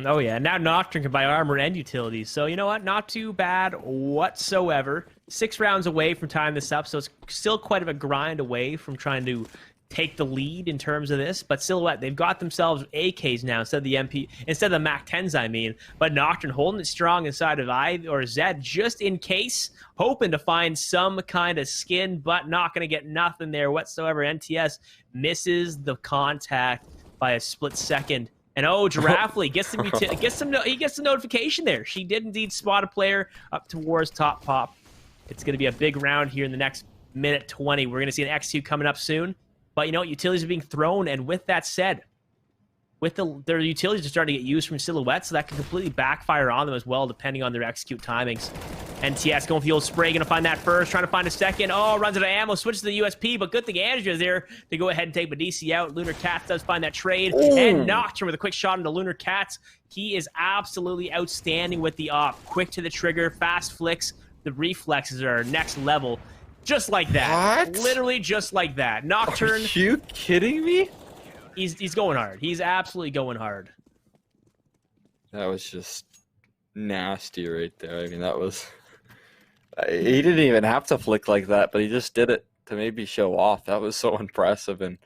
Oh yeah, now Nocturne can buy armor and utilities, so you know what? Not too bad whatsoever. 6 rounds away from tying this up, so it's still quite of a grind away from trying to take the lead in terms of this. But Silhouette, they've got themselves AKs now instead of the Mac 10s, I mean. But Nocturne holding it strong inside of I or Z just in case, hoping to find some kind of skin, but not going to get nothing there whatsoever. NTS misses the contact by a split second. And Giraffely gets the notification there. She did indeed spot a player up towards top pop. It's going to be a big round here in the next minute 20. We're going to see an X2 coming up soon. But you know what? Utilities are being thrown, and with that said, their utilities are starting to get used from Silhouette, so that can completely backfire on them as well, depending on their execute timings. NTS going for the old spray, going to find that first, trying to find a second. Oh, runs out of ammo, switches to the USP, but good thing Andrea's there to go ahead and take Medici out. Lunar Cats does find that trade, and Nocturne with a quick shot into Lunar Cats. He is absolutely outstanding with the op. Quick to the trigger, fast flicks. The reflexes are next level. Just like that. What? Literally just like that. Nocturne. Are you kidding me? He's going hard. He's absolutely going hard. That was just nasty right there. I mean, that was... He didn't even have to flick like that, but he just did it to maybe show off. That was so impressive, and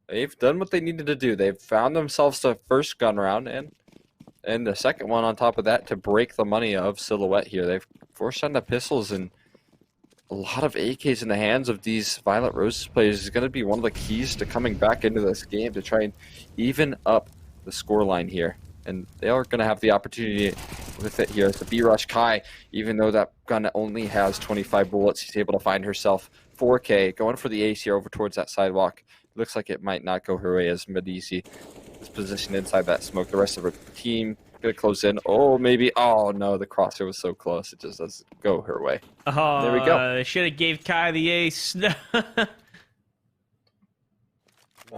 they've done what they needed to do. They've found themselves the first gun round, and the second one on top of that to break the money of Silhouette here. They've forced on the pistols, and a lot of AKs in the hands of these Violet Roses players is going to be one of the keys to coming back into this game to try and even up the scoreline here. And they are going to have the opportunity with it here. It's the B-Rush Kai, even though that gun only has 25 bullets, he's able to find herself 4K. Going for the ace here over towards that sidewalk. Looks like it might not go her way as Medici is positioned inside that smoke. The rest of her team going to close in. Oh, maybe. Oh, no, the crosshair was so close. It just doesn't go her way. Oh, there we go. Should have gave Kai the ace.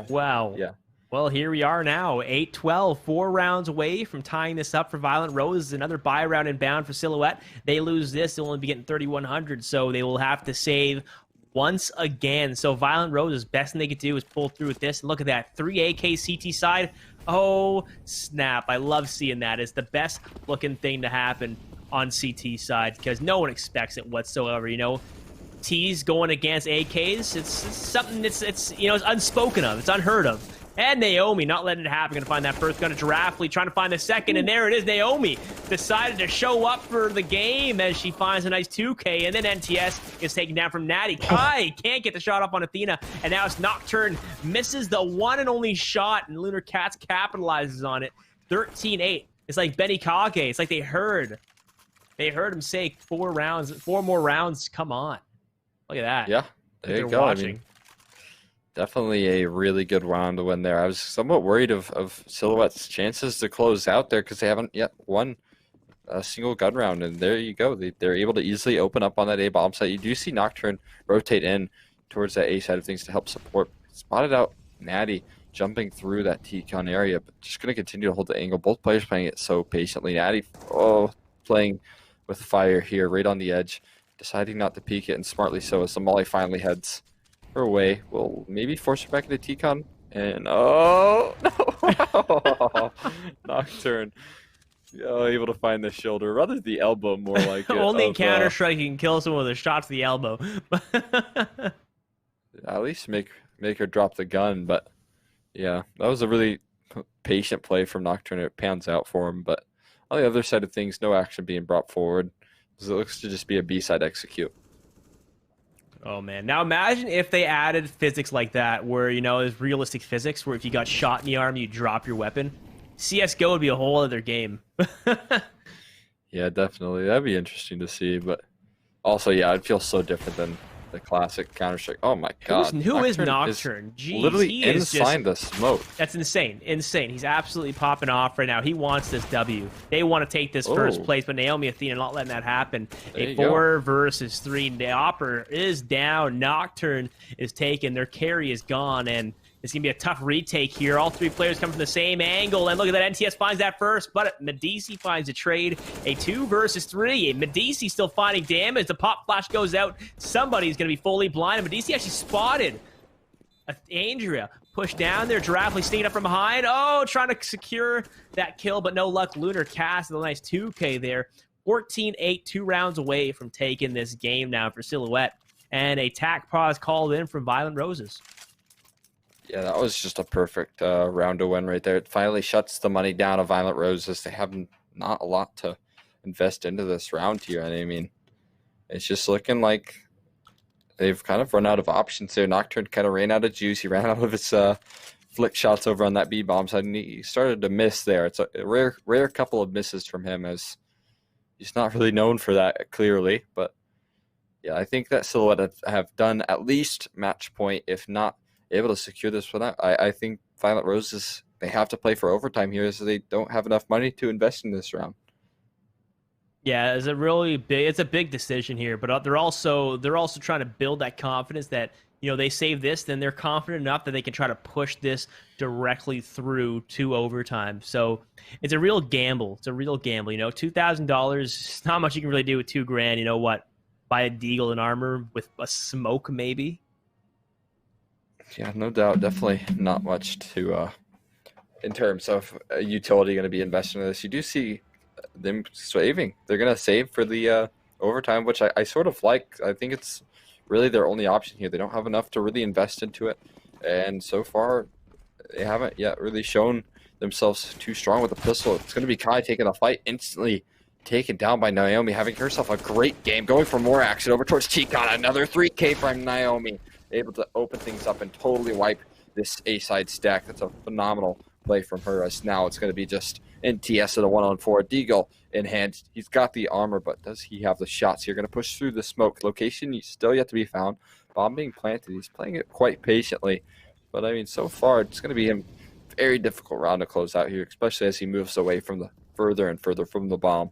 Wow. Yeah. Well, here we are now, 8-12, 4 rounds away from tying this up for Violent Roses. Another buy round inbound for Silhouette. They lose this, they'll only be getting 3,100, so they will have to save once again. So Violent Roses, best thing they could do is pull through with this. Look at that, 3 AK CT side. Oh, snap. I love seeing that. It's the best looking thing to happen on CT side because no one expects it whatsoever, you know. T's going against AKs, it's something it's you know, it's unspoken of, it's unheard of. And Naomi not letting it happen. Going to find that first gun to Giraffely, trying to find the second, and there it is. Naomi decided to show up for the game as she finds a nice 2K, and then NTS is taken down from Natty. Kai can't get the shot up on Athena, and now it's Nocturne misses the one and only shot, and Lunar Cats capitalizes on it. 13-8. It's like Benny Kage. It's like they heard him say 4 more rounds. Come on, look at that. Yeah, there you go. Watching. I mean, definitely a really good round to win there. I was somewhat worried of Silhouette's chances to close out there because they haven't yet won a single gun round. And there you go. They're able to easily open up on that A bomb site. You do see Nocturne rotate in towards that A side of things to help support. Spotted out Natty jumping through that T-con area, but just going to continue to hold the angle. Both players playing it so patiently. Natty, playing with fire here right on the edge, deciding not to peek it, and smartly so as the Molly finally heads her way. Will maybe force her back into T-con, and oh no. Nocturne able to find the shoulder, rather the elbow more like it. Only in Counter-Strike you can kill someone with a shot to the elbow. At least make her drop the gun, but yeah, that was a really patient play from Nocturne. It pans out for him, but on the other side of things, no action being brought forward, because it looks to just be a B-side execute. Oh man! Now imagine if they added physics like that, where there's realistic physics, where if you got shot in the arm, you drop your weapon. CSGO would be a whole other game. Yeah, definitely. That'd be interesting to see. But also, yeah, I'd feel so different than the classic Counter-Strike. Oh my God. Who is Nocturne? Jeez, literally he is inside the smoke. That's insane. Insane. He's absolutely popping off right now. He wants this W. They want to take this first place, but Naomi Athena not letting that happen. A 4 versus 3. Opper is down. Nocturne is taken. Their carry is gone, and it's going to be a tough retake here. All 3 players come from the same angle, and look at that. NTS finds that first, but Medici finds a trade. A 2 versus 3. Medici still finding damage. The pop flash goes out. Somebody's going to be fully blind. Medici actually spotted Andrea. Pushed down there. Giraffely sneaking up from behind. Oh, trying to secure that kill, but no luck. Lunar cast a nice 2K there. 14-8, 2 rounds away from taking this game now for Silhouette. And a tack pause called in from Violent Roses. Yeah, that was just a perfect round to win right there. It finally shuts the money down of Violent Roses. They have not a lot to invest into this round here. And I mean, it's just looking like they've kind of run out of options there. Nocturne kind of ran out of juice. He ran out of his flick shots over on that B-bomb side, and he started to miss there. It's a rare couple of misses from him, as he's not really known for that clearly. But yeah, I think that Silhouette have done at least match point, if not able to secure this one. I think Violent Roses, they have to play for overtime here, so they don't have enough money to invest in this round. Yeah, it's a big decision here, but they're also trying to build that confidence that they save this, then they're confident enough that they can try to push this directly through to overtime. So it's a real gamble. It's a real gamble. $2,000, not much you can really do with $2,000. You know what? Buy a deagle and armor with a smoke maybe. Yeah, no doubt. Definitely not much to, in terms of utility going to be invested in this. You do see them saving. They're going to save for the overtime, which I sort of like. I think it's really their only option here. They don't have enough to really invest into it. And so far, they haven't yet really shown themselves too strong with the pistol. It's going to be Kai taking the fight, instantly taken down by Naomi, having herself a great game, going for more action over towards Chikon. Another 3K from Naomi, able to open things up and totally wipe this A-side stack. That's a phenomenal play from her, as now it's going to be just NTS at a 1-on-4. Deagle in hand. He's got the armor, but does he have the shots? You're going to push through the smoke. Location still yet to be found. Bomb being planted. He's playing it quite patiently. But, I mean, so far, it's going to be a very difficult round to close out here, especially as he moves away from the further and further from the bomb.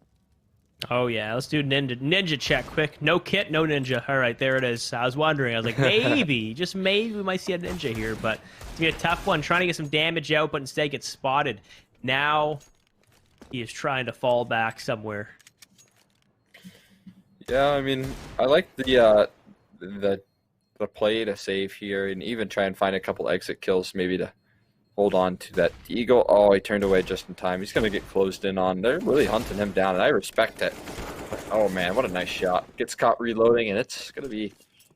Oh, yeah. Let's do ninja check quick. No kit, no ninja. All right, there it is. I was wondering. I was like, maybe, just maybe we might see a ninja here, but it's going to be a tough one. Trying to get some damage out, but instead gets spotted. Now he is trying to fall back somewhere. Yeah, I mean, I like the play to save here and even try and find a couple exit kills maybe to hold on to that eagle. Oh, he turned away just in time. He's going to get closed in on. They're really hunting him down, and I respect it. Oh, man, what a nice shot. Gets caught reloading, and it's going to be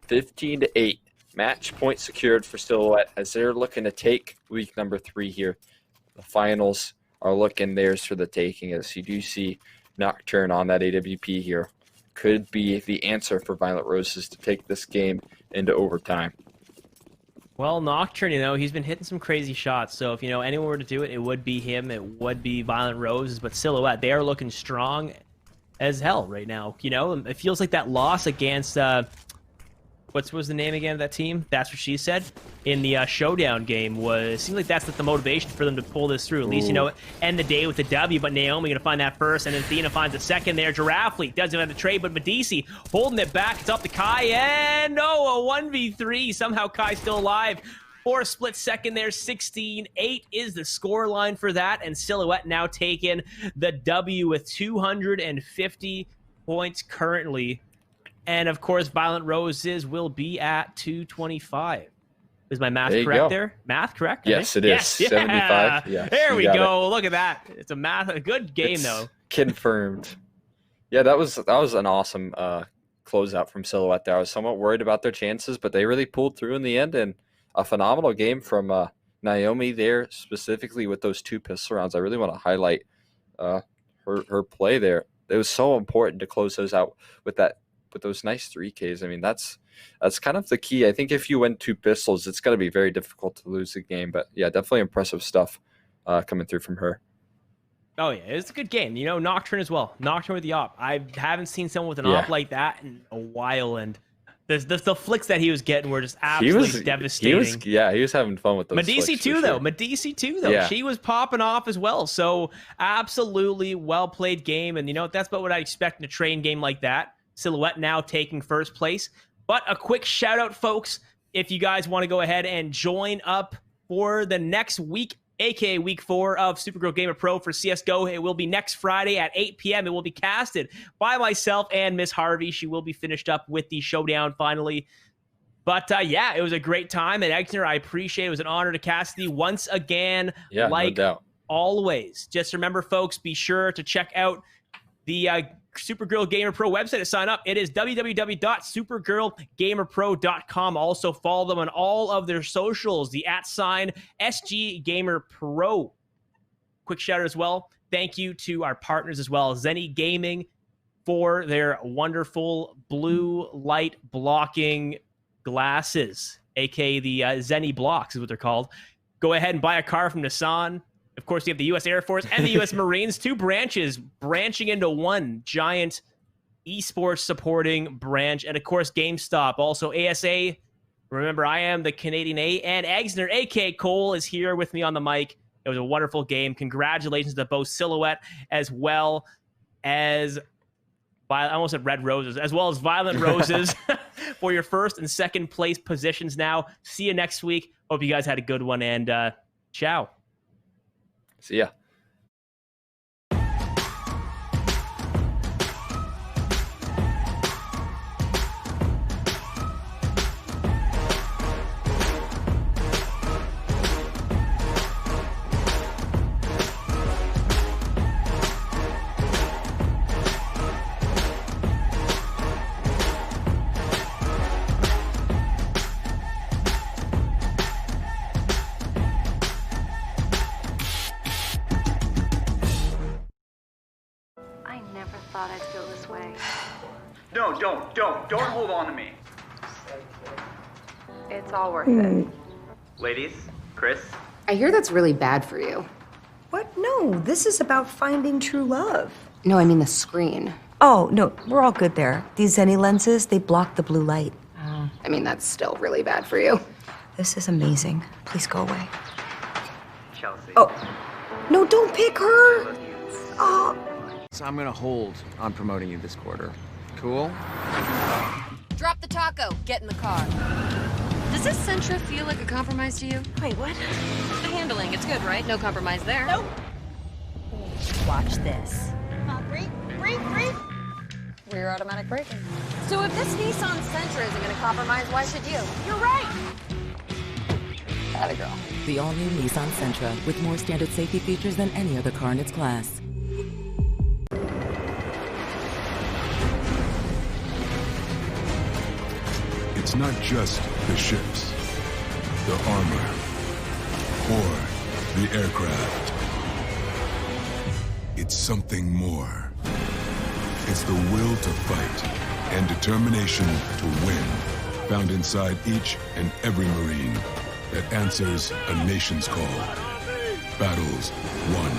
15-8. Match point secured for Silhouette as they're looking to take week number 3 here. The finals are looking theirs for the taking, as you do see Nocturne on that AWP here. Could be the answer for Violent Roses to take this game into overtime. Well, Nocturne, he's been hitting some crazy shots. So if, anyone were to do it, it would be him. It would be Violent Roses. But Silhouette, they are looking strong as hell right now. It feels like that loss against, what was the name again of that team? That's what she said. In the showdown game seemed like that's the motivation for them to pull this through. At least, end the day with the W. But Naomi going to find that first, and then Athena finds the second there. Giraffely doesn't have the trade, but Medici holding it back. It's up to Kai, and a 1v3. Somehow Kai still alive. For a split second there, 16-8 is the score line for that, and Silhouette now taking the W with 250 points currently. And, of course, Violent Roses will be at 225. Is my math correct there? Math correct? Yes, it is. Yes, 75. Yeah, there we go. Look at that. It's a good game, though. Confirmed. Yeah, that was an awesome closeout from Silhouette there. I was somewhat worried about their chances, but they really pulled through in the end. And a phenomenal game from Naomi there, specifically with those 2 pistol rounds. I really want to highlight her play there. It was so important to close those out with that with those nice 3Ks. I mean, that's kind of the key. I think if you went 2 pistols, it's going to be very difficult to lose the game. But yeah, definitely impressive stuff coming through from her. Oh yeah, it's a good game. You know, Nocturne as well. Nocturne with the op. I haven't seen someone with an op like that in a while, and the flicks that he was getting were just absolutely devastating. He was having fun with those. Medici too, though. Medici too, though. Yeah. She was popping off as well. So absolutely well played game, and you know that's about what I expect in a train game like that. Silhouette now taking first place. But a quick shout out, folks, if you guys want to go ahead and join up for the next week, aka week 4 of Supergirl Gamer Pro for CSGO. It will be next Friday at 8 p.m. It will be casted by myself and Miss Harvey. She will be finished up with the showdown finally. But yeah, it was a great time. And Exner, I appreciate it. It was an honor to cast you once again. Yeah, like no doubt. Always. Just remember, folks, be sure to check out the Supergirl Gamer Pro website to sign up. It is www.supergirlgamerpro.com. Also follow them on all of their socials, the @SG Gamer Pro. Quick shout out as well. Thank you to our partners as well, Zenny Gaming, for their wonderful blue light blocking glasses, aka the Zenny blocks is what they're called. Go ahead and buy a car from Nissan. Of course, you have the U.S. Air Force and the U.S. Marines, 2 branches branching into one giant esports supporting branch. And of course, GameStop. Also, ASA. Remember, I am the Canadian A. And Exner, a.k.a. Cole, is here with me on the mic. It was a wonderful game. Congratulations to both Silhouette as well as... I almost said Red Roses, as well as Violent Roses for your first and second place positions now. See you next week. Hope you guys had a good one, and ciao. See ya. Thought I'd feel this way. No, don't hold on to me. It's all worth it. Ladies, Chris. I hear that's really bad for you. What? No, this is about finding true love. No, I mean the screen. Oh, no, we're all good there. These Zenny lenses, they block the blue light. I mean, that's still really bad for you. This is amazing. Please go away. Chelsea. Oh, no, don't pick her. Oh. So I'm gonna hold on promoting you this quarter. Cool? Drop the taco. Get in the car. Does this Sentra feel like a compromise to you? Wait, what? The handling, it's good, right? No compromise there. Nope. Watch this. Brake. Rear automatic braking. So if this Nissan Sentra isn't going to compromise, why should you? You're right. Atta girl. The all-new Nissan Sentra with more standard safety features than any other car in its class. It's not just the ships, the armor, or the aircraft. It's something more. It's the will to fight and determination to win, found inside each and every Marine that answers a nation's call. Battles won.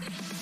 you.